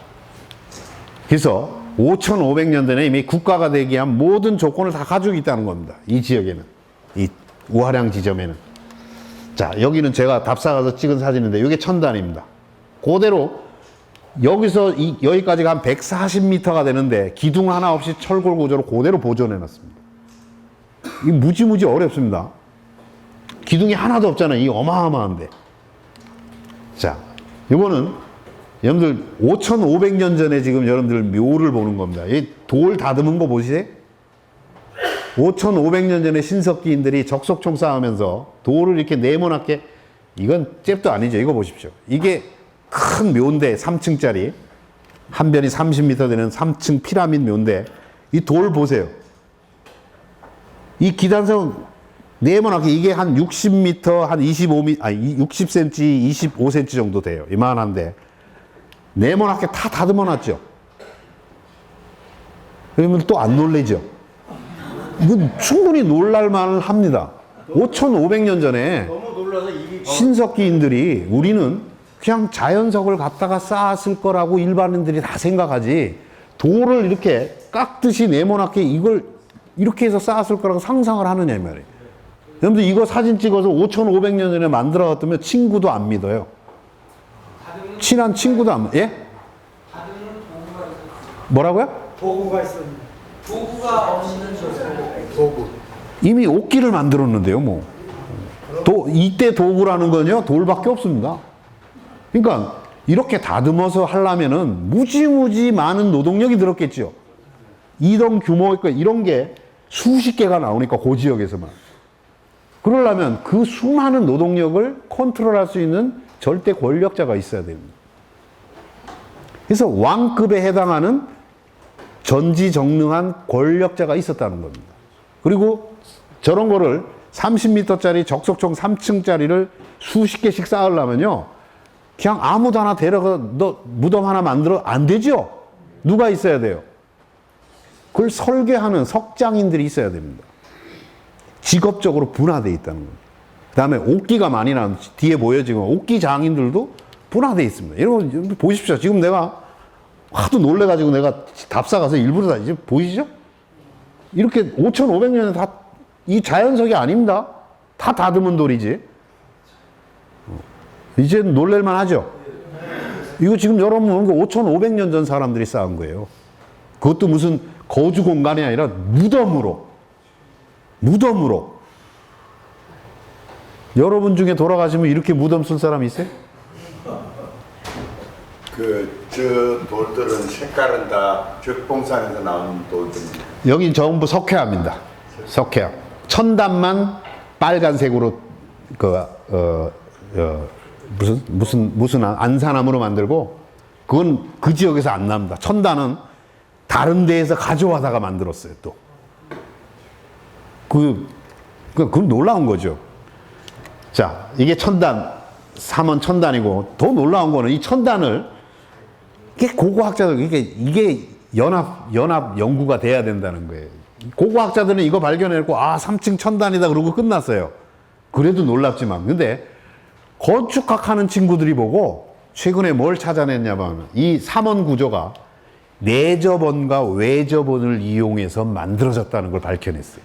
그래서 5,500년 전에 이미 국가가 되기 위한 모든 조건을 다 가지고 있다는 겁니다. 이 지역에는. 이 우하량 지점에는. 자, 여기는 제가 답사 가서 찍은 사진인데 이게 천단입니다. 그대로 여기서 여기까지가 한 140m가 되는데 기둥 하나 없이 철골 구조로 그대로 보존해 놨습니다. 이 무지무지 어렵습니다. 기둥이 하나도 없잖아요. 이 어마어마한데. 자, 이거는 여러분들 5,500년 전에 지금 여러분들 묘를 보는 겁니다. 이 돌 다듬은 거 보시세요? 5,500년 전에 신석기인들이 적석총 싸우면서 돌을 이렇게 네모나게, 이건 잽도 아니죠. 이거 보십시오. 이게 큰 묘인데 3층짜리 한 변이 30m 되는 3층 피라미드 묘인데 이 돌 보세요. 이 기단석 네모나게 이게 한 60m, 한 25m, 아니 60cm, 25cm 정도 돼요. 이만한데 네모나게 다 다듬어 놨죠. 그러면 또 안 놀래죠. 이건 충분히 놀랄만 합니다. 5,500년 전에 너무 놀라서 입이 신석기인들이 우리는 그냥 자연석을 갖다가 쌓았을 거라고 일반인들이 다 생각하지, 돌을 이렇게 깎듯이 네모나게 이걸 이렇게 해서 쌓았을 거라고 상상을 하느냐 이 말이에요. 여러분들 이거 사진 찍어서 5,500년 전에 만들어놨다면 친구도 안 믿어요. 친한 친구도 안 믿어요. 예? 뭐라고요? 도구가 있었는데. 도구가 없는 도구. 이미 옥기를 만들었는데요, 뭐. 이때 도구라는 건요, 돌밖에 없습니다. 그러니까, 이렇게 다듬어서 하려면은 무지무지 많은 노동력이 들었겠죠. 이런 규모의 이런 게 수십 개가 나오니까, 그 지역에서만. 그러려면 그 수많은 노동력을 컨트롤할 수 있는 절대 권력자가 있어야 됩니다. 그래서 왕급에 해당하는 전지전능한 권력자가 있었다는 겁니다. 그리고 저런 거를 30m짜리 적석총 3층짜리를 수십 개씩 쌓으려면요, 그냥 아무도 하나 데려가 너 무덤 하나 만들어 안 되죠. 누가 있어야 돼요? 그걸 설계하는 석장인들이 있어야 됩니다. 직업적으로 분화되어 있다는 겁니다. 그 다음에 옥기가 많이 나온 뒤에 보여지고 옥기 장인들도 분화되어 있습니다. 여러분 보십시오. 지금 내가 하도 놀래가지고 내가 답사 가서 일부러 다 이제 보이시죠? 이렇게 5,500년에 다 이 자연석이 아닙니다. 다 다듬은 돌이지. 이제 놀랄만 하죠? 이거 지금 여러분 보는 게 5,500년 전 사람들이 쌓은 거예요. 그것도 무슨 거주 공간이 아니라 무덤으로. 여러분 중에 돌아가시면 이렇게 무덤 쓸 사람 있어요? 저 돌들은 색깔은 다 적봉산에서 나온 돌들입니다. 여긴 전부 석회암입니다. 석회암. 천단만 빨간색으로 무슨 안산암으로 만들고, 그건 그 지역에서 안 납니다. 천단은 다른 데에서 가져와다가 만들었어요. 또 그건 놀라운 거죠. 자, 이게 천단, 3원 천단이고, 더 놀라운 거는 이 천단을 이게 고고학자들, 이게 연합 연구가 돼야 된다는 거예요. 고고학자들은 이거 발견해놓고 3층 천단이다 그러고 끝났어요. 그래도 놀랍지만. 근데 건축학 하는 친구들이 보고 최근에 뭘 찾아냈냐면 이 3원 구조가 내접원과 외접원을 이용해서 만들어졌다는 걸 밝혀냈어요.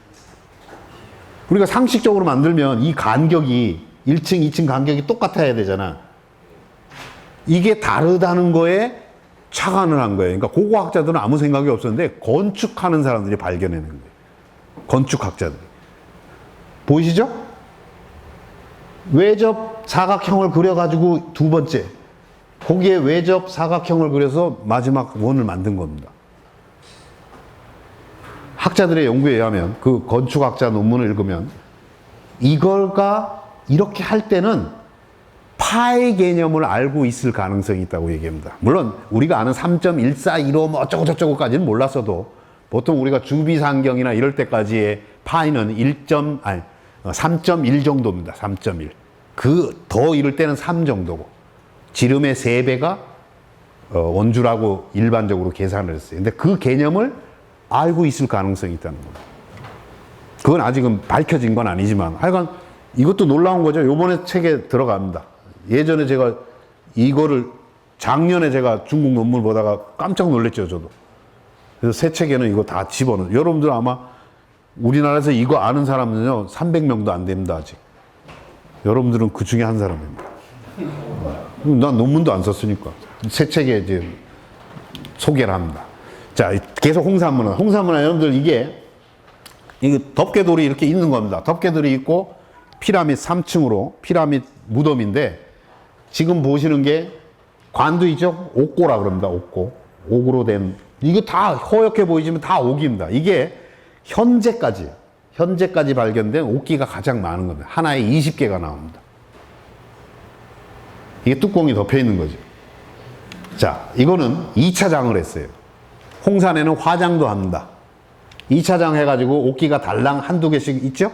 우리가 상식적으로 만들면 이 간격이 1층, 2층 간격이 똑같아야 되잖아. 이게 다르다는 거에 착안을 한 거예요. 그러니까 고고학자들은 아무 생각이 없었는데 건축하는 사람들이 발견해낸 거예요. 건축학자들이. 보이시죠? 외접 사각형을 그려가지고 두 번째, 거기에 외접 사각형을 그려서 마지막 원을 만든 겁니다. 학자들의 연구에 의하면, 그 건축학자 논문을 읽으면 이걸가 이렇게 할 때는 파의 개념을 알고 있을 가능성이 있다고 얘기합니다. 물론 우리가 아는 3.1415 뭐 어쩌고저쩌고까지는 몰랐어도 보통 우리가 주비상경이나 이럴 때까지의 파이는 3.1 정도입니다. 3.1. 더 이럴 때는 3 정도고, 지름의 3배가 원주라고 일반적으로 계산을 했어요. 근데 그 개념을 알고 있을 가능성이 있다는 겁니다. 그건 아직은 밝혀진 건 아니지만 하여간 이것도 놀라운 거죠. 요번에 책에 들어갑니다. 예전에 제가 이거를 작년에 제가 중국 논문 보다가 깜짝 놀랐죠, 저도. 그래서 새 책에는 이거 다 집어넣어요. 여러분들 아마 우리나라에서 이거 아는 사람은요 300명도 안 됩니다, 아직. 여러분들은 그 중에 한 사람입니다. 난 논문도 안 썼으니까. 새 책에 이제 소개를 합니다. 자, 계속 홍산문화. 홍산문화 여러분들 이게 덮개돌이 이렇게 있는 겁니다. 덮개돌이 있고 피라밋 3층으로 피라밋 무덤인데 지금 보시는 게 관도 있죠? 옥고라 그럽니다. 옥고. 옥으로 된 이거 다 허옇게 보이지만 다 옥입니다. 이게 현재까지 발견된 옥기가 가장 많은 겁니다. 하나에 20개가 나옵니다. 이게 뚜껑이 덮여 있는 거죠. 자, 이거는 2차장을 했어요. 홍산에는 화장도 합니다. 2차장 해가지고 옥기가 달랑 한두 개씩 있죠?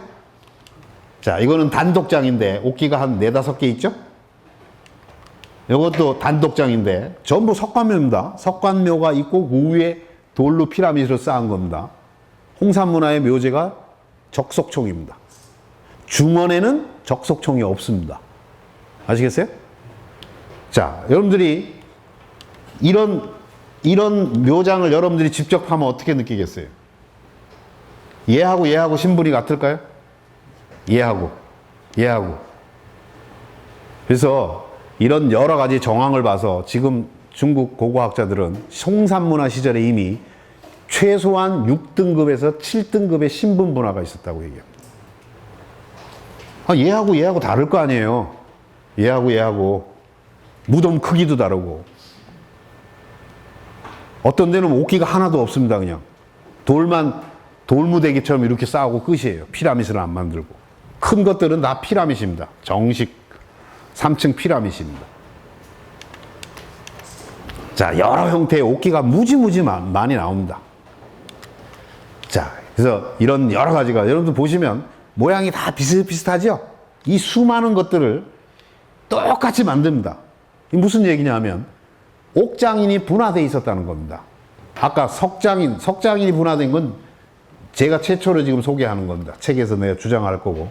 자, 이거는 단독장인데 옥기가 한 4-5개 있죠? 이것도 단독장인데 전부 석관묘입니다. 석관묘가 있고 그 위에 돌로 피라미드를 쌓은 겁니다. 홍산문화의 묘제가 적석총입니다. 중원에는 적석총이 없습니다. 아시겠어요? 자, 여러분들이 이런 묘장을 여러분들이 직접 하면 어떻게 느끼겠어요? 얘하고 신분이 같을까요? 얘하고. 그래서 이런 여러 가지 정황을 봐서 지금 중국 고고학자들은 홍산문화 시절에 이미 최소한 6등급에서 7등급의 신분 분화가 있었다고 얘기합니다. 얘하고 다를 거 아니에요. 얘하고 무덤 크기도 다르고 어떤 데는 옥기가 하나도 없습니다. 그냥 돌무대기처럼 이렇게 쌓고 끝이에요. 피라밋을 안 만들고 큰 것들은 다 피라밋입니다. 정식 3층 피라밋입니다. 자, 여러 형태의 옥기가 무지무지 많이 나옵니다. 자, 그래서 이런 여러 가지가 여러분들 보시면 모양이 다 비슷비슷하죠? 이 수많은 것들을 똑같이 만듭니다. 이 무슨 얘기냐 하면 옥장인이 분화되어 있었다는 겁니다. 아까 석장인이 분화된 건 제가 최초로 지금 소개하는 겁니다. 책에서 내가 주장할 거고.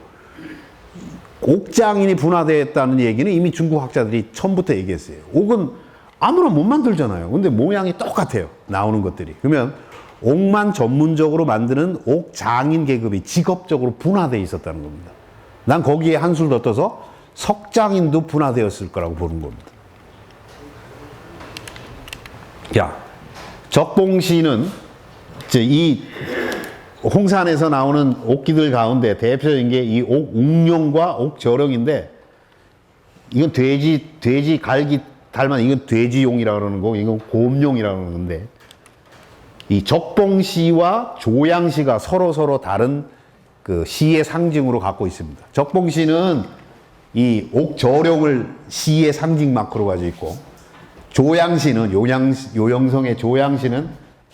옥장인이 분화되었다는 얘기는 이미 중국 학자들이 처음부터 얘기했어요. 옥은 아무나 못 만들잖아요. 근데 모양이 똑같아요. 나오는 것들이. 그러면 옥만 전문적으로 만드는 옥장인 계급이 직업적으로 분화되어 있었다는 겁니다. 난 거기에 한술 더 떠서 석장인도 분화되었을 거라고 보는 겁니다. 자, 적봉시는 이제 이 홍산에서 나오는 옥기들 가운데 대표적인 게 이 옥웅룡과 옥저령인데 이건 돼지 갈기 닮은 이건 돼지용이라고 그러는 거고 이건 곰용이라고 그러는 건데 이 적봉시와 조양시가 서로 다른 그 시의 상징으로 갖고 있습니다. 적봉시는 이 옥저령을 시의 상징 마크로 가지고 있고 조양시는 요영성의 조양시는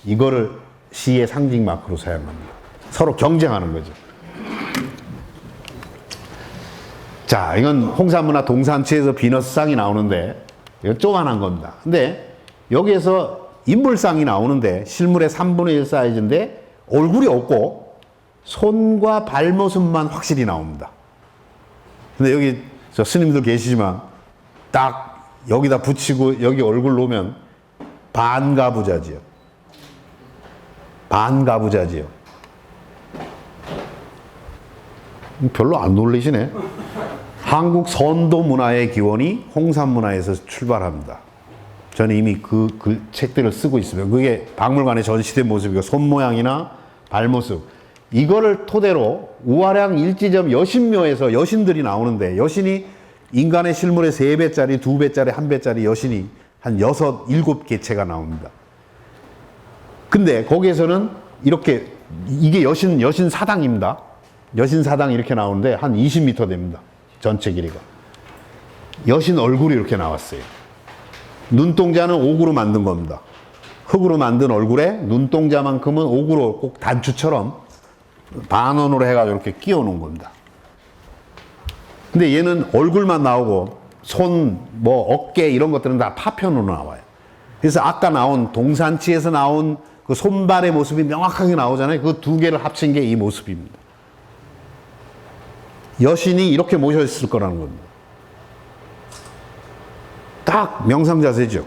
이거를 시의 상징 마크로 사용합니다. 서로 경쟁하는 거죠. 자, 이건 홍산문화 동산치에서 비너스상이 나오는데 이건 조그만한 겁니다. 근데 여기에서 인물상이 나오는데 실물의 3분의 1 사이즈인데 얼굴이 없고 손과 발모습만 확실히 나옵니다. 근데 여기 저 스님들 계시지만 딱 여기다 붙이고 여기 얼굴 놓으면 반가부자지요. 별로 안 놀리시네. 한국 선도 문화의 기원이 홍산 문화에서 출발합니다. 저는 이미 그 책들을 쓰고 있습니다. 그게 박물관에 전시된 모습이고 손 모양이나 발모습 이거를 토대로 우화량 일지점 여신묘에서 여신들이 나오는데 여신이 인간의 실물의 3배짜리, 2배짜리, 1배짜리 여신이 한 6, 7개체가 나옵니다. 근데 거기에서는 이렇게 이게 여신 사당입니다. 여신 사당 이렇게 나오는데 한 20m 됩니다. 전체 길이가. 여신 얼굴이 이렇게 나왔어요. 눈동자는 옥으로 만든 겁니다. 흙으로 만든 얼굴에 눈동자만큼은 옥으로 꼭 단추처럼 반원으로 해가지고 이렇게 끼워 놓은 겁니다. 근데 얘는 얼굴만 나오고 손, 어깨 이런 것들은 다 파편으로 나와요. 그래서 아까 나온 동산치에서 나온 그 손발의 모습이 명확하게 나오잖아요. 그 두 개를 합친 게 이 모습입니다. 여신이 이렇게 모셨을 거라는 겁니다. 딱 명상 자세죠.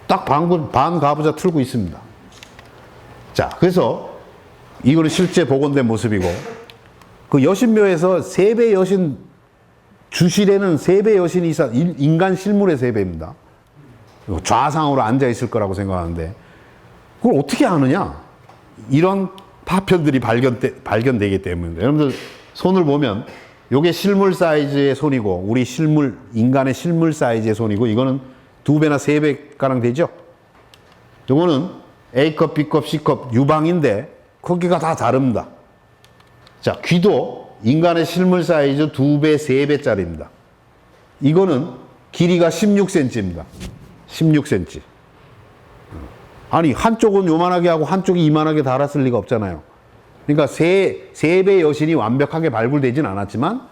딱 반가부좌 틀고 있습니다. 자, 그래서 이거는 실제 복원된 모습이고, 그 여신묘에서 세배 여신, 주실에는 세배 여신이 있어, 인간 실물의 세배입니다. 좌상으로 앉아 있을 거라고 생각하는데, 그걸 어떻게 아느냐? 이런 파편들이 발견되기 때문에. 여러분들 손을 보면, 요게 실물 사이즈의 손이고, 우리 실물, 인간의 실물 사이즈의 손이고, 이거는 2배나 3배 가량 되죠? 요거는 A컵, B컵, C컵, 유방인데, 크기가 다 다릅니다. 자, 귀도 인간의 실물 사이즈 2배, 3배짜리입니다. 이거는 길이가 16cm입니다. 16cm. 아니, 한쪽은 요만하게 하고 한쪽이 이만하게 달았을 리가 없잖아요. 그러니까 세배 여신이 완벽하게 발굴되진 않았지만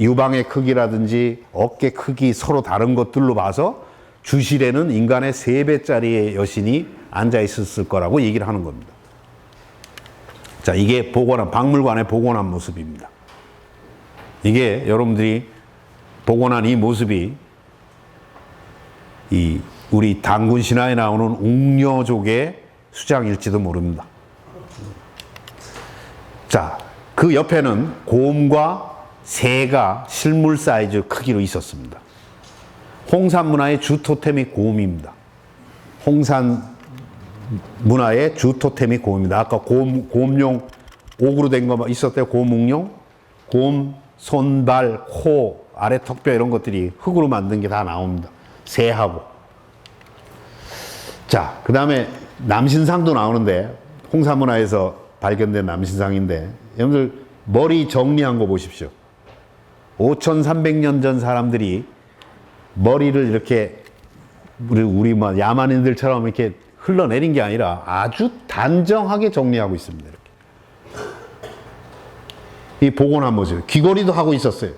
유방의 크기라든지 어깨 크기 서로 다른 것들로 봐서 주실에는 인간의 3배짜리의 여신이 앉아 있었을 거라고 얘기를 하는 겁니다. 자, 이게 박물관에 복원한 모습입니다. 이게 여러분들이 복원한 이 모습이 이 우리 단군 신화에 나오는 웅녀족의 수장일지도 모릅니다. 자, 그 옆에는 곰과 새가 실물 사이즈 크기로 있었습니다. 홍산 문화의 주 토템이 곰입니다. 홍산 문화의 주 토템이 곰입니다. 아까 곰용 옥으로 된 거 있었대요. 곰웅룡, 곰, 손발, 코, 아래 턱뼈 이런 것들이 흙으로 만든 게 다 나옵니다. 새하고. 자, 그 다음에 남신상도 나오는데, 홍산 문화에서 발견된 남신상인데, 여러분들 머리 정리한 거 보십시오. 5,300년 전 사람들이 머리를 이렇게 우리 뭐 야만인들처럼 이렇게 흘러내린 게 아니라 아주 단정하게 정리하고 있습니다. 이렇게. 이 복원한 모습. 귀걸이도 하고 있었어요.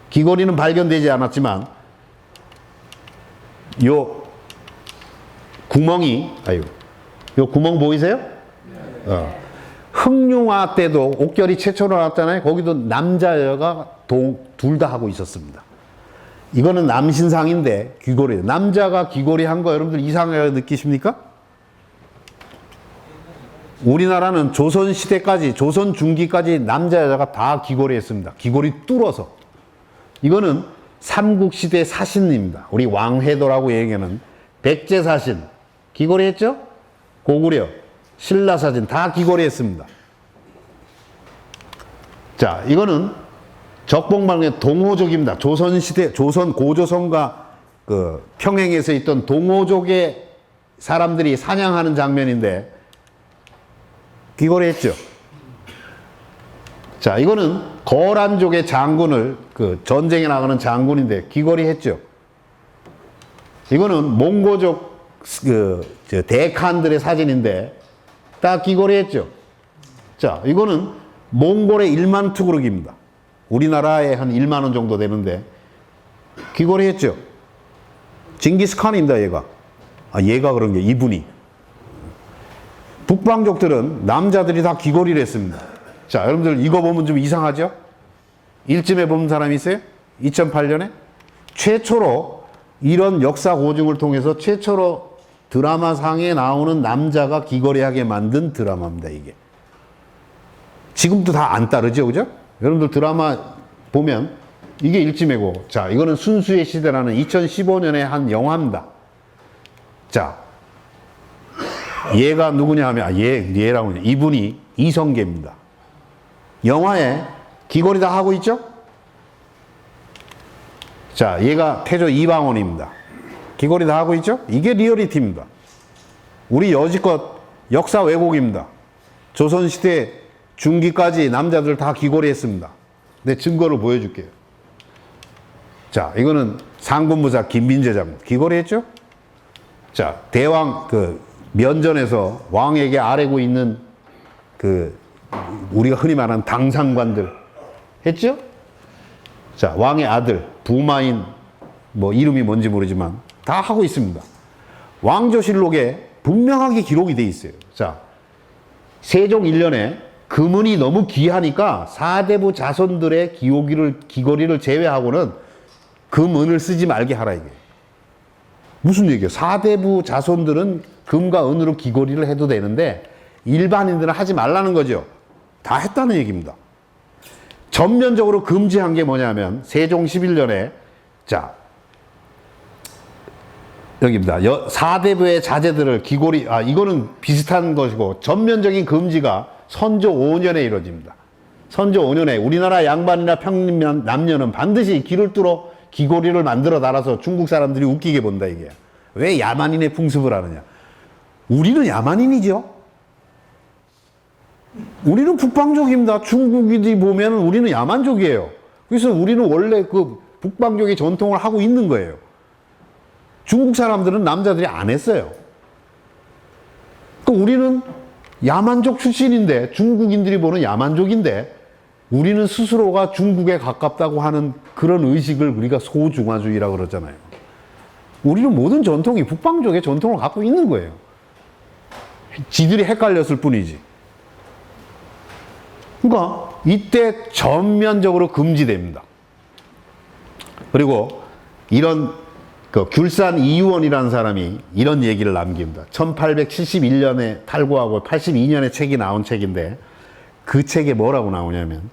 귀걸이는 발견되지 않았지만 요 구멍이, 요 구멍 보이세요? 흑룡화 때도 옥결이 최초로 나왔잖아요. 거기도 남자 여자가 둘 다 하고 있었습니다. 이거는 남신상인데 귀걸이. 남자가 귀걸이 한 거 여러분들 이상하게 느끼십니까? 우리나라는 조선 시대까지, 조선 중기까지 남자 여자가 다 귀걸이 했습니다. 귀걸이 뚫어서. 이거는 삼국시대 사신입니다. 우리 왕회도라고 얘기하는 백제사신. 귀걸이 했죠? 고구려, 신라사진 다 귀걸이 했습니다. 자, 이거는 적봉방의 동호족입니다. 조선시대, 고조선과 그 평행에서 있던 동호족의 사람들이 사냥하는 장면인데, 귀걸이 했죠? 자, 이거는 거란족의 장군을, 그 전쟁에 나가는 장군인데, 귀걸이 했죠? 이거는 몽고족, 대칸들의 사진인데, 다 귀걸이 했죠? 자, 이거는 몽골의 1만 투그룹입니다. 우리나라에 한 1만 원 정도 되는데 귀걸이 했죠. 징기스칸입니다. 얘가 그런 게 이분이. 북방족들은 남자들이 다 귀걸이를 했습니다. 자, 여러분들 이거 보면 좀 이상하죠? 일쯤에 본 사람이 있어요? 2008년에 최초로 이런 역사 고증을 통해서 최초로 드라마상에 나오는 남자가 귀걸이하게 만든 드라마입니다. 이게 지금도 다 안 따르죠, 그죠? 여러분들 드라마 보면 이게 일지매고, 자, 이거는 순수의 시대라는 2015년에 한 영화입니다. 자, 얘가 누구냐 하면, 얘라고 하냐. 이분이 이성계입니다. 영화에 귀걸이 다 하고 있죠? 자, 얘가 태조 이방원입니다. 귀걸이 다 하고 있죠? 이게 리얼리티입니다. 우리 여지껏 역사 왜곡입니다. 조선시대 중기까지 남자들 다 귀걸이 했습니다. 내 증거를 보여줄게요. 자, 이거는 상군부사 김민재장 귀걸이 했죠? 자, 대왕 면전에서 왕에게 아뢰고 있는 우리가 흔히 말하는 당상관들 했죠? 자, 왕의 아들 부마인, 뭐 이름이 뭔지 모르지만 다 하고 있습니다. 왕조실록에 분명하게 기록이 돼 있어요. 자, 세종 1년에 금은이 너무 귀하니까 사대부 자손들의 귀걸이를 제외하고는 금은을 쓰지 말게 하라 이게. 무슨 얘기예요? 사대부 자손들은 금과 은으로 귀걸이를 해도 되는데 일반인들은 하지 말라는 거죠. 다 했다는 얘기입니다. 전면적으로 금지한 게 뭐냐면 세종 11년에 자 여기입니다. 사대부의 자제들을 귀걸이 이거는 비슷한 것이고 전면적인 금지가 선조 5년에 이루어집니다. 선조 5년에 우리나라 양반이나 평민 남녀는 반드시 귀를 뚫어 귀걸이를 만들어 달아서 중국 사람들이 웃기게 본다 이게. 왜 야만인의 풍습을 하느냐. 우리는 야만인이죠. 우리는 북방족입니다. 중국인들이 보면 우리는 야만족이에요. 그래서 우리는 원래 그 북방족의 전통을 하고 있는 거예요. 중국 사람들은 남자들이 안 했어요. 그 우리는 야만족 출신인데 중국인들이 보는 야만족인데 우리는 스스로가 중국에 가깝다고 하는 그런 의식을 우리가 소중화주의라고 그러잖아요. 우리는 모든 전통이 북방족의 전통을 갖고 있는 거예요. 지들이 헷갈렸을 뿐이지. 그러니까 이때 전면적으로 금지됩니다. 그리고 이런 그 귤산 이유원이라는 사람이 이런 얘기를 남깁니다. 1871년에 탈고하고 82년에 책이 나온 책인데 그 책에 뭐라고 나오냐면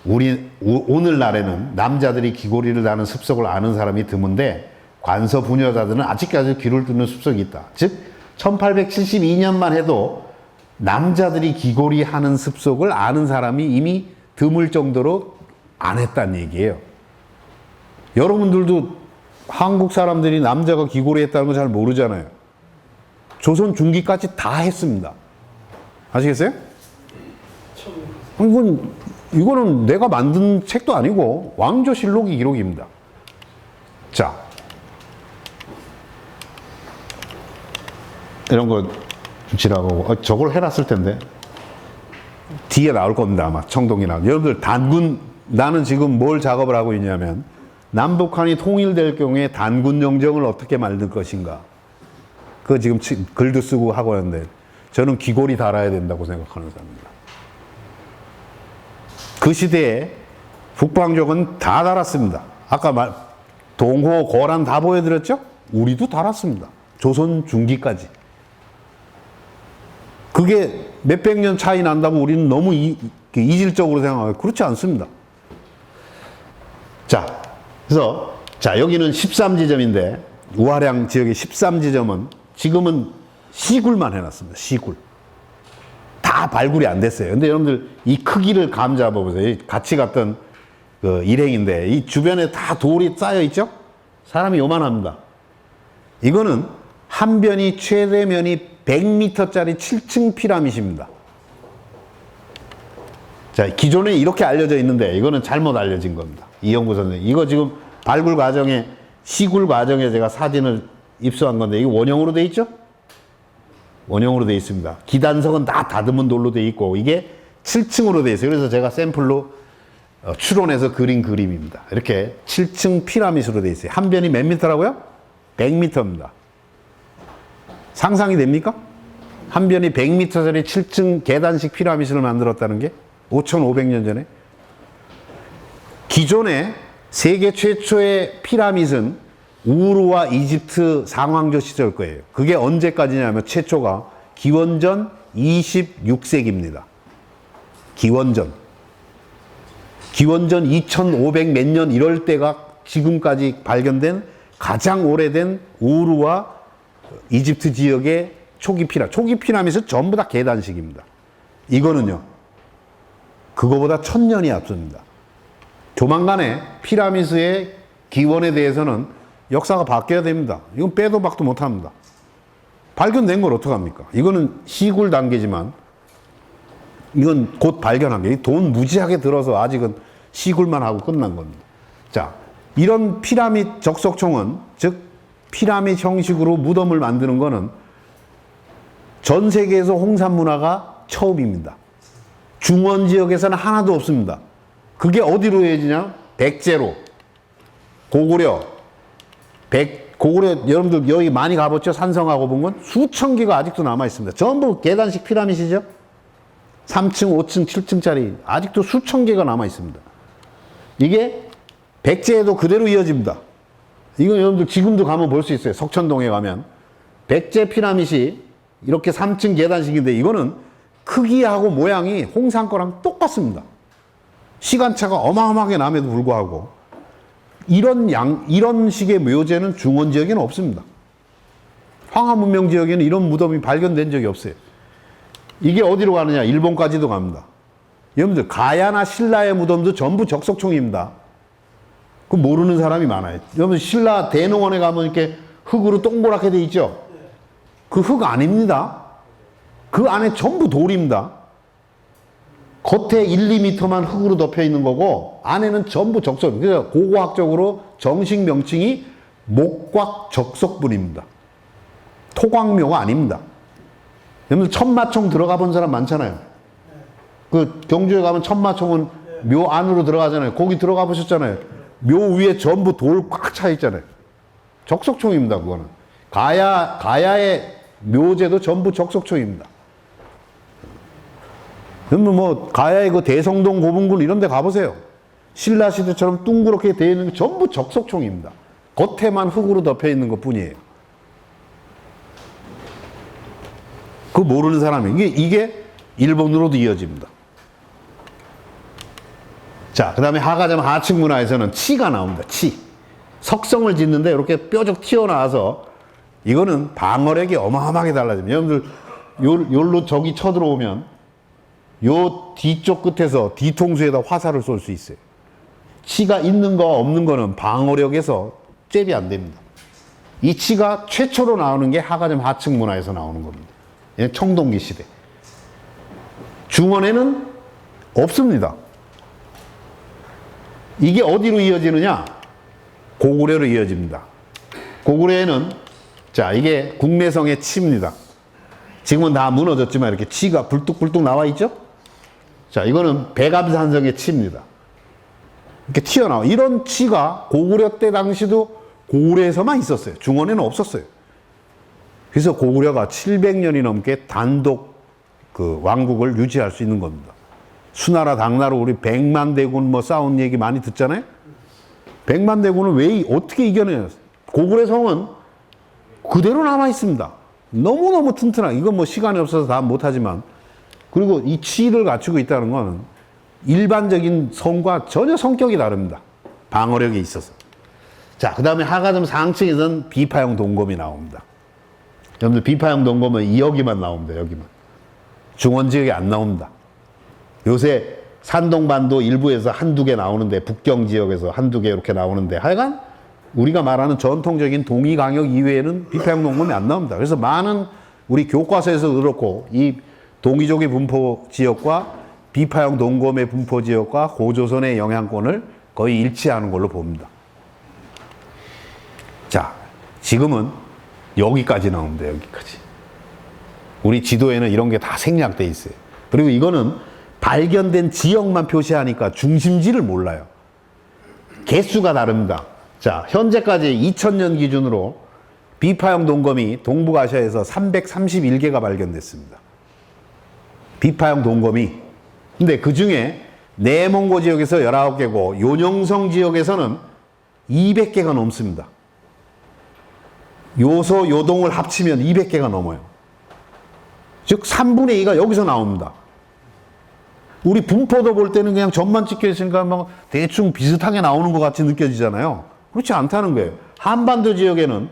오늘날에는 남자들이 귀걸이를 다는 습속을 아는 사람이 드문데 관서 부녀자들은 아직까지 귀를 뚫는 습속이 있다. 즉 1872년만 해도 남자들이 귀걸이 하는 습속을 아는 사람이 이미 드물 정도로 안 했다는 얘기예요. 여러분들도 한국 사람들이 남자가 귀걸이 했다는 거 잘 모르잖아요. 조선 중기까지 다 했습니다. 아시겠어요? 이거는 내가 만든 책도 아니고 왕조실록의 기록입니다. 자, 이런 거 지나가고 저걸 해놨을 텐데 뒤에 나올 겁니다. 아마 청동이나 여러분들 단군 나는 지금 뭘 작업을 하고 있냐면 남북한이 통일될 경우에 단군 영정을 어떻게 만들 것인가. 그거 지금 글도 쓰고 하고 하는데 저는 귀걸이 달아야 된다고 생각하는 사람입니다. 그 시대에 북방족은 다 달았습니다. 아까 동호, 고란 다 보여드렸죠? 우리도 달았습니다. 조선 중기까지. 그게 몇백 년 차이 난다고 우리는 너무 이질적으로 생각해요. 그렇지 않습니다. 자, 그래서 자 여기는 13지점인데 우하량 지역의 13지점은 지금은 시굴만 해놨습니다. 시굴. 다 발굴이 안 됐어요. 근데 여러분들 이 크기를 감 잡아보세요. 같이 갔던 그 일행인데 이 주변에 다 돌이 쌓여 있죠? 사람이 요만합니다. 이거는 한 변이 최대면이 100m짜리 7층 피라밋입니다. 자, 기존에 이렇게 알려져 있는데 이거는 잘못 알려진 겁니다. 이영구 선생님. 이거 지금 발굴 과정에 시굴 과정에 제가 사진을 입수한 건데 이게 원형으로 돼 있죠? 원형으로 돼 있습니다. 기단석은 다 다듬은 돌로 돼 있고 이게 7층으로 돼 있어요. 그래서 제가 샘플로 추론해서 그린 그림입니다. 이렇게 7층 피라밋으로 돼 있어요. 한 변이 몇 미터라고요? 100m입니다. 상상이 됩니까? 한 변이 100m짜리 7층 계단식 피라밋을 만들었다는 게 5,500년 전에. 기존에 세계 최초의 피라밋은 우루와 이집트 상왕조 시절 거예요. 그게 언제까지냐면 최초가 기원전 26세기입니다. 기원전 2500 몇 년 이럴 때가 지금까지 발견된 가장 오래된 우루와 이집트 지역의 초기 피라밋은 전부 다 계단식입니다. 이거는요, 그거보다 1000년이 앞섭니다. 조만간에 피라미드의 기원에 대해서는 역사가 바뀌어야 됩니다. 이건 빼도 박도 못합니다. 발견된 걸 어떡합니까? 이거는 시굴 단계지만 이건 곧 발견합니다. 돈 무지하게 들어서 아직은 시굴만 하고 끝난 겁니다. 자, 이런 피라밋 적석총은, 즉 피라밋 형식으로 무덤을 만드는 거는 전 세계에서 홍산 문화가 처음입니다. 중원 지역에서는 하나도 없습니다. 그게 어디로 이어지냐? 백제로, 고구려, 고구려 여러분들 여기 많이 가봤죠? 산성하고 본 건 수천 개가 아직도 남아 있습니다. 전부 계단식 피라밋이죠. 3층, 5층, 7층짜리 아직도 수천 개가 남아 있습니다. 이게 백제에도 그대로 이어집니다. 이건 여러분들 지금도 가면 볼 수 있어요. 석천동에 가면 백제 피라밋이 이렇게 3층 계단식인데 이거는 크기하고 모양이 홍상 거랑 똑같습니다. 시간차가 어마어마하게 남에도 불구하고 이런 식의 묘제는 중원 지역에는 없습니다. 황하 문명 지역에는 이런 무덤이 발견된 적이 없어요. 이게 어디로 가느냐? 일본까지도 갑니다. 여러분들 가야나 신라의 무덤도 전부 적석총입니다. 그 모르는 사람이 많아요. 여러분 신라 대농원에 가면 이렇게 흙으로 동그랗게 돼 있죠? 그 흙 아닙니다. 그 안에 전부 돌입니다. 겉에 1, 2m만 흙으로 덮여 있는 거고 안에는 전부 적석. 그래서 고고학적으로 정식 명칭이 목곽 적석분입니다. 토광묘가 아닙니다. 여러분 천마총 들어가 본 사람 많잖아요. 그 경주에 가면 천마총은 묘 안으로 들어가잖아요. 거기 들어가 보셨잖아요. 묘 위에 전부 돌 꽉 차 있잖아요. 적석총입니다. 그거는 가야의 묘제도 전부 적석총입니다. 여러분 뭐 가야의 그 대성동 고분군 이런 데 가보세요. 신라 시대처럼 둥그렇게 되어 있는 게 전부 적석총입니다. 겉에만 흙으로 덮여 있는 것 뿐이에요. 그 모르는 사람이 이게 일본으로도 이어집니다. 자, 그 다음에 하가점 하층 문화에서는 치가 나옵니다. 치. 석성을 짓는데 이렇게 뾰족 튀어나와서 이거는 방어력이 어마어마하게 달라집니다. 여러분들 요로 저기 쳐들어오면 요 뒤쪽 끝에서 뒤통수에다 화살을 쏠 수 있어요. 치가 있는 거 없는 거는 방어력에서 잽이 안 됩니다. 이 치가 최초로 나오는 게 하가점 하층 문화에서 나오는 겁니다. 청동기 시대. 중원에는 없습니다. 이게 어디로 이어지느냐? 고구려로 이어집니다. 고구려에는 자, 이게 국내성의 치입니다. 지금은 다 무너졌지만 이렇게 치가 불뚝불뚝 나와 있죠? 자, 이거는 백암산성의 치입니다. 이렇게 튀어나와. 이런 치가 고구려 때 당시도 고구려에서만 있었어요. 중원에는 없었어요. 그래서 고구려가 700년이 넘게 단독 그 왕국을 유지할 수 있는 겁니다. 수나라, 당나라 우리 백만대군 뭐 싸운 얘기 많이 듣잖아요? 백만대군은 왜 어떻게 이겨내요? 고구려 성은 그대로 남아 있습니다. 너무너무 튼튼하게. 이건 뭐 시간이 없어서 다 못하지만. 그리고 이 치를 갖추고 있다는 건 일반적인 성과 전혀 성격이 다릅니다. 방어력에 있어서. 자, 그 다음에 하가점 상층에서는 비파형 동검이 나옵니다. 여러분들 비파형 동검은 여기만 나옵니다. 여기만. 중원 지역에 안 나옵니다. 요새 산동반도 일부에서 한두 개 나오는데 북경 지역에서 한두 개 이렇게 나오는데 하여간 우리가 말하는 전통적인 동이강역 이외에는 비파형 동검이 안 나옵니다. 그래서 많은 우리 교과서에서도 그렇고 이 동이족의 분포 지역과 비파형 동검의 분포 지역과 고조선의 영향권을 거의 일치하는 걸로 봅니다. 자, 지금은 여기까지 나옵니다. 여기까지. 우리 지도에는 이런 게 다 생략돼 있어요. 그리고 이거는 발견된 지역만 표시하니까 중심지를 몰라요. 개수가 다릅니다. 자, 현재까지 2000년 기준으로 비파형 동검이 동북아시아에서 331개가 발견됐습니다. 비파형 동검이. 근데 그 중에 내몽고 지역에서 19개고 요녕성 지역에서는 200개가 넘습니다. 요소, 요동을 합치면 200개가 넘어요. 즉 3분의 2가 여기서 나옵니다. 우리 분포도 볼 때는 그냥 점만 찍혀 있으니까 막 대충 비슷하게 나오는 것 같이 느껴지잖아요. 그렇지 않다는 거예요. 한반도 지역에는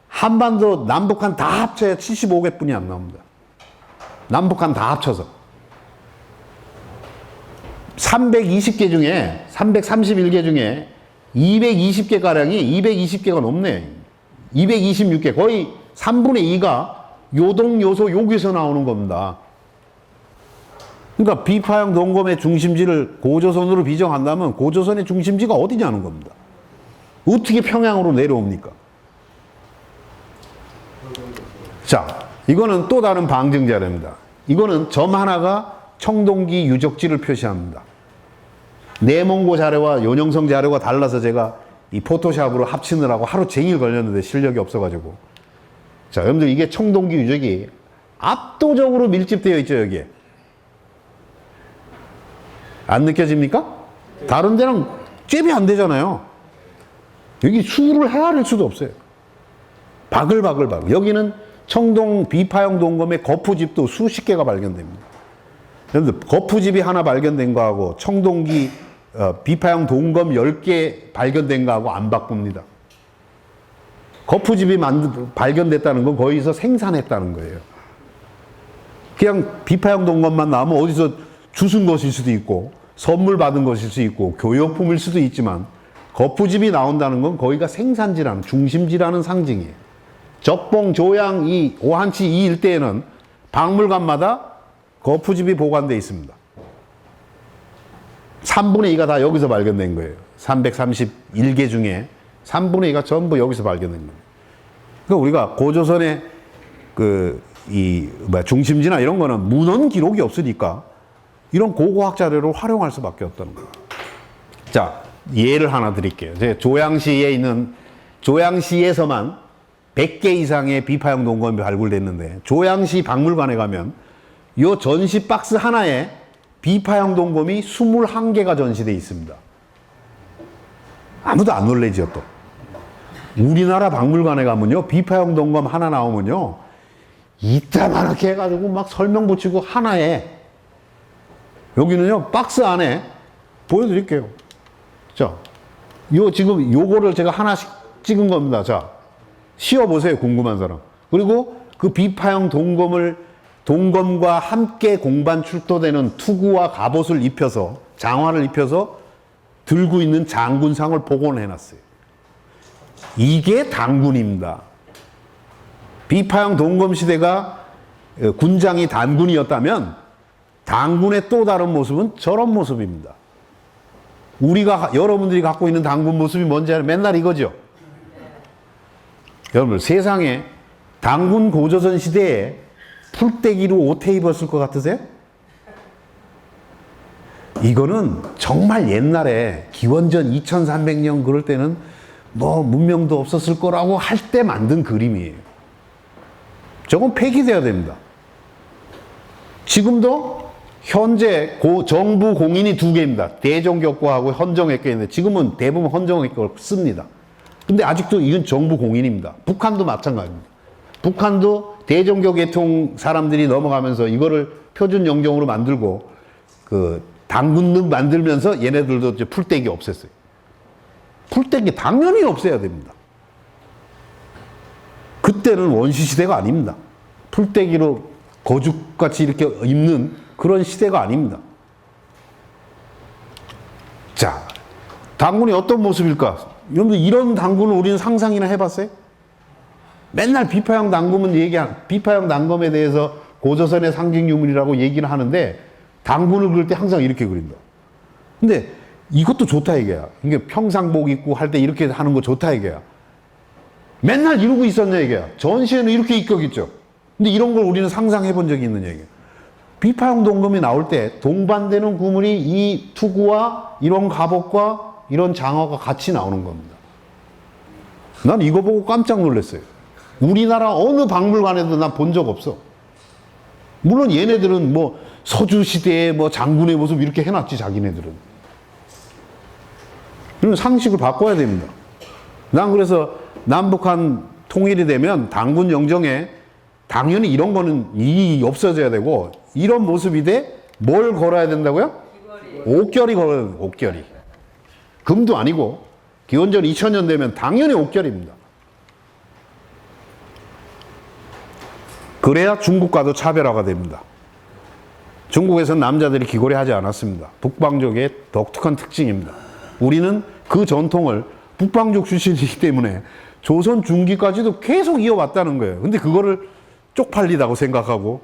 한반도 남북한 다 합쳐야 75개뿐이 안 나옵니다. 남북한 다 합쳐서 320개 중에 331개 중에 220개 가량이 220개가 넘네. 226개 거의 3분의 2가 요동 요소 여기서 나오는 겁니다. 그러니까 비파형 동검의 중심지를 고조선으로 비정한다면 고조선의 중심지가 어디냐는 겁니다. 어떻게 평양으로 내려옵니까? 자, 이거는 또 다른 방증 자료입니다. 이거는 점 하나가 청동기 유적지를 표시합니다. 내몽고 자료와 요녕성 자료가 달라서 제가 이 포토샵으로 합치느라고 하루 종일 걸렸는데 실력이 없어가지고. 자, 여러분들 이게 청동기 유적이 압도적으로 밀집되어 있죠, 여기에. 안 느껴집니까? 다른 데랑 잽이 안 되잖아요. 여기 수를 헤아릴 수도 없어요. 바글바글. 여기는 청동 비파형 동검의 거푸집도 수십 개가 발견됩니다. 여러분들 거푸집이 하나 발견된 거하고 청동기 비파형 동검 10개 발견된 거하고 안 바꿉니다. 거푸집이 발견됐다는 건 거기서 생산했다는 거예요. 그냥 비파형 동검만 나오면 어디서 주운 것일 수도 있고 선물 받은 것일 수도 있고 교역품일 수도 있지만 거푸집이 나온다는 건 거기가 생산지라는 중심지라는 상징이에요. 적봉, 조양, 오한치 이 일대에는 박물관마다 거푸집이 보관되어 있습니다. 3분의 2가 다 여기서 발견된 거예요. 331개 중에 3분의 2가 전부 여기서 발견된 거예요. 그러니까 우리가 고조선의 중심지나 이런 거는 문헌 기록이 없으니까 이런 고고학 자료를 활용할 수밖에 없다는 거예요. 자, 예를 하나 드릴게요. 조양시에 있는, 조양시에서만 100개 이상의 비파형 동검이 발굴됐는데, 조양시 박물관에 가면 이 전시 박스 하나에 비파형 동검이 21개가 전시되어 있습니다. 아무도 안 놀래지요, 또. 우리나라 박물관에 가면요, 비파형 동검 하나 나오면요, 이따만하게 해가지고 막 설명 붙이고 하나에, 여기는요, 박스 안에 보여드릴게요. 자, 지금 요거를 제가 하나씩 찍은 겁니다. 자, 씌워보세요, 궁금한 사람. 그리고 그 비파형 동검과 함께 공반 출토되는 투구와 갑옷을 입혀서, 장화를 입혀서 들고 있는 장군상을 복원해놨어요. 이게 단군입니다. 비파형 동검 시대가 군장이 단군이었다면 단군의 또 다른 모습은 저런 모습입니다. 여러분들이 갖고 있는 단군 모습이 뭔지 알아요? 맨날 이거죠. 여러분, 세상에 단군 고조선 시대에 풀떼기로 옷에 입었을 것 같으세요? 이거는 정말 옛날에 기원전 2300년 그럴 때는 뭐 문명도 없었을 거라고 할 때 만든 그림이에요. 저건 폐기돼야 됩니다. 지금도 현재 정부 공인이 2개입니다. 대종격과하고 헌정외과인데 지금은 대부분 헌정외과를 씁니다. 근데 아직도 이건 정부 공인입니다. 북한도 마찬가지입니다. 북한도 대종교 계통 사람들이 넘어가면서 이거를 표준 영정으로 만들고 당군등 만들면서 얘네들도 이제 풀떼기 없앴어요. 풀떼기 당연히 없애야 됩니다. 그때는 원시 시대가 아닙니다. 풀떼기로 거죽같이 이렇게 입는 그런 시대가 아닙니다. 자, 당군이 어떤 모습일까? 여러분들 이런 당군을 우리는 상상이나 해봤어요? 맨날 비파형 단검에 대해서 고조선의 상징 유물이라고 얘기를 하는데 당군을 그릴 때 항상 이렇게 그린다. 근데 이것도 좋다 이게야. 이게 평상복 입고 할 때 이렇게 하는 거 좋다 이게야. 맨날 이러고 있었냐 이게야. 전시회는 이렇게 입격있죠. 근데 이런 걸 우리는 상상해 본 적이 있는 얘기예요. 비파형 동검이 나올 때 동반되는 구물이 이 투구와 이런 갑옷과 이런 장화가 같이 나오는 겁니다. 난 이거 보고 깜짝 놀랐어요. 우리나라 어느 박물관에도 난 본 적 없어. 물론 얘네들은 뭐 서주시대의 뭐 장군의 모습 이렇게 해놨지, 자기네들은. 이런 상식을 바꿔야 됩니다. 난 그래서 남북한 통일이 되면 당군 영정에 당연히 이런 거는 없어져야 되고, 이런 모습이 돼 뭘 걸어야 된다고요? 옥결이 걸어야 돼요, 옥결이. 금도 아니고, 기원전 2000년 되면 당연히 옥결입니다. 그래야 중국과도 차별화가 됩니다. 중국에서는 남자들이 귀걸이 하지 않았습니다. 북방족의 독특한 특징입니다. 우리는 그 전통을 북방족 출신이기 때문에 조선 중기까지도 계속 이어왔다는 거예요. 근데 그거를 쪽팔리다고 생각하고,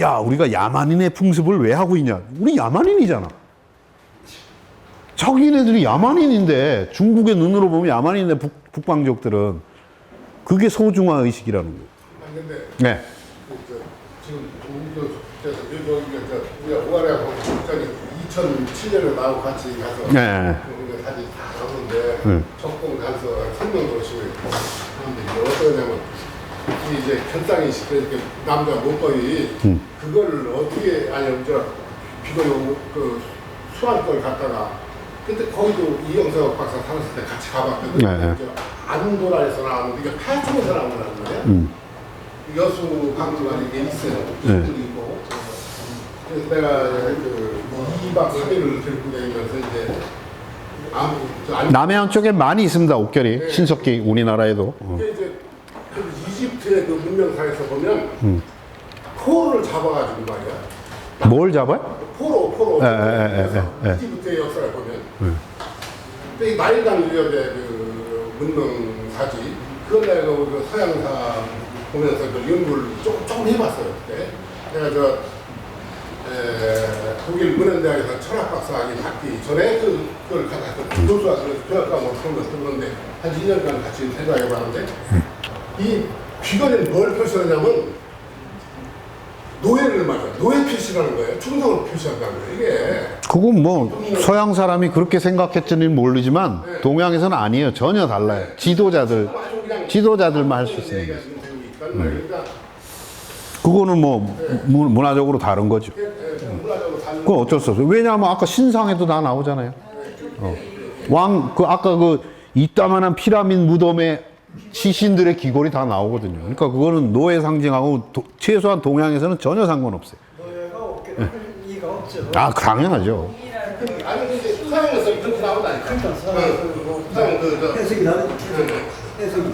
야, 우리가 야만인의 풍습을 왜 하고 있냐? 우리 야만인이잖아. 자기네들이 야만인인데, 중국의 눈으로 보면 야만인인데 북방족들은 그게 소중화 의식이라는 거예요. 근데 네. 지금 우리가 오아래 저기 2007년에 나하고 같이 가서 네. 우리가 사진 다 가는데 적봉 가서 설명도 심해요. 그런데 이제 어떠냐면 이제 결상이 시켜 이렇게 남자 목걸이 그걸 어떻게 아니 저 비도 그 수안걸 갔다가 그때 거기도 이영석 박사 살았을 때 같이 가봤거든. 네. 안도라에서 나왔는데 이게 팔촌에서 나온 거란 말이야. 여수 박물관이 이게 있어요. 네. 있고. 그래서 내가 그 2박 3일을 들고 다니면서 이제 남해안 쪽에 많이 있습니다. 옥결이 네. 신석기 우리나라에도. 이게 이제 그 이집트의 그 문명사에서 보면 포로를 잡아가지고 말이야. 뭘 잡아요? 포로. 예. 이집트의 역사를 보면. 근데 이 나일강 유역의 그 문명사지. 그걸 내가 그 서양사 보면서 그 연구를 조금 해봤어요. 그때. 내가 독일 문헌대학에서 철학박사학위 받기 전에 그걸 갖다 교수가 교학과목을 들었는데 한 2년간 같이 생각해봤는데 이 귀걸이는 뭘 표시하냐면 노예를 말이야. 노예 표시라는 거예요. 충성을 표시한다는 거예요. 이게 그건 뭐 서양 사람이 그렇게 생각했지는 모르지만 네. 동양에서는 아니에요. 전혀 달라요. 지도자들만 할 수 있습니다. 그러니까 그거는 뭐 문화적으로 다른 거죠. 문화적으로 다른 그건 어쩔 수 없어요. 왜냐하면 아까 신상에도 다 나오잖아요. 아까 그 이따만한 피라미드 무덤에 시신들의 귀걸이 다 나오거든요. 그러니까 그거는 노예 상징하고 최소한 동양에서는 전혀 상관없어요. 노예가 없게 할 이가 없죠. 아, 당연하죠. 아니 근데 서양에서 이렇게 나온다니까. 서양 해석이 다르죠. 해석이.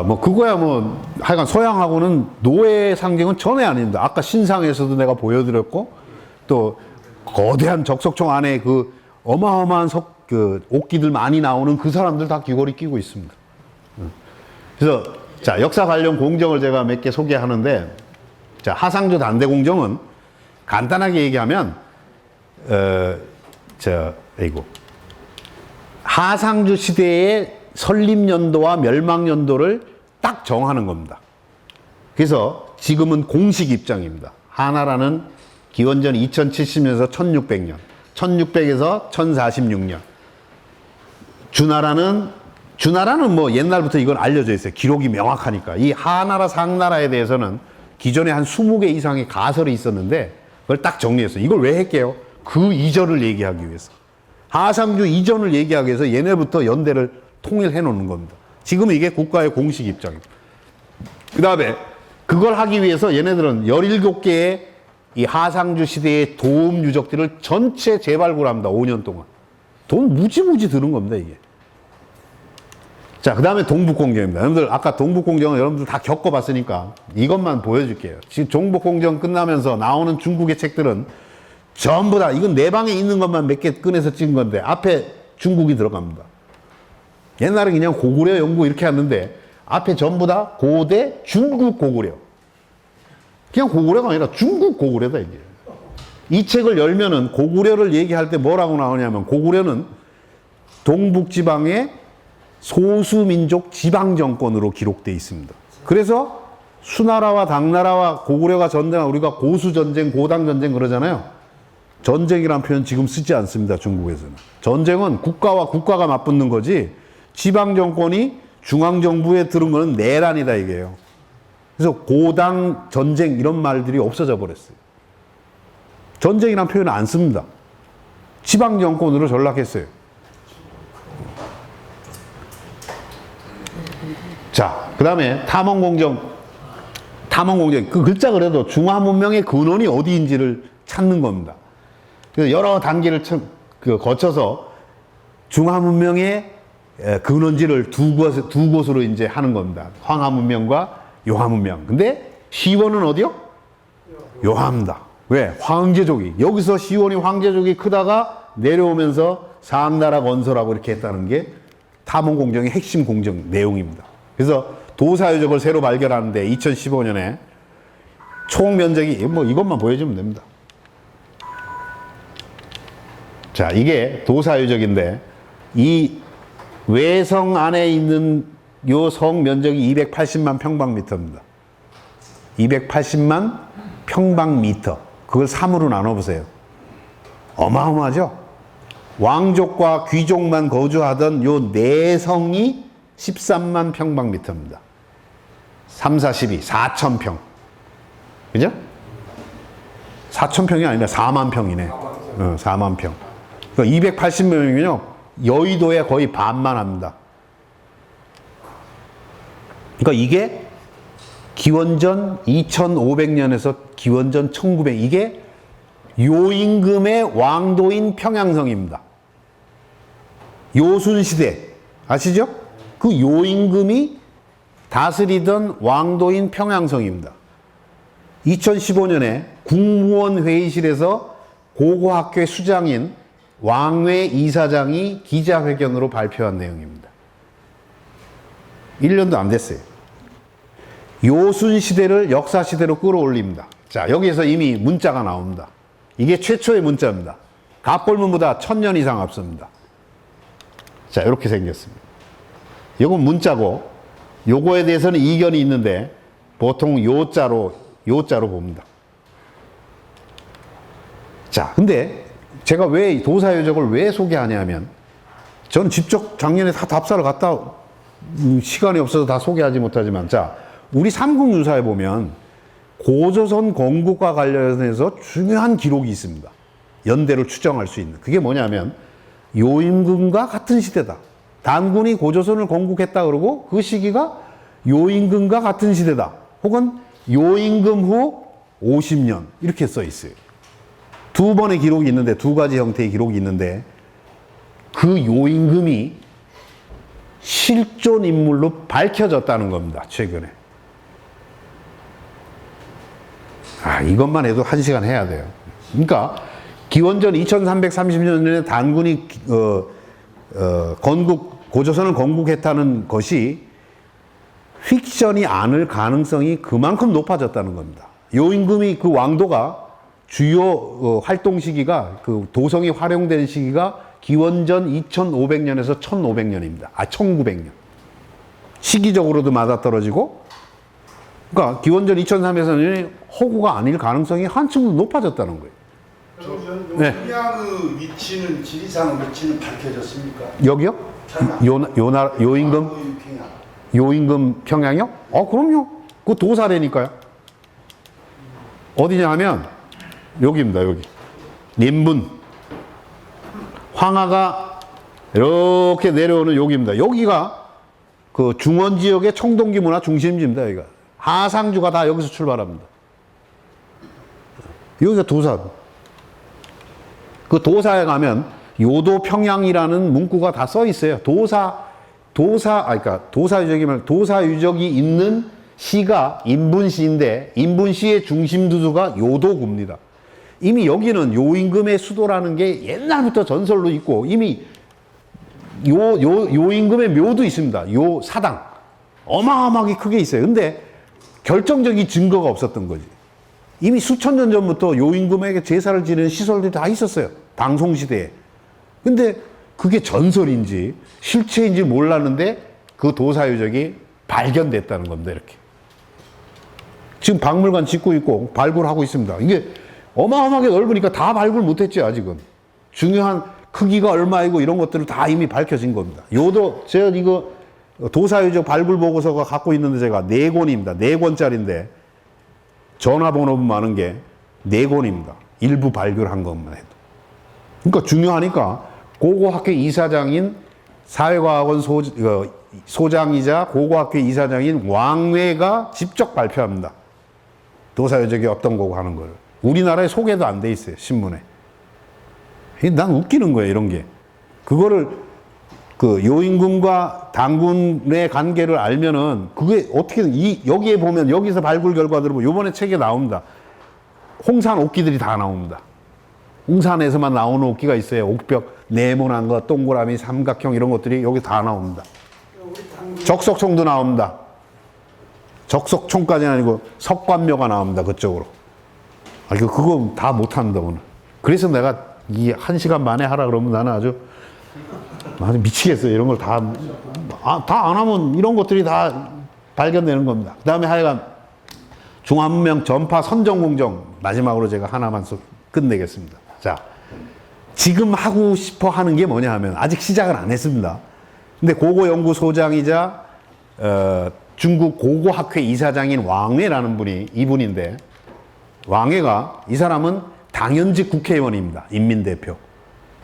뭐 그거야 뭐 하여간 서양하고는 노예 상징은 전혀 아닙니다. 아까 신상에서도 내가 보여드렸고 또 거대한 적석총 안에 그 어마어마한 그 옥기들 많이 나오는 그 사람들 다 귀걸이 끼고 있습니다. 그래서 자 역사 관련 공정을 제가 몇 개 소개하는데 자 하상조 단대 공정은 간단하게 얘기하면 하상조 시대의 설립연도와 멸망연도를 딱 정하는 겁니다. 그래서 지금은 공식 입장입니다. 하나라는 기원전 2070년에서 1600년, 1600에서 1046년. 주나라는 뭐 옛날부터 이건 알려져 있어요. 기록이 명확하니까. 이 하나라, 상나라에 대해서는 기존에 한 20개 이상의 가설이 있었는데 그걸 딱 정리했어요. 이걸 왜 했게요? 그 이전을 얘기하기 위해서. 하상조 이전을 얘기하기 위해서 얘네부터 연대를 통일해 놓는 겁니다. 지금은 이게 국가의 공식 입장입니다. 그 다음에 그걸 하기 위해서 얘네들은 17개의 이 하상조 시대의 도움 유적들을 전체 재발굴합니다. 5년 동안. 돈 무지무지 드는 겁니다, 이게. 자, 그 다음에 동북공정입니다. 여러분들, 아까 동북공정은 여러분들 다 겪어봤으니까 이것만 보여줄게요. 지금 종북공정 끝나면서 나오는 중국의 책들은 전부 다, 이건 내 방에 있는 것만 몇 개 꺼내서 찍은 건데, 앞에 중국이 들어갑니다. 옛날에 그냥 고구려 연구 이렇게 했는데, 앞에 전부 다 고대 중국 고구려. 그냥 고구려가 아니라 중국 고구려다, 이게. 이 책을 열면은 고구려를 얘기할 때 뭐라고 나오냐면, 고구려는 동북지방의 소수민족 지방정권으로 기록되어 있습니다. 그래서 수나라와 당나라와 고구려가 전쟁한 우리가 고수전쟁, 고당전쟁 그러잖아요. 전쟁이란 표현 지금 쓰지 않습니다. 중국에서는. 전쟁은 국가와 국가가 맞붙는 거지 지방정권이 중앙정부에 들은 거는 내란이다 이게요. 그래서 고당 전쟁 이런 말들이 없어져 버렸어요. 전쟁이란 표현을 안 씁니다. 지방정권으로 전락했어요. 자, 그 다음에 탐험공정. 그 글자 그래도 중화문명의 근원이 어디인지를 찾는 겁니다. 그래서 여러 단계를 거쳐서 중화문명의 근원지를 두 곳으로 이제 하는 겁니다. 황하문명과 요하문명. 근데 시원은 어디요? 요하입니다. 왜? 황제족이. 여기서 시원이 황제족이 크다가 내려오면서 삼나라 건설하고 이렇게 했다는 게 탐험공정의 핵심 공정 내용입니다. 그래서 도사유적을 새로 발견하는데 2015년에 총 면적이 뭐 이것만 보여주면 됩니다. 자, 이게 도사유적인데 이 외성 안에 있는 요 성 면적이 280만 평방미터입니다. 280만 평방미터. 그걸 3으로 나눠보세요. 어마어마하죠? 왕족과 귀족만 거주하던 요 내성이 13만 평방미터입니다. 3, 4, 12, 4,000평. 그죠? 4,000평이 아니라 4만 평이네. 4만 평. 그러니까 280명이면요, 여의도의 거의 반만 합니다. 그러니까 이게 기원전 2500년에서 기원전 1900, 이게 요임금의 왕도인 평양성입니다. 요순시대, 아시죠? 그 요임금이 다스리던 왕도인 평양성입니다. 2015년에 국무원 회의실에서 고고학교 수장인 왕외 이사장이 기자회견으로 발표한 내용입니다. 1년도 안 됐어요. 요순시대를 역사시대로 끌어올립니다. 자, 여기에서 이미 문자가 나옵니다. 이게 최초의 문자입니다. 갑골문보다 1000년 이상 앞섭니다. 자, 이렇게 생겼습니다. 이건 문자고, 요거에 대해서는 이견이 있는데 보통 요자로 봅니다. 자, 근데 제가 왜 도사유적을 왜 소개하냐면, 전 직접 작년에 다 답사를 갔다 시간이 없어서 다 소개하지 못하지만, 자, 우리 삼국유사에 보면 고조선 건국과 관련해서 중요한 기록이 있습니다. 연대를 추정할 수 있는. 그게 뭐냐면 요임금과 같은 시대다. 단군이 고조선을 건국했다 그러고 그 시기가 요임금과 같은 시대다. 혹은 요임금 후 50년 이렇게 써 있어요. 두 번의 기록이 있는데, 두 가지 형태의 기록이 있는데, 그 요임금이 실존 인물로 밝혀졌다는 겁니다. 최근에. 이것만 해도 1시간 해야 돼요. 그러니까 기원전 2330년에 단군이 고조선을 건국했다는 것이 픽션이 아닐 가능성이 그만큼 높아졌다는 겁니다. 요임금이 그 왕도가 주요 활동 시기가, 그 도성이 활용된 시기가 기원전 2500년에서 1500년입니다. 1900년. 시기적으로도 맞아떨어지고, 그러니까 기원전 2300년이 허구가 아닐 가능성이 한층 높아졌다는 거예요. 네. 평양의 위치는, 지리상의 위치는 밝혀졌습니까? 여기요? 요임금? 요임금 평양이요? 그럼요. 그 도사래니까요. 어디냐 하면 여기입니다. 여기. 님분. 황하가 이렇게 내려오는 여기입니다. 여기가 그 중원 지역의 청동기 문화 중심지입니다. 여기가. 하상주가 다 여기서 출발합니다. 여기가 도사. 그 도사에 가면 요도 평양이라는 문구가 다 써 있어요. 그러니까 도사유적이면 도사유적이 있는 시가 인분시인데, 인분시의 중심 두수가 요도구입니다. 이미 여기는 요임금의 수도라는 게 옛날부터 전설로 있고, 이미 요임금의 묘도 있습니다. 요 사당. 어마어마하게 크게 있어요. 근데 결정적인 증거가 없었던 거지. 이미 수천 년 전부터 요임금에게 제사를 지내는 시설들이 다 있었어요. 당송시대에. 근데 그게 전설인지 실체인지 몰랐는데 그 도사유적이 발견됐다는 겁니다. 이렇게. 지금 박물관 짓고 있고 발굴하고 있습니다. 이게 어마어마하게 넓으니까 다 발굴 못했죠, 아직은. 중요한 크기가 얼마이고 이런 것들은 다 이미 밝혀진 겁니다. 제가 이거 도사유적 발굴 보고서가 갖고 있는데 제가 4권입니다. 4권짜리인데 전화번호 많은 게 4권입니다. 일부 발굴한 것만 해도. 그러니까 중요하니까 고고학회 이사장인 사회과학원 소장이자 고고학회 이사장인 왕외가 직접 발표합니다. 도사유적이 어떤 거고 하는 걸. 우리나라에 소개도 안 돼 있어요, 신문에. 난 웃기는 거예요, 이런 게. 그거를 그 요임금과 단군의 관계를 알면은 그게 어떻게 여기에 보면, 여기서 발굴 결과들을 보면 요번에 책에 나옵니다. 홍산 옥기들이 다 나옵니다. 홍산에서만 나오는 옥기가 있어요. 옥벽 네모난 거, 동그라미, 삼각형 이런 것들이 여기 다 나옵니다. 적석총도 나옵니다. 적석총까지는 아니고 석관묘가 나옵니다. 그쪽으로. 그거 다 못한다 오늘. 그래서 내가 이 1시간 만에 하라 그러면 나는 아주 미치겠어요. 이런 걸 다 안 하면 이런 것들이 다 발견되는 겁니다. 그 다음에 하여간 중화문명 전파 선정공정 마지막으로 제가 하나만 끝내겠습니다. 자, 지금 하고 싶어 하는 게 뭐냐 하면, 아직 시작을 안 했습니다. 근데 고고연구소장이자 중국 고고학회 이사장인 왕외라는 분이 이분인데, 왕외가 이 사람은 당연직 국회의원입니다. 인민대표.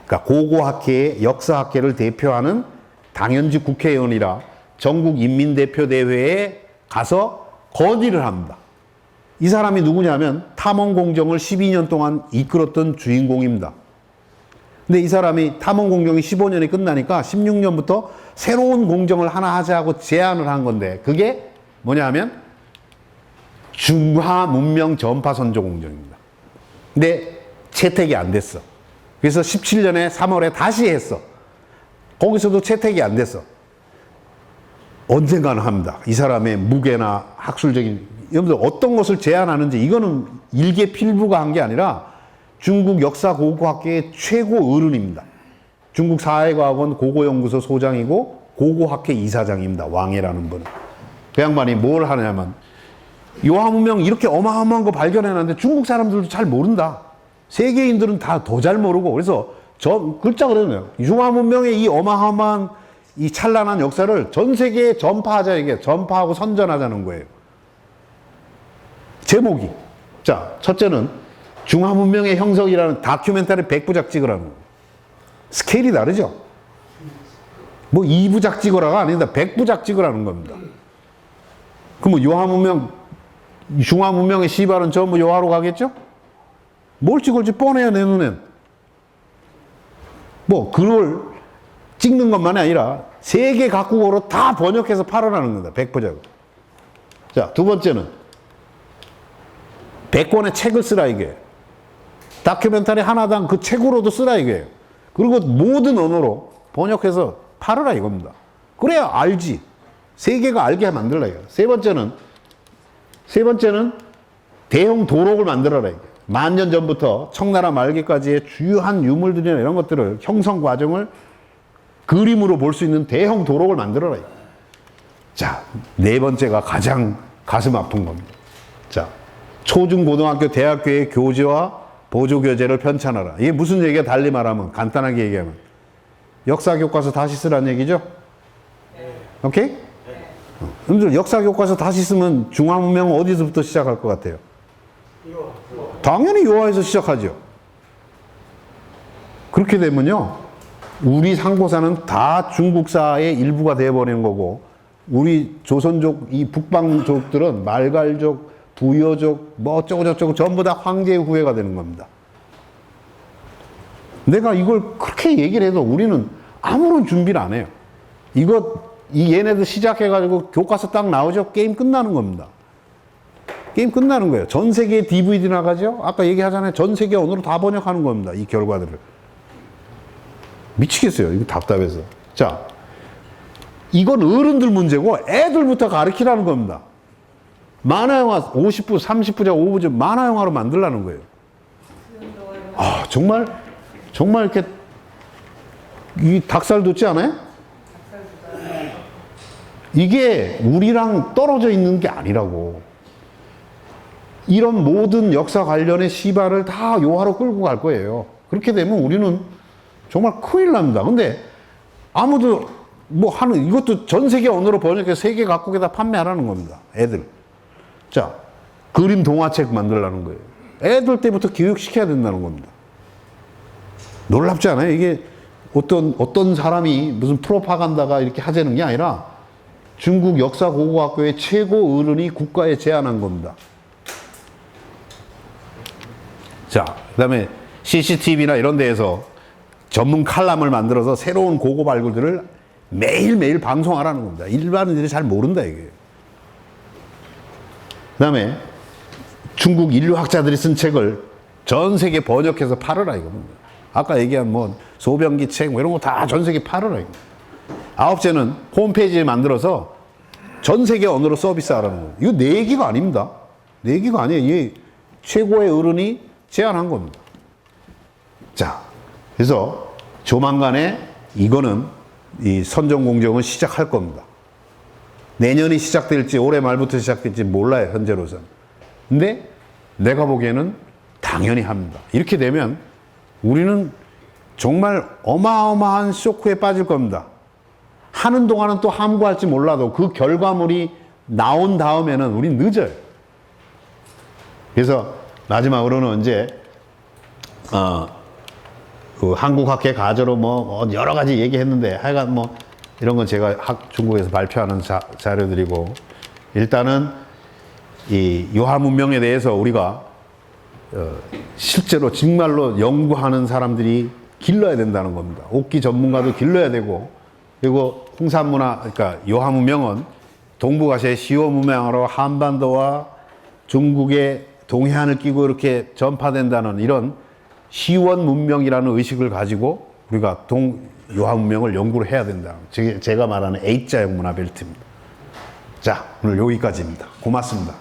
그러니까 고고학회의 역사학회를 대표하는 당연직 국회의원이라 전국 인민대표대회에 가서 건의를 합니다. 이 사람이 누구냐면 탐험공정을 12년 동안 이끌었던 주인공입니다. 근데 이 사람이 탐험공정이 15년이 끝나니까 16년부터 새로운 공정을 하나 하자고 제안을 한 건데, 그게 뭐냐 하면 중화문명 전파선조공정입니다. 근데 채택이 안 됐어. 그래서 17년에 3월에 다시 했어. 거기서도 채택이 안 됐어. 언젠가는 합니다. 이 사람의 무게나 학술적인, 여러분들 어떤 것을 제안하는지, 이거는 일개필부가 한 게 아니라 중국 역사고고학계의 최고 어른입니다. 중국 사회과학원 고고연구소 소장이고 고고학회 이사장입니다. 왕해라는 분은. 그 양반이 뭘 하냐면, 요하문명 이렇게 어마어마한 거 발견해놨는데 중국 사람들도 잘 모른다. 세계인들은 다 더 잘 모르고, 그래서 글자 그러네요. 요하문명의 이 어마어마한 이 찬란한 역사를 전 세계에 전파하자, 이게 전파하고 선전하자는 거예요. 제목이. 자, 첫째는 중화문명의 형성이라는 다큐멘터리 100부작 찍으라는 거예요. 스케일이 다르죠? 뭐 2부작 찍으라가 아니다. 100부작 찍으라는 겁니다. 그럼 요하문명, 중화문명의 시발은 전부 요하로 가겠죠? 뭘 찍을지 뻔해요, 내 눈엔. 뭐, 그걸 찍는 것만이 아니라 세계 각국어로 다 번역해서 팔아라는 겁니다. 100부작. 자, 두 번째는 100권의 책을 쓰라, 이게. 다큐멘터리 하나당 그 책으로도 쓰라, 이게요. 그리고 모든 언어로 번역해서 팔으라, 이겁니다. 그래야 알지. 세계가 알게 만들라, 이거. 세 번째는 대형 도록을 만들어라, 이게. 만년 전부터 청나라 말기까지의 주요한 유물들이나 이런 것들을, 형성 과정을 그림으로 볼 수 있는 대형 도록을 만들어라, 이거. 자, 네 번째가 가장 가슴 아픈 겁니다. 자, 초중고등학교 대학교의 교재와 보조교재를 편찬하라. 이게 무슨 얘기야? 달리 말하면, 간단하게 얘기하면 역사교과서 다시 쓰라는 얘기죠? 오케이? 여러분들 역사교과서 다시 쓰면 중화문명은 어디서부터 시작할 것 같아요? 당연히 요하에서 시작하죠. 그렇게 되면요, 우리 상고사는 다 중국사의 일부가 되어버리는 거고, 우리 조선족, 이 북방족들은 말갈족, 부여족, 뭐 어쩌고저쩌고 전부 다 황제의 후예가 되는 겁니다. 내가 이걸 그렇게 얘기를 해도 우리는 아무런 준비를 안 해요. 이 얘네들 시작해가지고 교과서 딱 나오죠? 게임 끝나는 겁니다. 게임 끝나는 거예요. 전 세계에 DVD 나가죠? 아까 얘기하잖아요. 전 세계 언어로 다 번역하는 겁니다. 이 결과들을. 미치겠어요. 이거 답답해서. 자, 이건 어른들 문제고 애들부터 가르치라는 겁니다. 만화영화 50부, 30부작, 5부작 만화영화로 만들라는 거예요. 아, 정말 이렇게 이 닭살 돋지 않아요? 이게 우리랑 떨어져 있는 게 아니라고. 이런 모든 역사 관련의 시발을 다 요하로 끌고 갈 거예요. 그렇게 되면 우리는 정말 큰일 납니다. 근데 아무도 이것도 전 세계 언어로 번역해서 세계 각국에다 판매하라는 겁니다. 애들. 자, 그림 동화책 만들라는 거예요. 애들 때부터 교육시켜야 된다는 겁니다. 놀랍지 않아요? 이게 어떤 사람이 무슨 프로파간다가 이렇게 하자는 게 아니라 중국 역사고고학교의 최고 어른이 국가에 제안한 겁니다. 자, 그 다음에 CCTV나 이런 데에서 전문 칼럼을 만들어서 새로운 고고 발굴들을 매일매일 방송하라는 겁니다. 일반인들이 잘 모른다, 이게. 그 다음에 중국 인류학자들이 쓴 책을 전 세계 번역해서 팔으라, 이겁니다. 아까 얘기한 소변기 책 이런 거 다 전 세계 팔으라, 이거. 아홉째는 홈페이지를 만들어서 전 세계 언어로 서비스하라는 거예요. 이거 내 얘기가 아닙니다. 내 얘기가 아니에요. 이 최고의 어른이 제안한 겁니다. 자, 그래서 조만간에 이거는 이 선정공정은 시작할 겁니다. 내년이 시작될지 올해 말부터 시작될지 몰라요, 현재로서는. 근데 내가 보기에는 당연히 합니다. 이렇게 되면 우리는 정말 어마어마한 쇼크에 빠질 겁니다. 하는 동안은 또 함구할지 몰라도 그 결과물이 나온 다음에는 우린 늦어요. 그래서 마지막으로는 이제 그 한국학회 가저로 뭐 여러 가지 얘기했는데 하여간 뭐 이런 건 제가 중국에서 발표하는 자료들이고, 일단은 이 요하 문명에 대해서 우리가 실제로 정말로 연구하는 사람들이 길러야 된다는 겁니다. 옥기 전문가도 길러야 되고, 그리고 홍산 문화, 그러니까 요하 문명은 동북아시아의 시호 문명으로 한반도와 중국의 동해안을 끼고 이렇게 전파된다는 이런 시원 문명이라는 의식을 가지고 우리가 요하 문명을 연구를 해야 된다. 제가 말하는 A자형 문화 벨트입니다. 자, 오늘 여기까지입니다. 고맙습니다.